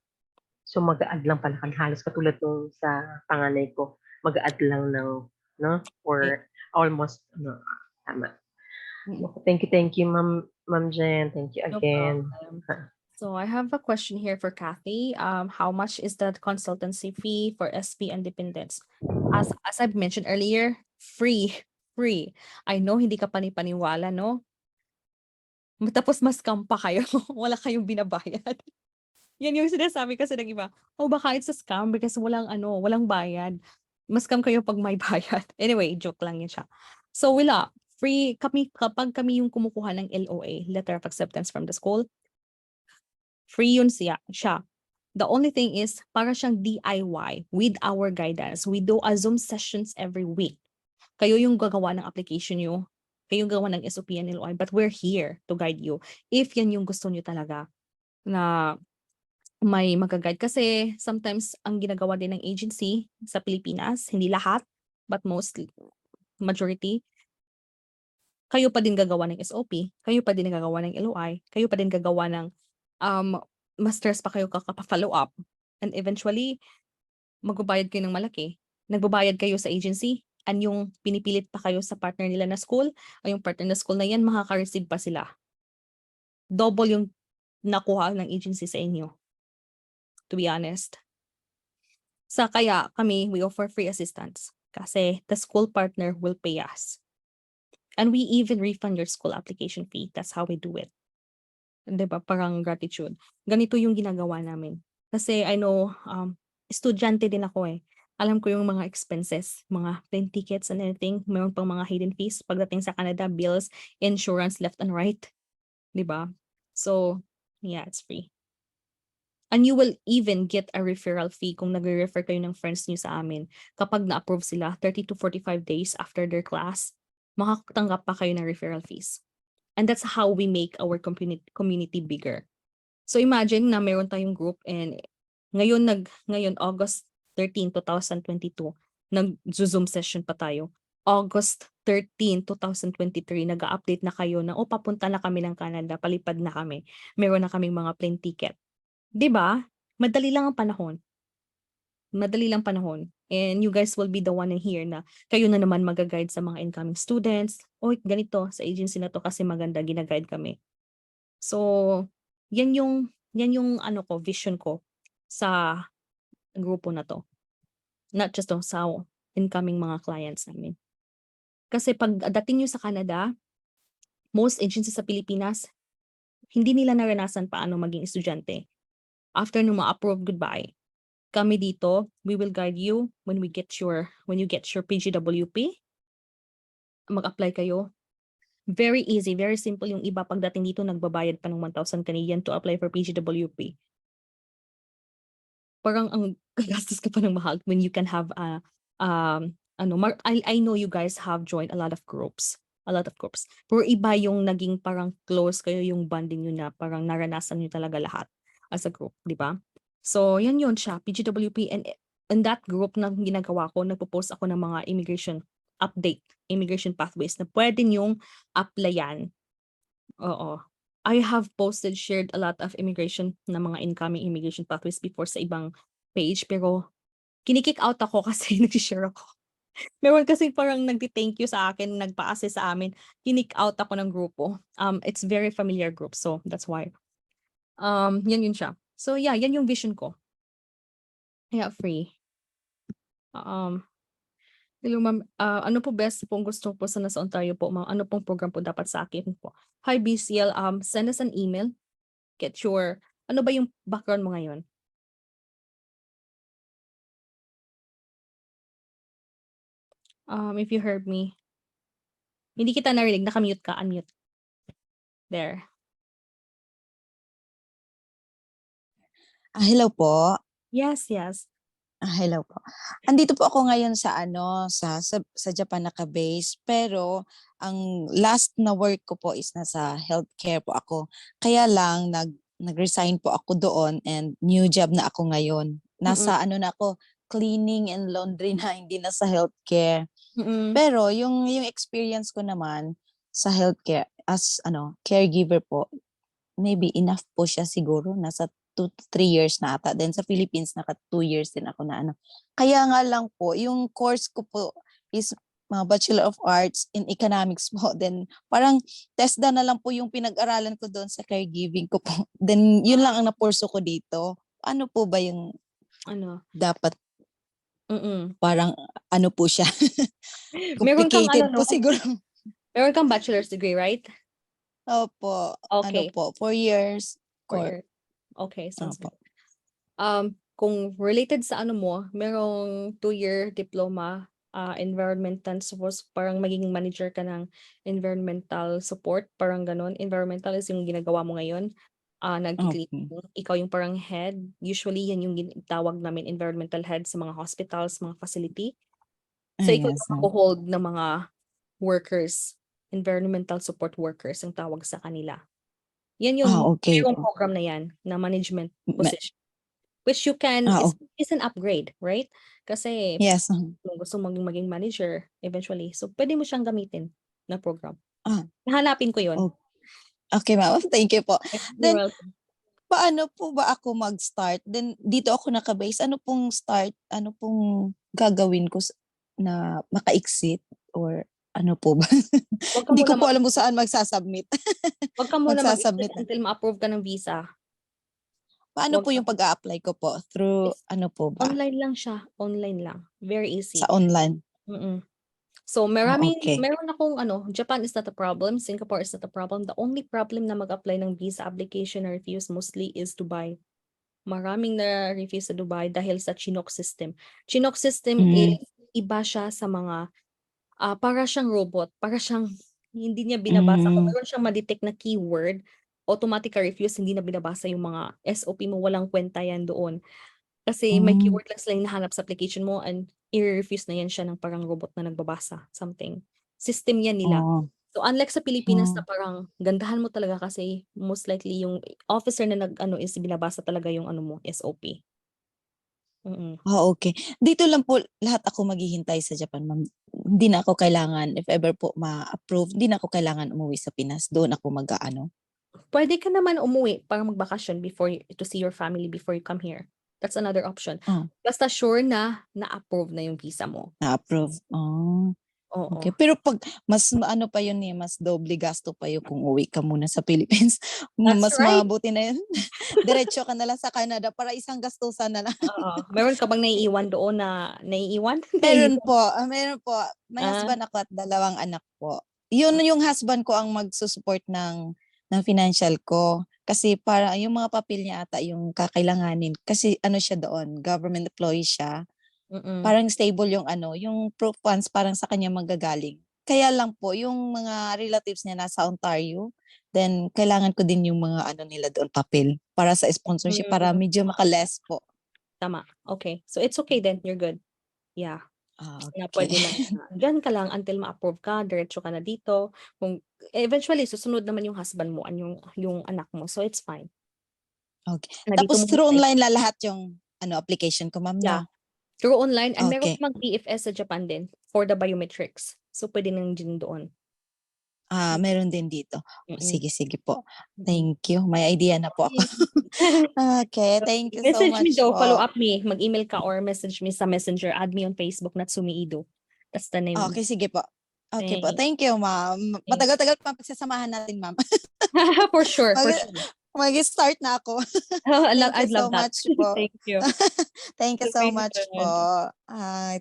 So mag-a-add lang pala halos katulad nung sa panganay ko, mag-a-add lang ng or almost tama. Thank you, Ma'am Jen. Thank you No again. problem. So I have a question here for Kathy. How much is the consultancy fee for SP and dependents? As I've mentioned earlier, free. I know hindi ka panipaniwala, no? Tapos mas scam pa kayo. Wala kayong binabayad. Yan yung sinasabi kasi ng iba. Baka it's a scam because walang bayad. Mas scam kayo pag may bayad. Anyway, joke lang yun siya. So wala. Free kapag kami yung kumukuha ng LOA, letter of acceptance from the school, free yun siya. The only thing is, para siyang DIY with our guidance. We do a Zoom sessions every week. Kayo yung gagawa ng application nyo. Kayo yung gagawa ng SOP and LOI. But we're here to guide you. If yan yung gusto nyo talaga na may mag-guide. Kasi sometimes ang ginagawa din ng agency sa Pilipinas, hindi lahat, but mostly, majority, kayo pa din gagawa ng SOP, kayo pa din gagawa ng LOI, kayo pa din gagawa ng masters pa kayo kaka-follow up. And eventually, magbabayad kayo ng malaki. Nagbabayad kayo sa agency, and yung pinipilit pa kayo sa partner nila na school, o yung partner na school na yan, makaka-receive pa sila. Double yung nakuha ng agency sa inyo, to be honest. Kaya kami, we offer free assistance kasi the school partner will pay us. And we even refund your school application fee. That's how we do it. 'Di ba? Parang gratitude. Ganito yung ginagawa namin. Kasi I know, estudyante din ako eh. Alam ko yung mga expenses, mga plane tickets and anything. Meron pang mga hidden fees pagdating sa Canada, bills, insurance left and right. 'Di ba? So, yeah, it's free. And you will even get a referral fee kung nagre-refer kayo ng friends niyo sa amin. Kapag na-approve sila, 30 to 45 days after their class, makakatanggap pa kayo ng referral fees. And that's how we make our community bigger. So imagine na meron tayong group and ngayon August 13, 2022, nag-Zoom session pa tayo. August 13, 2023, nag-update na kayo na, papunta na kami ng Canada, palipad na kami. Meron na kaming mga plane ticket. 'Di ba? Madali lang ang panahon. Madali lang panahon. And you guys will be the one in here na kayo na naman mag-guide sa mga incoming students. Ganito sa agency na to kasi maganda, gina-guide kami. So, yan yung vision ko sa grupo na to. Not just sa incoming mga clients namin. Kasi pagdating nyo sa Canada, most agencies sa Pilipinas, hindi nila naranasan paano maging estudyante. After nung ma-approve, goodbye. Kami dito, we will guide you when you get your PGWP. Mag-apply kayo. Very easy, very simple yung iba pagdating dito nagbabayad pa ng 1,000 Canadian to apply for PGWP. Parang ang gagastos ka pa ng mahal when you can have I know you guys have joined a lot of groups. Pero iba yung naging parang close kayo, yung bonding nyo na parang naranasan nyo talaga lahat as a group, di ba? So, yan yun siya, PGWP. And in that group na ginagawa ko, nagpo-post ako ng mga immigration pathways na pwede nyong applyan. Oo. I have shared a lot of immigration na mga incoming immigration pathways before sa ibang page, pero kinikick out ako kasi nag-share ako. Meron kasi parang nagti-thank you sa akin, nagpa-assist sa amin, kinick out ako ng grupo. It's very familiar group, so that's why. Yan yun siya. So yeah, yan yung vision ko. Kaya free. Hello ma'am, ano po best kung gusto po sana sa Ontario po, ma'am? Ano pong program po dapat sa akin po? Hi BCL, send us an email. Ano ba yung background mo ngayon? If you heard me. Hindi kita narinig, naka-mute ka, unmute. There. Hello po. Yes. Hello po. Andito po ako ngayon sa Japan naka-base, pero ang last na work ko po is nasa healthcare po ako. Kaya lang nag-resign po ako doon and new job na ako ngayon. Nasa na ako, cleaning and laundry na, hindi na sa healthcare. Pero yung experience ko naman sa healthcare as caregiver po, maybe enough po siya siguro, nasa 2 to 3 years na ata. Then sa Philippines, naka 2 years din ako na Kaya nga lang po, yung course ko po is Bachelor of Arts in Economics po. Then parang TESDA na lang po yung pinag-aralan ko doon sa caregiving ko po. Then yun lang ang napurso ko dito. Ano po ba yung dapat? Parang po siya? Meron kang Complicated po siguro. Meron kang bachelor's degree, right? Opo. Okay. 4 years. Okay, sounds good. Kung related sa mo, merong 2-year diploma, environmental support, parang magiging manager ka ng environmental support, parang ganon. Environmental is yung ginagawa mo ngayon. Nag-cleaning, ikaw yung parang head. Usually, yan yung tawag namin environmental head sa mga hospitals, mga facility. So, ikaw yung mag-hold ng mga workers, environmental support workers, ang tawag sa kanila. Yan yung mayroong program na yan, na management position. Which you can, is an upgrade, right? Kasi, yes. kung gusto mong maging manager eventually, so pwede mo siyang gamitin na program. Nahanapin ko yun. Okay, ma'am. Thank you po. You're Then, welcome. paano po ba ako mag-start? Then, dito ako naka-base. Ano pong start? Ano pong gagawin ko na maka-exit? Or ano po ba? Wag ka Hindi muna ko po alam kung saan magsasubmit. wag ka muna Magsasubmit. mag-exit until ma-approve ka ng visa. Paano Wag po ka. yung pag-a-apply ko po? Through ano po ba? Online lang siya, online lang. Very easy. Sa online? Mm. So Okay. meron akong Japan is not a problem, Singapore is not a problem. The only problem na mag-apply ng visa application na refuse mostly is Dubai. Maraming na refuse sa Dubai dahil sa Chinook system. Chinook system is iba siya sa mga para siyang robot, para siyang hindi niya binabasa. Kung meron siyang ma-detect na keyword, automatic refuse, hindi na binabasa yung mga SOP mo, walang kwenta yan doon. Kasi may keyword lang sila hinahanap sa application mo and i-refuse na yan siya ng parang robot na nagbabasa, something. System yan nila. Oh. So unlike sa Pilipinas na parang gandahan mo talaga kasi most likely yung officer na is binabasa talaga yung mo, SOP. Okay. Dito lang po lahat ako maghihintay sa Japan, ma'am. Hindi na ako kailangan, if ever po ma-approve, hindi na ako kailangan umuwi sa Pinas. Doon ako mag-aano. Pwede ka naman umuwi para magbakasyon to see your family before you come here. That's another option. Basta sure na na-approve na yung visa mo. Na-approve. Oh. Oo. Okay. Pero pag mas ano pa yun mas doble gasto pa yun kung uwi ka muna sa Philippines. That's Mas right. mabuti na yun. Diretso ka na lang sa Canada para isang gastusan na lang. Oo. Meron ka bang naiiwan doon na naiiwan? Meron po. Meron po. May Ah. husband ako at 2 anak po. Yun yung husband ko ang magsusupport ng financial ko. Kasi para yung mga papel niya ata yung kakailanganin. Kasi ano siya doon, government employee siya. Parang stable yung yung proof funds parang sa kanya manggagaling. Kaya lang po, yung mga relatives niya nasa Ontario, then kailangan ko din yung mga nila doon papel para sa sponsorship, para medyo makaless po. Tama. Okay. So it's okay then. You're good. Yeah. Na Okay. pwede na. Diyan ka lang until ma-approve ka, diretso ka na dito. Kung eventually susunod naman yung husband mo, yung anak mo. So it's fine. Okay. Na dito Tapos mo through muna online lahat yung application ko, ma'am, Yeah. no? Through online and meron Okay. ka mag-BFS sa Japan din for the biometrics. So pwede nang din doon. Meron din dito. Sige po. Mm. Thank you. May idea na po ako. Okay, thank you so Message me much daw, follow po. up me, mag-email ka or message me sa Messenger, add me on Facebook, Natsumi Ido. That's the name. Okay, sige po. Okay po. Thanks. Thank you, ma'am. Matagal-tagal pa pagsasamahan natin, ma'am. For sure. Mag-start na ako. Thank you I'd so love that. much po. Thank you. Thank you so Okay, much good. po.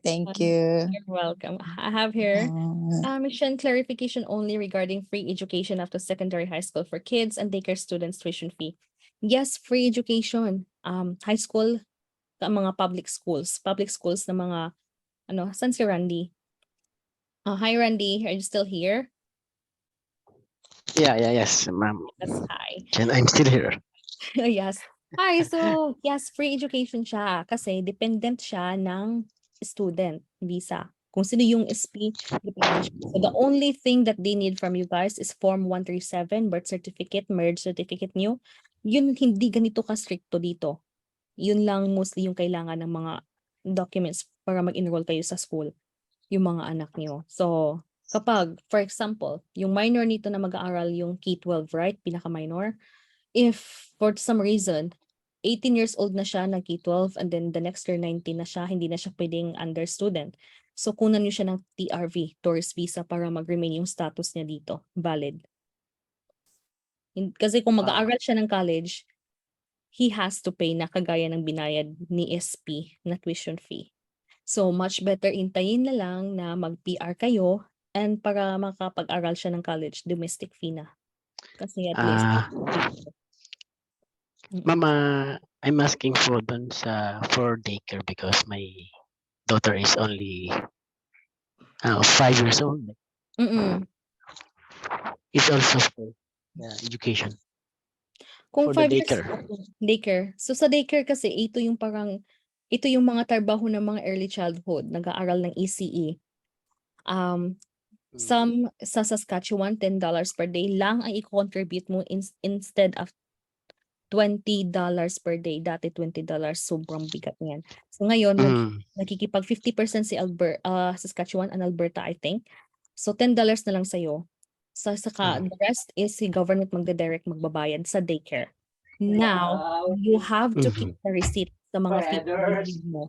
Thank you. You're welcome. I have here mission clarification only regarding free education after secondary high school for kids and daycare students tuition fee. Yes, free education. High school, mga public schools na mga saan si Randy? Hi Randy, are you still here? Yes, ma'am. Yes, hi. I'm still here. Yes. Hi, so yes, free education siya kasi dependent siya ng student visa. Kung sino yung SP, dependent siya. So the only thing that they need from you guys is Form 137, birth certificate, marriage certificate niyo. Yun hindi ganito ka-stricto dito. Yun lang mostly yung kailangan ng mga documents para mag-enroll kayo sa school, yung mga anak niyo. So kapag, for example, yung minor nito na mag-aaral yung K-12, right? Pinaka-minor. If for some reason 18 years old na siya ng K-12 and then the next year 19 na siya, hindi na siya pwedeng under student. So kunan niyo siya ng TRV, tourist visa, para mag-remain yung status niya dito, valid. Kasi kung mag-aaral siya ng college, he has to pay na kagaya ng binayad ni SP na tuition fee. So much better intayin na lang na mag-PR kayo and para makapag-aral siya ng college, domestic fee na. Kasi at least Mama, I'm asking for for daycare because my daughter is only 5 years old. It's also for education. Kung for the 5 years daycare. So sa daycare kasi ito yung mga trabaho ng mga early childhood, nag-aaral ng ECE. Some sa Saskatchewan, $10 per day lang ang i-contribute mo instead of $20 per day. Dati $20, sobrang bigat niyan. So ngayon, nakikipag 50% si Saskatchewan and Alberta, I think. So $10 na lang sa'yo. Saka the rest is si government magde-direct magbabayad sa daycare. Now, you have to keep the receipt sa mga fee mo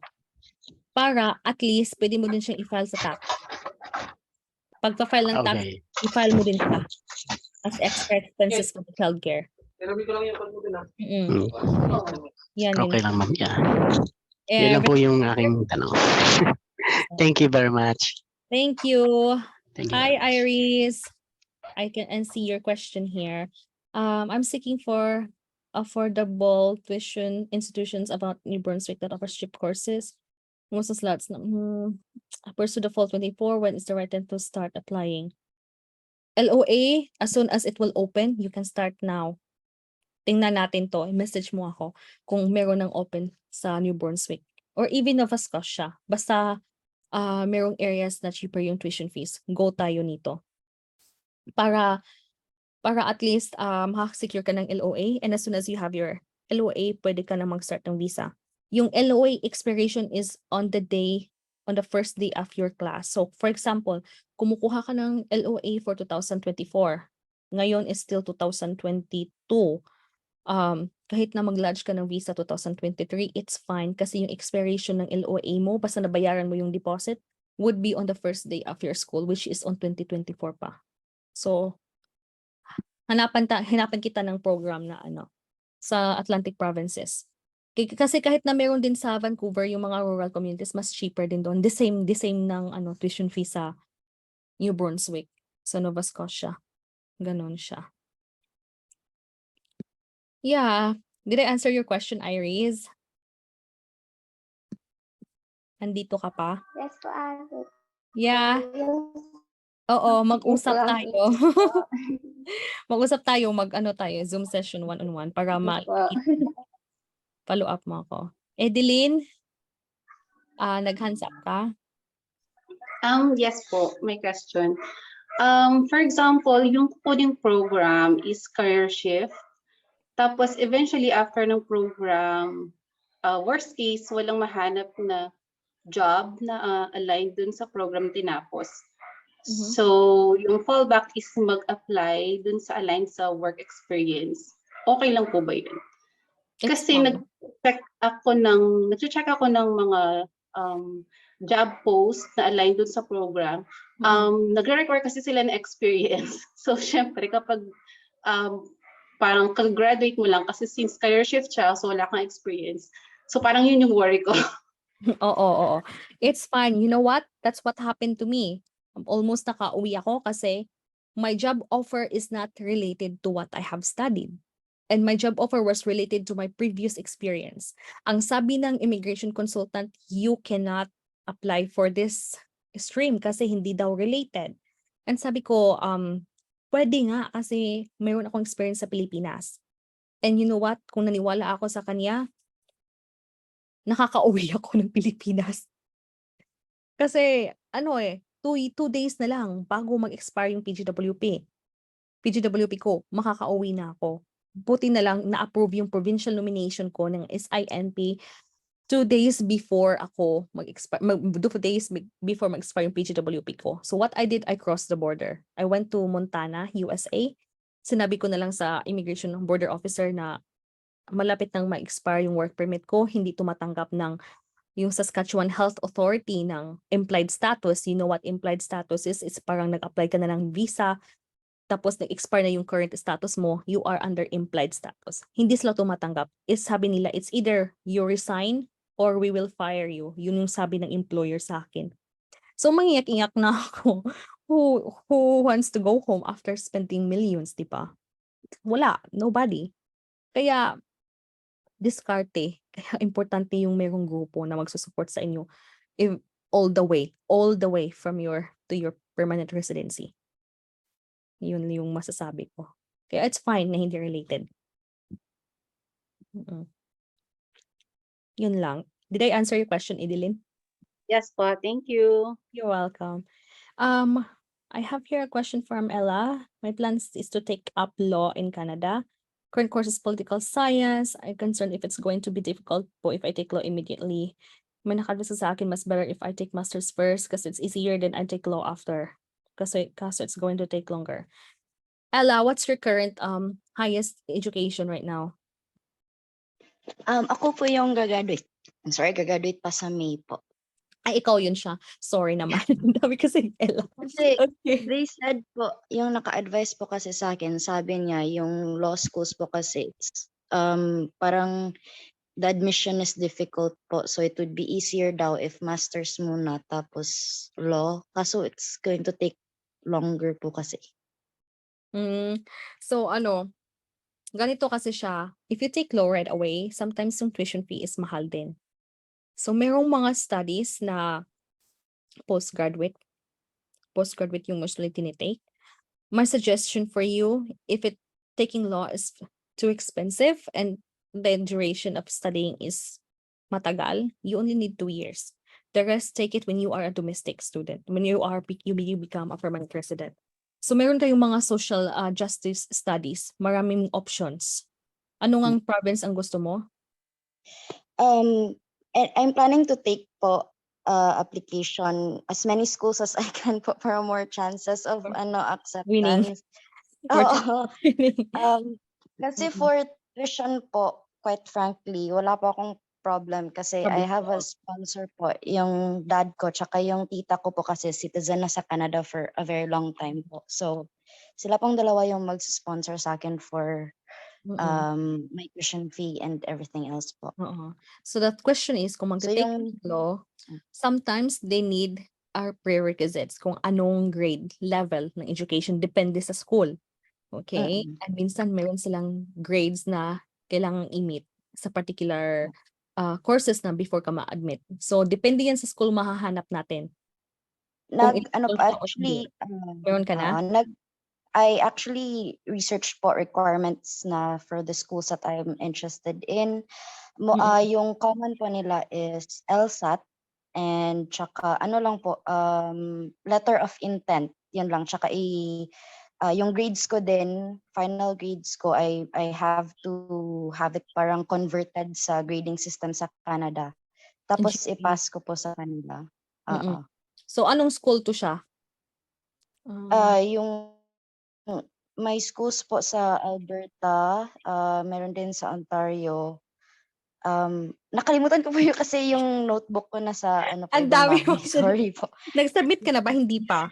para at least pwede mo din siyang i-file sa tax. Pagpa-file ng tax, Okay. i-file mo din siya as extra expenses for the childcare. Mm. Yan din. Okay lang, ma'am. Yeah. Yun lang Every- po yung aking tanong. Thank you very much. Thank you. Thank you. Hi, Iris. I can see your question here. I'm seeking for affordable tuition institutions about New Brunswick that offers cheap courses. Most of slots. Pursue the fall 24. When is the right time to start applying? LOA, as soon as it will open, you can start now. Tingnan natin to. Message mo ako kung meron ng open sa New Brunswick. Or even Nova Scotia. Basta merong areas na cheaper yung tuition fees. Go tayo nito. Para at least makaka-secure ka ng LOA, and as soon as you have your LOA, pwede ka na mag-start ng visa. Yung LOA expiration is on the first day of your class. So for example, kumukuha ka ng LOA for 2024. Ngayon is still 2022. Kahit na mag-lodge ka ng visa 2023, it's fine kasi yung expiration ng LOA mo, basta nabayaran mo yung deposit, would be on the first day of your school, which is on 2024 pa. So, hanapan kita ng program na sa Atlantic provinces. Kasi kahit na meron din sa Vancouver, yung mga rural communities, mas cheaper din doon. The same ng tuition fee sa New Brunswick, sa Nova Scotia. Ganon siya. Yeah. Did I answer your question, Iris? Andito ka pa? Yes po, ate. Yeah. Oo, mag-usap tayo. Mag-usap tayo, tayo, Zoom session one-on-one para follow up mo ako. Edeline, nag-hands up ka? Yes po, may question. For example, yung coding program is career shift. Tapos eventually after ng program, worst case, walang mahanap na job na aligned dun sa program tinapos. So, yung fallback is mag-apply dun sa aligned sa work experience. Okay lang po ba yun? Kasi nag-check ako ng mga job post na aligned dun sa program. Nagre-require kasi sila ng experience. So, syempre, kapag parang kag-graduate mo lang kasi since career shift siya, so wala kang experience. So, parang yun yung worry ko. Oo. It's fine. You know what? That's what happened to me. Almost nakauwi ako kasi my job offer is not related to what I have studied. And my job offer was related to my previous experience. Ang sabi ng immigration consultant, you cannot apply for this stream kasi hindi daw related. And sabi ko, pwede nga kasi mayroon akong experience sa Pilipinas. And you know what? Kung naniwala ako sa kanya, nakakauwi ako ng Pilipinas. Kasi, 2 days na lang bago mag-expire yung PGWP ko, makakauwi na ako. Buti na lang na-approve yung provincial nomination ko ng SINP 2 days before ako mag-expire, 2 days before mag-expire yung PGWP ko. So what I did, I crossed the border. I went to Montana, USA. Sinabi ko na lang sa immigration border officer na malapit nang ma-expire yung work permit ko, hindi tumatanggap ng yung Saskatchewan Health Authority ng implied status. You know what implied status is? It's parang nag-apply ka na ng visa, tapos nag-expire na yung current status mo, you are under implied status. Hindi sila tumatanggap. Sabi nila, it's either you resign or we will fire you. Yun yung sabi ng employer sa akin. So mangiyak-iyak na ako. Who wants to go home after spending millions, di ba? Wala, nobody. Kaya, diskarte. Kaya importante yung merong grupo na magsusupport sa inyo all the way from to your permanent residency. Yun yung masasabi ko. Kaya it's fine na hindi related. Yun lang. Did I answer your question, Edeline? Yes po, thank you. You're welcome. I have here a question from Ella. My plans is to take up law in Canada. Current course is political science. I'm concerned if it's going to be difficult po if I take law immediately. May nakadvisa sa akin, mas better if I take master's first because it's easier than I take law after. Kasi it's going to take longer. Ella, what's your current highest education right now? Ako po yung gagraduate. Gagaduate pa sa May po. Ay, ikaw yun siya. Sorry naman. Ang dami kasi Ella. Kasi Okay. they said po, yung naka-advise po kasi sa akin, sabi niya, yung law schools po kasi, parang the admission is difficult po. So it would be easier daw if masters muna tapos law. Kaso it's going to take longer po kasi. So ganito kasi siya. If you take law right away, sometimes yung tuition fee is mahal din. So merong mga studies na postgraduate yung mostly tinitake. My suggestion for you, if taking law is too expensive and the duration of studying is matagal, you only need 2 years. The rest, take it when you are a domestic student, when you become a permanent resident. So meron kayong mga social justice studies, maraming options. Ano ngang province ang gusto mo? I'm planning to take po application as many schools as I can po para more chances of Winning. acceptance. Oo. Kasi for tuition po, quite frankly, wala po akong problem kasi I have a sponsor po, yung dad ko, tsaka yung tita ko po kasi citizen na sa Canada for a very long time po. So, sila pong dalawa yung mag-sponsor sa akin for my tuition fee and everything else po. So that question is, kung So mag-take yung law, sometimes they need our prerequisites kung anong grade level ng education depende sa school. Okay? And minsan meron silang grades na kailangang i-meet sa particular courses na before ka ma-admit. So depende yan sa school mahahanap natin. Kung actually, meron ka na? I actually researched po requirements na for the schools that I'm interested in. Yung common po nila is LSAT and tsaka lang po, letter of intent. Yun lang. Tsaka yung grades ko din, final grades ko, I have to have it parang converted sa grading system sa Canada. Tapos i-pass ko po sa kanila. So anong school to siya? Yung may schools po sa Alberta, meron din sa Ontario. Nakalimutan ko po yung kasi yung notebook ko nasa Ang dami mo. bahay. Sorry po. Nag-submit ka na ba? Hindi pa?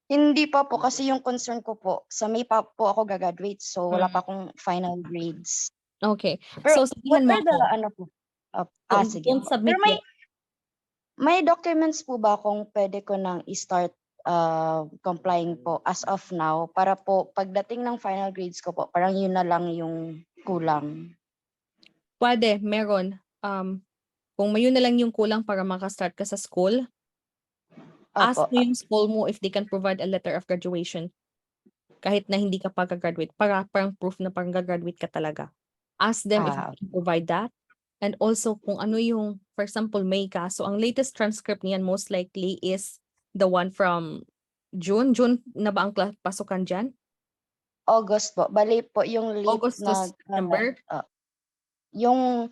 Hindi pa po kasi yung concern ko po, sa May pa po ako gagraduate so wala pa akong final grades. Okay. Pero So what sabihan mo are the ako. sige. Don't submit Pero yet. may documents po ba kung pwede ko nang i-start complying po as of now para po pagdating ng final grades ko po, parang yun na lang yung kulang? Pwede, meron. Kung yun na lang yung kulang para makastart ka sa school, ask mo yung school mo if they can provide a letter of graduation. Kahit na hindi ka pa gagraduate, parang proof na parang gagraduate ka talaga. Ask them if they can provide that. And also kung ano yung, for example, May ka. So ang latest transcript niyan most likely is the one from June. June na ba ang pasukan dyan? August po. Bali po yung late August to na September? yung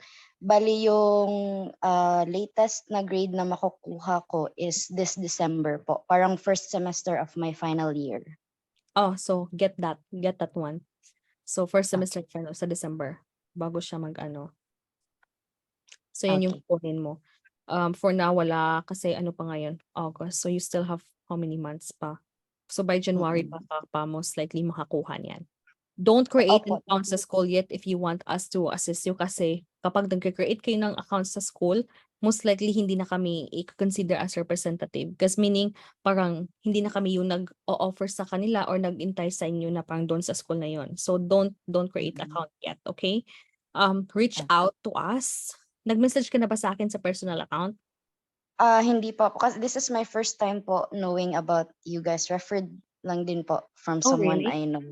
latest na grade na makukuha ko is this December po. Parang first semester of my final year. So get that one. So first semester final sa December bago siya mag-ano. So yan yung kukunin mo. For now wala kasi pa ngayon, August. So you still have how many months pa? So by January pa most likely makakuha niyan. Don't create an account sa school yet if you want us to assist you kasi kapag nag-create kayo ng account sa school, most likely hindi na kami i-consider as representative. Because meaning, parang hindi na kami yung nag-o-offer sa kanila or nag-intay sa inyo na parang doon sa school na yon. So don't create account yet, okay? Reach out to us. Nag-message ka na ba sa akin sa personal account? Hindi po. Kasi this is my first time po knowing about you guys. Referred lang din po from someone really? I know.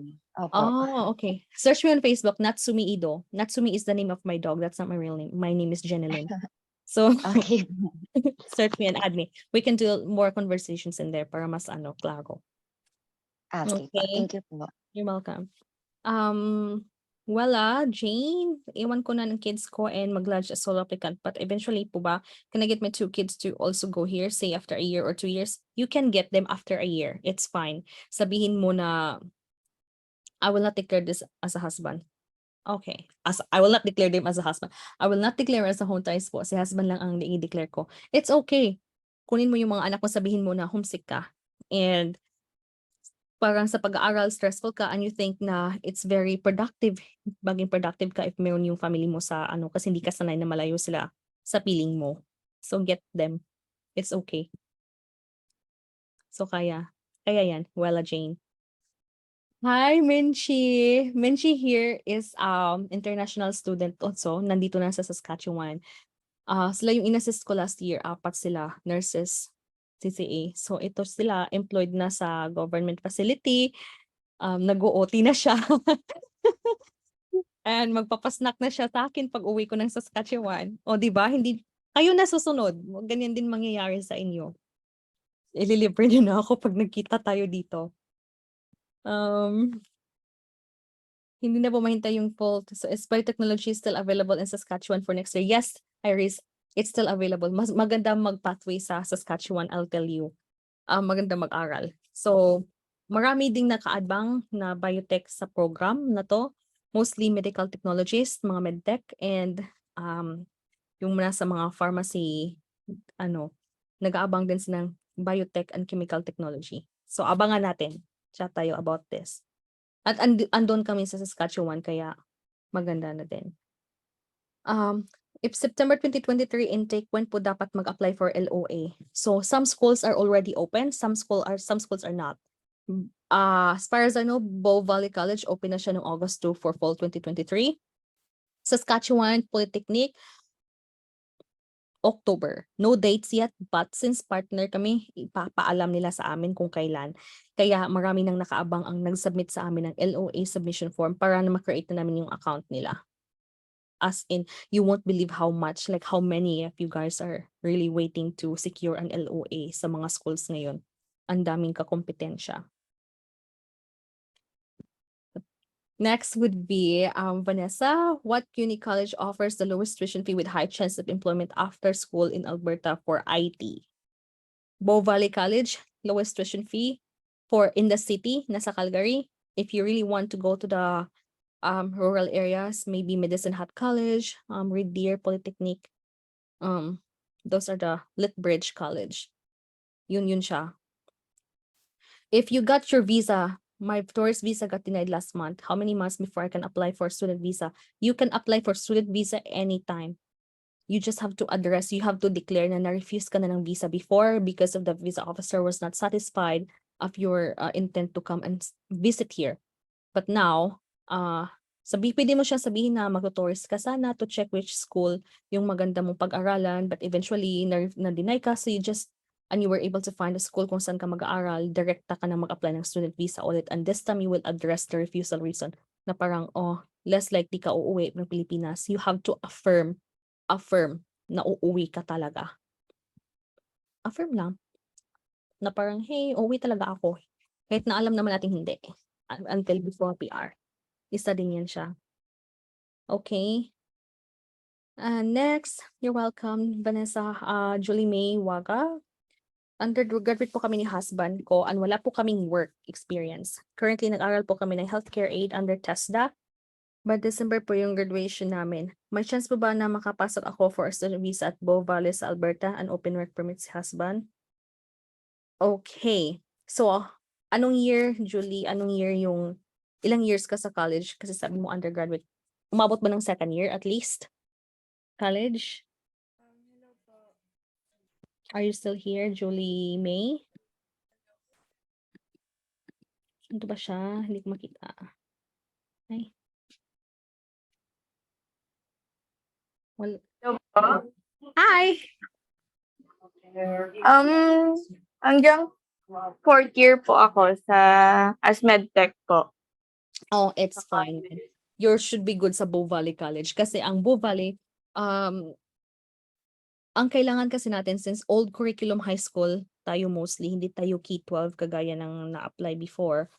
Okay. Search me on Facebook, Natsumi Ido. Natsumi is the name of my dog. That's not my real name. My name is Jenilyn. So, search me and add me. We can do more conversations in there para mas klaro. Okay. Thank you po. You're welcome. Jane, iwan ko na ng kids ko and mag-lodge a solo applicant. But eventually po ba, can I get my 2 kids to also go here, say after a year or 2 years? You can get them after a year. It's fine. Sabihin mo na, I will not take care of this as a husband. Okay. As I will not declare them as a husband. I will not declare as a homesick po. Si husband lang ang i-declare ko. It's okay. Kunin mo yung mga anak mo, sabihin mo na homesick ka. And parang sa pag-aaral, stressful ka and you think na it's very productive. Maging productive ka if meron yung family mo sa ano, kasi hindi ka sanay na malayo sila sa piling mo. So get them. It's okay. So kaya yan. Wella Jane. Hi, Minchi. Minchi here is international student also. Nandito na sa Saskatchewan. Sila yung inassist ko last year. 4 sila, nurses, CCA. So ito sila, employed na sa government facility. Nag-OT na siya. And magpapasnack na siya sa akin pag uwi ko ng Saskatchewan. O di ba? Hindi kayo na susunod. Ganyan din mangyayari sa inyo. Ililibre niyo na ako pag nagkita tayo dito. Hindi na po mahintay yung fault. So, is biotechnology still available in Saskatchewan for next year? Yes, Iris, it's still available. Mas maganda mag-pathway sa Saskatchewan, I'll tell you. Maganda mag-aral. So, marami ding nakaadbang na biotech sa program na to. Mostly medical technologists, mga medtech, and yung nasa mga pharmacy, nag-aabang din sa ng biotech and chemical technology. So, abangan natin. Chat tayo about this. At andun kami sa Saskatchewan, kaya maganda na din. If September 2023 intake, when po dapat mag-apply for LOA? So some schools are already open, some schools are not. As far as I know, Bow Valley College open na siya noong August 2 for fall 2023. Saskatchewan Polytechnic, October. No dates yet, but since partner kami, ipapaalam nila sa amin kung kailan. Kaya marami nang nakaabang ang nag-submit sa amin ng LOA submission form para na ma-create na namin yung account nila. As in, you won't believe how much, like how many of you guys are really waiting to secure an LOA sa mga schools ngayon. Ang daming kakompetensya. Next would be Vanessa. What CUNY college offers the lowest tuition fee with high chance of employment after school in Alberta for IT? Bow Valley College, lowest tuition fee for in the city, nasa Calgary. If you really want to go to the rural areas, maybe Medicine Hat College, Red Deer Polytechnic. Those are the Lethbridge College. Yun siya. If you got your visa, my tourist visa got denied last month. How many months before I can apply for student visa? You can apply for student visa anytime. You just have to address, you have to declare na na-refuse ka na ng visa before because of the visa officer was not satisfied of your intent to come and visit here. But now, pwede mo siya sabihin na mag-tourist ka sana to check which school yung maganda mong pag-aralan, but eventually na-deny ka, so you were able to find a school kung saan ka mag-aaral, direkta ka na mag-apply ng student visa ulit, and this time you will address the refusal reason na parang, less likely ka uuwi ng Pilipinas. You have to affirm na uuwi ka talaga. Affirm lang. Na parang, hey, uuwi talaga ako. Kahit na alam naman natin hindi. Until before PR. Isa din yan siya. Okay. Next, you're welcome, Vanessa. Julie May Waga. Undergraduate po kami ni husband ko and wala po kaming work experience. Currently, nag-aral po kami ng healthcare aid under TESDA. But December po yung graduation namin. May chance po ba na makapasok ako for a student visa at Bow Valley sa Alberta and open work permit si husband? Okay. So, anong year, Julie? Ilang years ka sa college? Kasi sabi mo undergraduate. Umabot ba ng second year at least? College? Are you still here, Julie May? Ito ba siya? Hindi ko makita. Ay. Well, hi! Hanggang 4th year po ako as medtech po. Oh, it's fine. You should be good sa Bow Valley College kasi ang Bow Valley, ang kailangan kasi natin since old curriculum high school tayo mostly, hindi tayo K-12 kagaya ng na-apply before.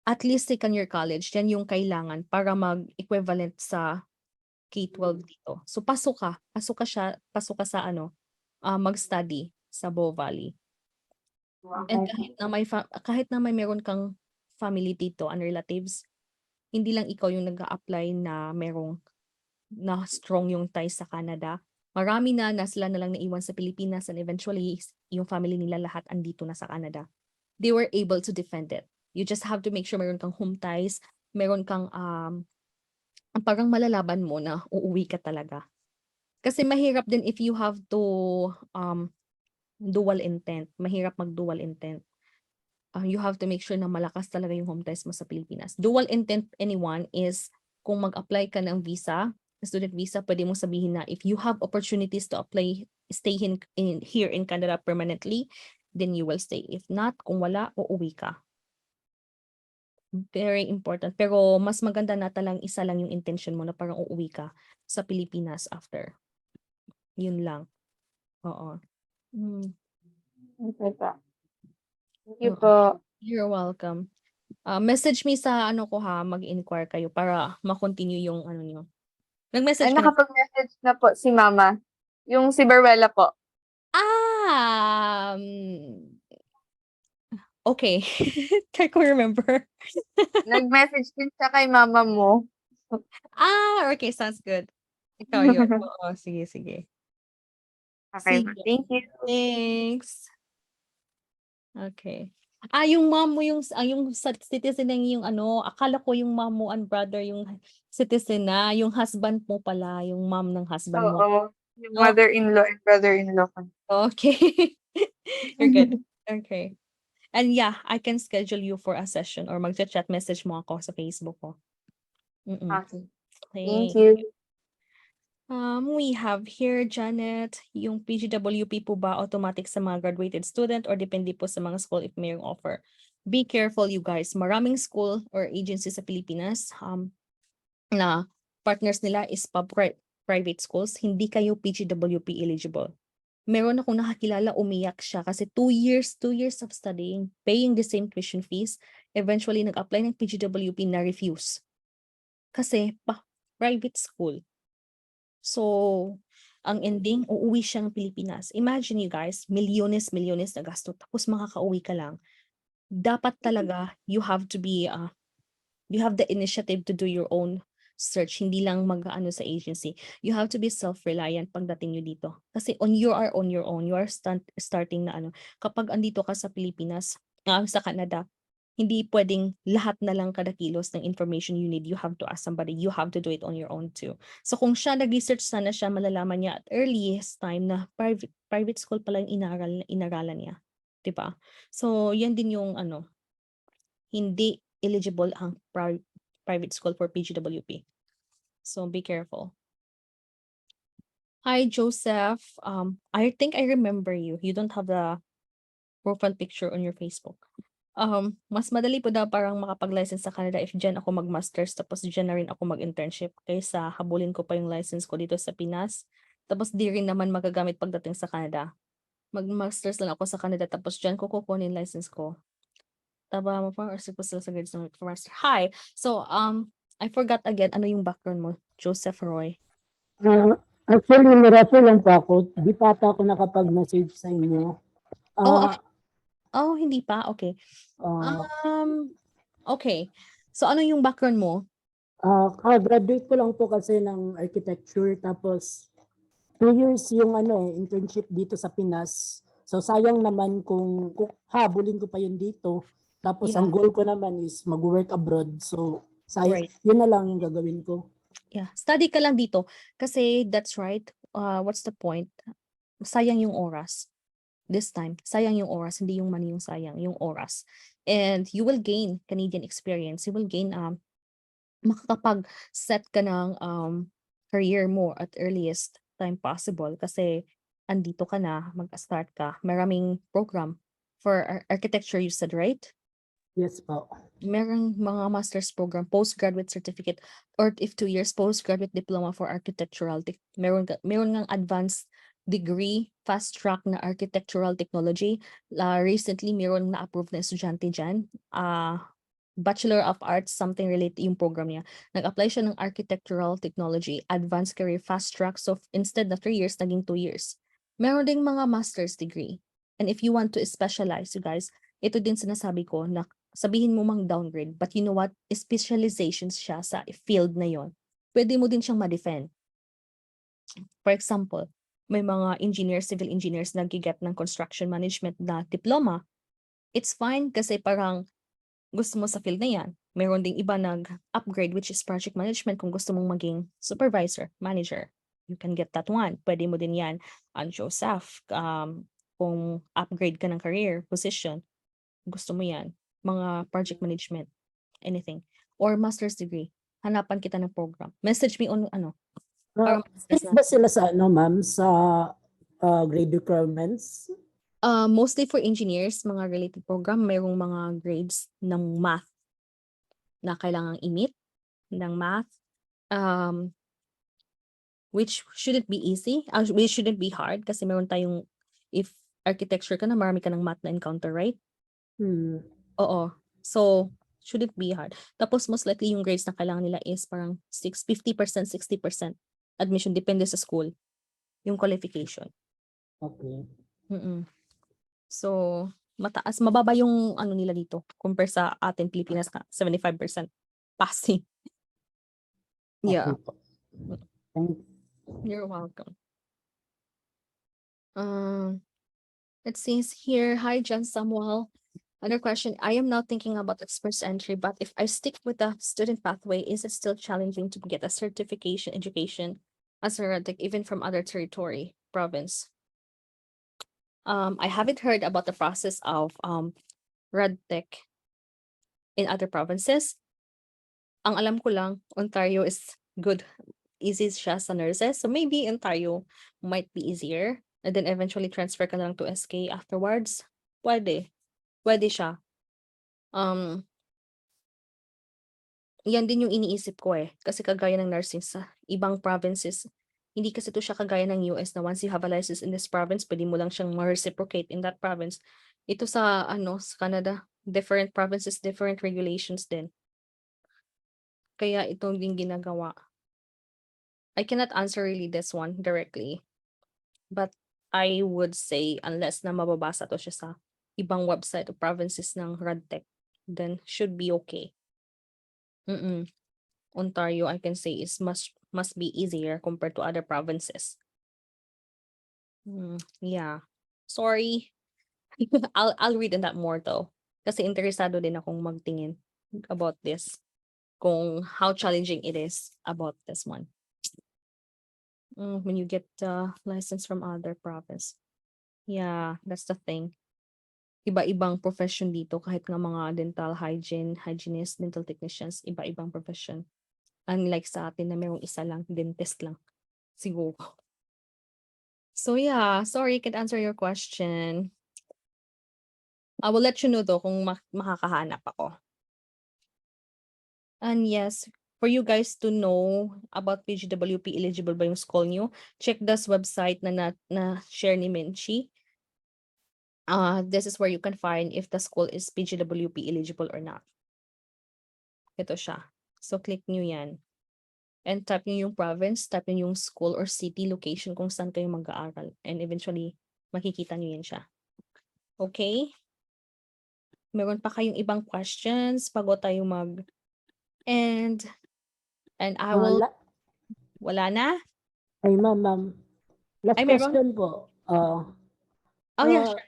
At least second year college, yan yung kailangan para mag-equivalent sa K-12 dito. So pasok ka sa mag-study sa Bow Valley. And kahit na may meron kang family dito and relatives, Hindi lang ikaw yung nag-a-apply na na strong yung ties sa Canada. Marami na sila na lang naiwan sa Pilipinas and eventually yung family nila lahat andito na sa Canada. They were able to defend it. You just have to make sure meron kang home ties, meron kang parang malalaban mo na uuwi ka talaga. Kasi mahirap din if you have to dual intent. Mahirap mag-dual intent. You have to make sure na malakas talaga yung home ties mo sa Pilipinas. Dual intent anyone is kung mag-apply ka ng visa, student visa, pwede mo sabihin na if you have opportunities to apply, stay here in Canada permanently, then you will stay. If not, kung wala, uuwi ka. Very important. Pero mas maganda na talang isa lang yung intention mo na parang uuwi ka sa Pilipinas after. Yun lang. Oo. Okay po. Thank you po. You're welcome. Message me sa ano ko ha, mag-inquire kayo para ma-continue yung ano niyo. Nag-message Ay, ka na. nakapag-message na po si Mama. Yung si Berwella po. Okay. Can't ko remember. Nag-message din siya kay Mama mo. Okay, sounds good. Ikaw yun. Oo, sige. Okay, Sige. thank you. Thanks. Okay. Yung mom mo yung citizen na yung ano, akala ko yung mom mo and brother yung citizen na, yung husband mo pala, yung mom ng husband mo. Oo. Yung mother-in-law and brother-in-law ko. Okay. You're good. Okay. And yeah, I can schedule you for a session or mag-chat message mo ako sa Facebook ko. Okay. Thank Thank you. We have here, Janet, yung PGWP po ba automatic sa mga graduated student or depende po sa mga school if mayroong offer? Be careful, you guys. Maraming school or agency sa Pilipinas na partners nila is private schools. Hindi kayo PGWP eligible. Meron akong nakakilala, umiyak siya kasi 2 years of studying, paying the same tuition fees. Eventually, nag-apply ng PGWP na refuse. Kasi private school. So, ang ending, uuwi siya ng Pilipinas. Imagine you guys, milyones na gasto, tapos makakauwi ka lang. Dapat talaga, you have the initiative to do your own search, hindi lang mag-ano sa agency. You have to be self-reliant pagdating nyo dito. Kasi you are on your own. You are starting na ano. Kapag andito ka sa Pilipinas, sa Canada, hindi pwedeng lahat na lang kada kilos ng information you need. You have to ask somebody. You have to do it on your own too. So kung siya nag-research sana siya, malalaman niya at earliest time na private school pala yung inaralan niya. Diba? So yan din yung ano, hindi eligible ang private school for PGWP. So be careful. Hi, Joseph. I think I remember you. You don't have the profile picture on your Facebook. Mas madali po daw parang makapag-license sa Canada if dyan ako mag-masters tapos dyan na rin ako mag-internship kaysa habulin ko pa yung license ko dito sa Pinas. Tapos di rin naman magagamit pagdating sa Canada. Mag-masters lang ako sa Canada tapos dyan ko kukunin license ko. Taba mo pa or supposed sa grades ng master. Hi. So, I forgot again, ano yung background mo? Joseph Roy. Actually, miracle lang po ako. Di pa ata ako nakapag-message sa inyo. Hindi pa? Okay. Okay. So, ano yung background mo? Graduate ko lang po kasi ng architecture. Tapos, 2 years yung internship dito sa Pinas. So, sayang naman kung habulin ko pa yun dito. Tapos, ang goal ko naman is mag-work abroad. So, yun na lang yung gagawin ko. Yeah. Study ka lang dito. Kasi that's right. What's the point? Sayang yung oras. This time, sayang yung oras, hindi yung money yung sayang, yung oras. And you will gain Canadian experience. You will gain, makakapag-set ka ng career mo at earliest time possible kasi andito ka na, mag-start ka. Maraming program for architecture, you said, right? Yes po. Merong mga master's program, postgraduate certificate, or if 2 years, postgraduate diploma for architectural. Meron ngang advanced degree, fast track na architectural technology. Recently, meron na approved na estudyante dyan. Bachelor of Arts, something related yung program niya. Nag-apply siya ng architectural technology, advanced career, fast track. So instead na 3 years, naging 2 years. Meron ding mga master's degree. And if you want to specialize, you guys, ito din sinasabi ko na sabihin mo mang downgrade, but you know what? Specializations siya sa field na yon. Pwede mo din siyang ma-defend. For example, may mga engineers, civil engineers nag-get ng construction management na diploma. It's fine kasi parang gusto mo sa field na yan. Meron ding iba nag-upgrade which is project management kung gusto mong maging supervisor, manager. You can get that one. Pwede mo din yan on Joseph. Kung upgrade ka ng career, position, gusto mo yan. Mga project management, anything. Or master's degree. Hanapan kita ng program. Message me on para Strict ba sila sa ma'am, sa grade requirements? Mostly for engineers, mga related program, mayroong mga grades ng math na kailangang i-meet ng math, which shouldn't be easy, which shouldn't be hard kasi meron tayong, if architecture ka na, marami ka ng math na encounter, right? Oo. So, shouldn't be hard. Tapos, most likely yung grades na kailangan nila is parang 50%, 60% admission, depende sa school, yung qualification. Okay. So, mababa yung nila dito compare sa atin Pilipinas, 75% passing. Yeah. Okay. You're welcome. It says here, hi John Samuel. Another question, I am now thinking about express entry, but if I stick with the student pathway, is it still challenging to get a certification education as a REDTech even from other territory, province? I haven't heard about the process of REDTech in other provinces. Ang alam ko lang, Ontario is good, easy siya sa nurses. So maybe Ontario might be easier. And then eventually transfer ka na lang to SK afterwards. Pwede. Pwede siya. Yan din yung iniisip ko Kasi kagaya ng nursing sa ibang provinces, hindi kasi to siya kagaya ng US na once you have a license in this province, pwede mo lang siyang ma-reciprocate in that province. Ito sa sa Canada, different provinces, different regulations din. Kaya itong din ginagawa. I cannot answer really this one directly. But I would say unless na mababasa to siya sa ibang website o provinces ng REDTech, then should be okay. Ontario, I can say, is must be easier compared to other provinces. Yeah. Sorry. I'll read on that more though. Kasi interesado din akong magtingin about this. Kung how challenging it is about this one. When you get license from other province. Yeah, that's the thing. Iba-ibang profession dito, kahit nga mga dental hygienists, dental technicians, iba-ibang profession. Unlike sa atin na mayroong isa lang, dentist lang. Siguro. So yeah, sorry, I can't answer your question. I will let you know though kung makakahanap ako. And yes, for you guys to know about PGWP eligible ba yung school nyo, check this website na share ni Minchi. This is where you can find if the school is PGWP eligible or not. Ito siya. So click nyo yan. And type nyo yung province, type nyo yung school or city location kung saan kayo mag-aaral. And eventually, makikita nyo yan siya. Okay? Meron pa kayong ibang questions bago tayo and I will... Wala na? Ay, ma'am. Last question po. Yeah, sure.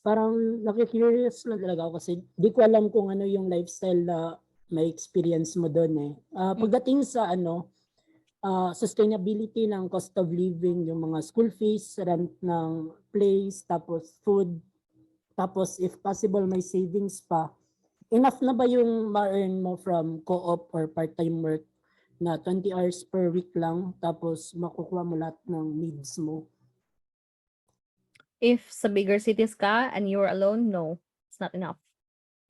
Parang nakikurious lang talaga ako kasi di ko alam kung ano yung lifestyle na may experience mo doon Pagdating sa sustainability ng cost of living, yung mga school fees, rent ng place, tapos food, tapos if possible may savings pa. Enough na ba yung ma-earn mo from co-op or part-time work na 20 hours per week lang tapos makukuha mo lahat ng needs mo? If sa bigger cities ka and you're alone, no, it's not enough.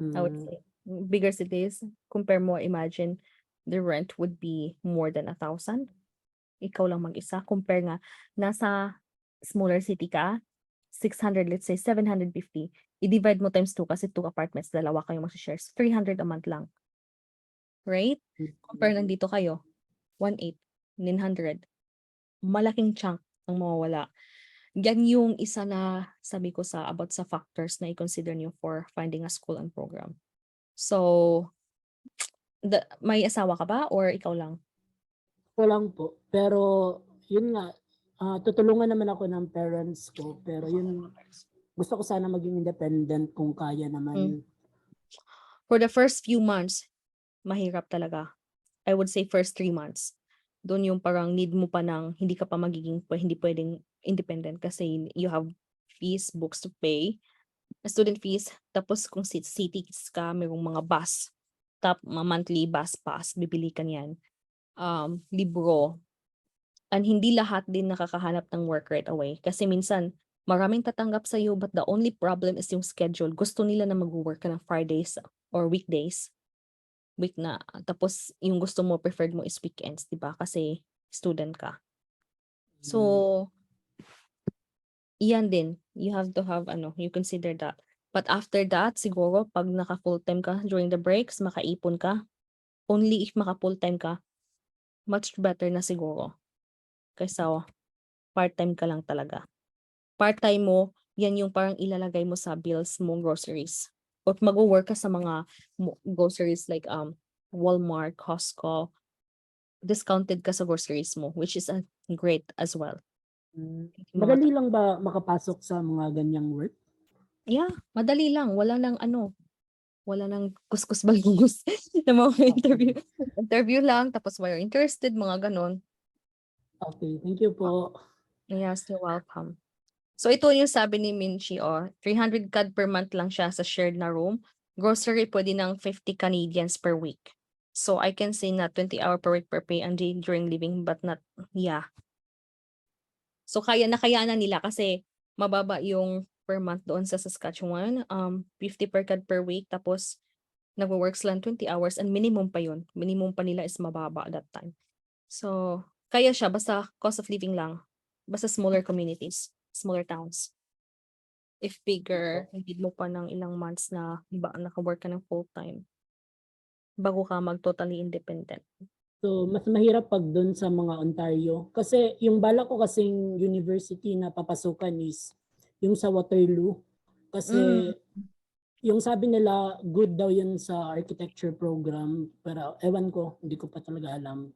I would say. Bigger cities, compare mo, imagine the rent would be more than 1,000. Ikaw lang mag-isa. Compare nga, nasa smaller city ka, 600, let's say 750. I-divide mo times 2 kasi 2 apartments, dalawa kayo mag-share. 300 a month lang. Right? Compare lang dito kayo, 1,800, 900. Malaking chunk ang mawawala. Yan yung isa na sabi ko about sa factors na i-consider nyo for finding a school and program. So, may asawa ka ba or ikaw lang? Ako lang po. Pero, yun nga, tutulungan naman ako ng parents ko. Pero yun, gusto ko sana maging independent kung kaya naman. For the first few months, mahirap talaga. I would say first 3 months. Doon yung parang need mo pa ng hindi ka pa magiging hindi pwedeng independent kasi you have fees, books to pay, student fees, tapos kung cities ka, mayroong mga bus, monthly bus pass, bibili ka niyan. Libro. And hindi lahat din nakakahanap ng work right away. Kasi minsan, maraming tatanggap sa'yo but the only problem is yung schedule. Gusto nila na mag-work ka ng Fridays or weekdays. Week na. Tapos, yung gusto mo, preferred mo is weekends, di ba? Kasi student ka. So, iyan din. You have to have, you consider that. But after that, siguro, pag naka full-time ka during the breaks, makaipon ka. Only if maka full-time ka, much better na siguro. Kaysa part-time ka lang talaga. Part-time mo, yan yung parang ilalagay mo sa bills mo, groceries. O mag-work ka sa mga groceries like Walmart, Costco, discounted ka sa groceries mo, which is great as well. Madali lang ba makapasok sa mga ganyang work? Yeah, madali lang. Wala nang kuskus balungus na mga interview. Interview lang, tapos were interested, mga ganon. Okay, thank you po. Yes, you're welcome. So ito yung sabi ni Minchi, 300 CAD per month lang siya sa shared na room. Grocery pwede ng 50 Canadians per week. So I can say na 20 hour per week per pay and during living but not, yeah. So kaya na nila kasi mababa yung per month doon sa Saskatchewan, 50 per CAD per week, tapos nagwo-work sila 20 hours and minimum pa yun. Minimum pa nila is mababa at that time. So kaya siya, basta cost of living lang. Basta smaller communities, smaller towns. If bigger, need mo pa ng ilang months na naka-work ka ng full-time bago ka mag-totally independent. So, mas mahirap pag dun sa mga Ontario. Kasi yung bala ko kasing university na papasukan is yung sa Waterloo. Kasi yung sabi nila, good daw yun sa architecture program. Pero ewan ko, hindi ko pa talaga alam.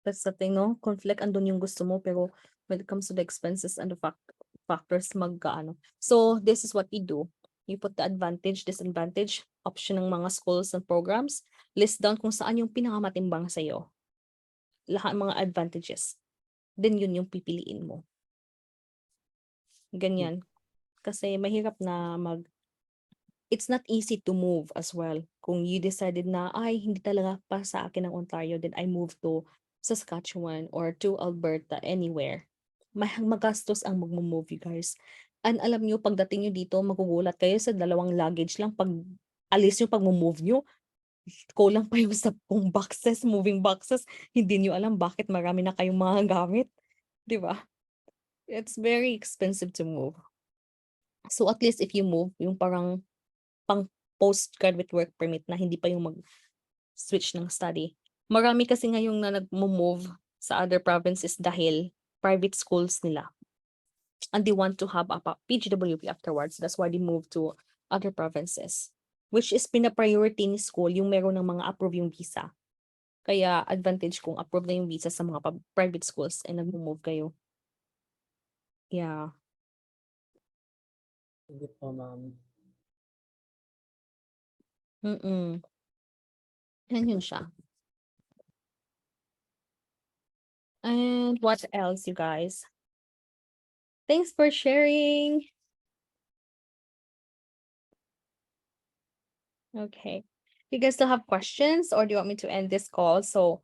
That's the thing, no? Conflict, andun yung gusto mo, pero when it comes to the expenses and the factors, So, this is what we do. You put the advantage, disadvantage, option ng mga schools and programs, list down kung saan yung pinakamatimbang sa'yo. Lahat mga advantages. Then yun yung pipiliin mo. Ganyan. Kasi mahirap na it's not easy to move as well. Kung you decided na, hindi talaga pa sa akin ang Ontario, then I move to Saskatchewan or to Alberta, anywhere. Magastos ang mag-move, you guys. And alam nyo, pagdating nyo dito, magugulat kayo sa 2 luggage lang. Pag alis nyo, pag move nyo, kulang pa yung 10 boxes, moving boxes. Hindi nyo alam bakit marami na kayong mga gamit. Diba? It's very expensive to move. So at least if you move, yung parang pang postgraduate work permit na hindi pa yung mag-switch ng study. Marami kasi ngayong na nag-move sa other provinces dahil private schools nila. And they want to have a PGWP afterwards. That's why they move to other provinces. Which is pina-priority ni school yung meron ng mga approve yung visa. Kaya advantage kung approve na yung visa sa mga private schools and nag-move kayo. Yeah. Hindi po, ma'am. Yan yun siya. And what else, you guys? Thanks for sharing. Okay. You guys still have questions or do you want me to end this call? So,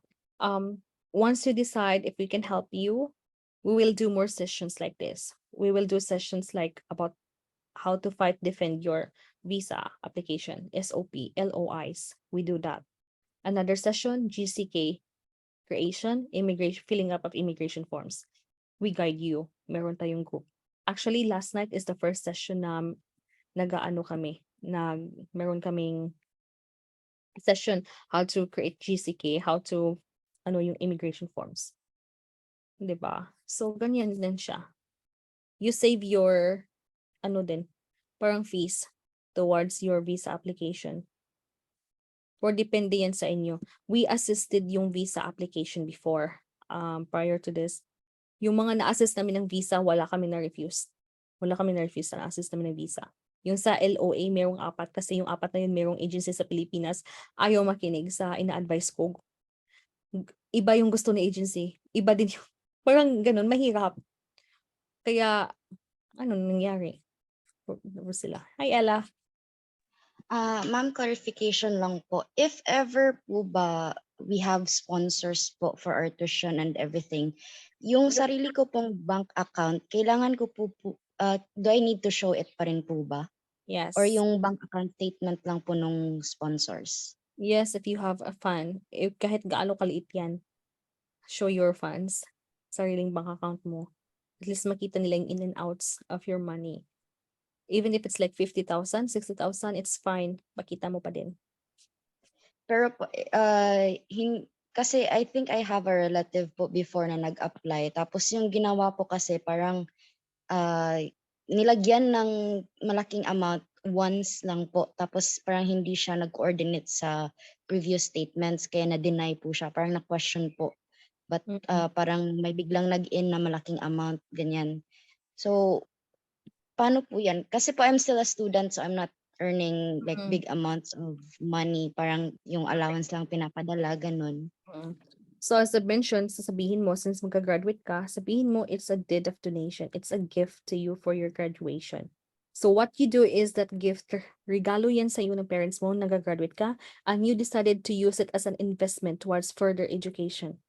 once you decide if we can help you, we will do more sessions like this. We will do sessions like about how to defend your visa application, SOP, LOIs. We do that. Another session, GCK creation, immigration, filling up of immigration forms. We guide you. Meron tayong group. Actually, last night is the first session na meron kaming session how to create GCK, how to yung immigration forms. 'Di ba? So ganyan din siya. You save your parang fees towards your visa application. Or depende yan sa inyo. We assisted yung visa application before, prior to this. Yung mga na-assist namin ng visa, wala kami na-refuse. Wala kami na-refuse na na-assist namin ng visa. Yung sa LOA, merong 4 kasi yung 4 na yun, merong agency sa Pilipinas, ayaw makinig sa ina-advise ko. Iba yung gusto ng agency. Iba din yung, parang ganun, mahirap. Kaya, ano nangyari? Sila. Hi, Ella. Ma'am, clarification lang po. If ever po ba we have sponsors po for our tuition and everything, yung sarili ko pong bank account, kailangan ko po, do I need to show it pa rin po ba? Yes. Or yung bank account statement lang po nung sponsors? Yes, if you have a fund, kahit gaano kaliit yan, show your funds, sariling bank account mo. At least makita nila yung in and outs of your money. Even if it's like 50,000, 60,000, it's fine. Makita mo pa din. Pero po, kasi I think I have a relative po before na nag-apply. Tapos yung ginawa po kasi parang nilagyan ng malaking amount once lang po. Tapos parang hindi siya nag-coordinate sa previous statements kaya na-deny po siya. Parang na-question po. But parang may biglang nag-in na malaking amount, ganyan. So, paano po yan? Kasi po I'm still a student so I'm not earning like big amounts of money. Parang yung allowance lang pinapadala, ganun. So as I mentioned, sasabihin mo, since magka-graduate ka, sabihin mo it's a deed of donation. It's a gift to you for your graduation. So what you do is that gift, regalo yan sa iyo ng parents mo, nag-graduate ka, and you decided to use it as an investment towards further education.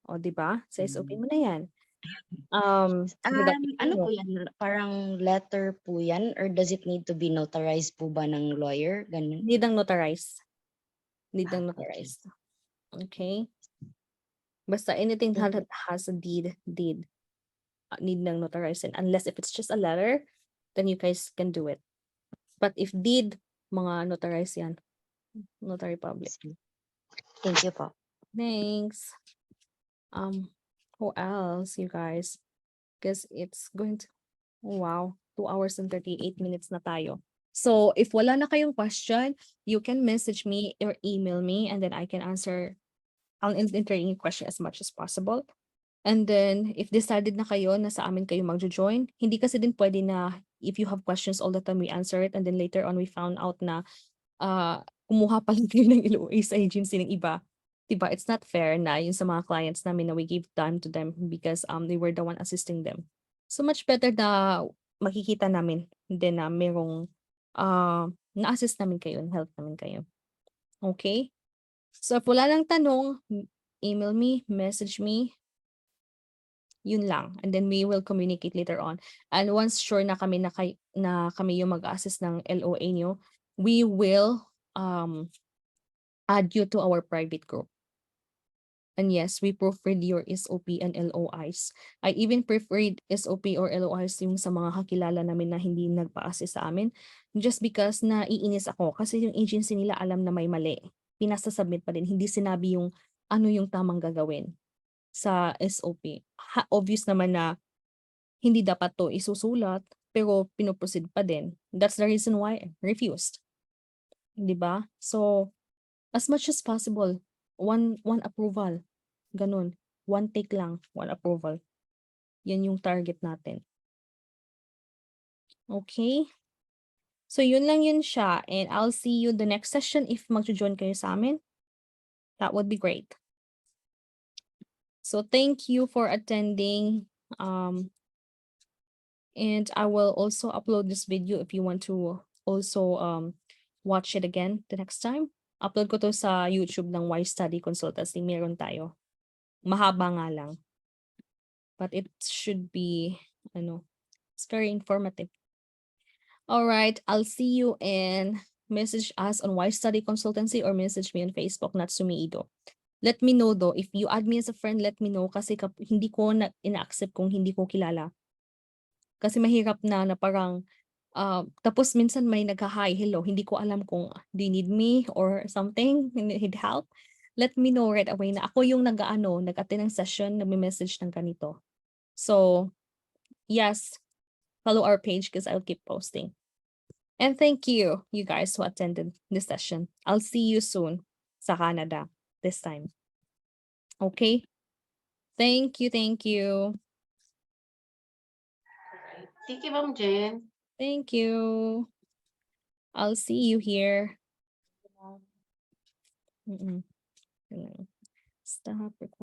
O, diba? Sa SOP mo na yan. Ano po yan? Parang letter po yan? Or does it need to be notarized po ba ng lawyer? Ganun? Need ang notarize. Need ang notarize. Okay? Basta anything that has a deed, need ng notarize. And unless if it's just a letter, then you guys can do it. But if deed, mga notarize yan. Notary public. Thank you po. Thanks. Who else, you guys? Because it's going to, wow, 2 hours and 38 minutes na tayo. So if wala na kayong question, you can message me or email me and then I can answer. I'll entertain your question as much as possible. And then if decided na kayo na sa amin kayo magjo-join, hindi kasi din pwede na if you have questions all the time we answer it and then later on we found out na kumuha pa lang kayo ng LOA sa agency ng iba. Diba? It's not fair na yun sa mga clients namin na we give time to them because they were the one assisting them. So much better na makikita namin din na merong na-assist namin kayo and help namin kayo. Okay? So if wala lang tanong, email me, message me, yun lang. And then we will communicate later on. And once sure na kami na kami yung mag-assist ng LOA nyo, we will add you to our private group. And yes, we proofread your SOP and LOIs. I even preferred SOP or LOIs yung sa mga kakilala namin na hindi nagpa-assist sa amin just because naiinis ako kasi yung agency nila alam na may mali. Pinasa-submit pa din. Hindi sinabi yung ano yung tamang gagawin sa SOP. Obvious naman na hindi dapat to isusulat pero pinoproceed pa din. That's the reason why I refused. Diba? So, as much as possible, one approval. Ganun. One take lang, one approval. Yan yung target natin. Okay? So, yun lang yun siya. And I'll see you the next session if mag-join kayo sa amin. That would be great. So, thank you for attending. And I will also upload this video if you want to also watch it again the next time. Upload ko to sa YouTube ng Why Study Consultancy. Meron tayo. Mahaba nga lang. But it should be, it's very informative. All right, I'll see you and message us on Why Study Consultancy or message me on Facebook, Natsumi Ido. Let me know though, if you add me as a friend, let me know kasi hindi ko na ina-accept kung hindi ko kilala. Kasi mahirap na parang, tapos minsan may nagka-hi, hello, hindi ko alam kung do you need me or something, need help. Let me know right away na ako yung nag-attend ng session, nag-message ng ganito. So, yes, follow our page because I'll keep posting. And thank you, you guys who attended this session. I'll see you soon sa Canada this time. Okay? Thank you, thank you. Thank you, Ma'am Jen. Thank you. I'll see you here. Mm-mm. Stop recording.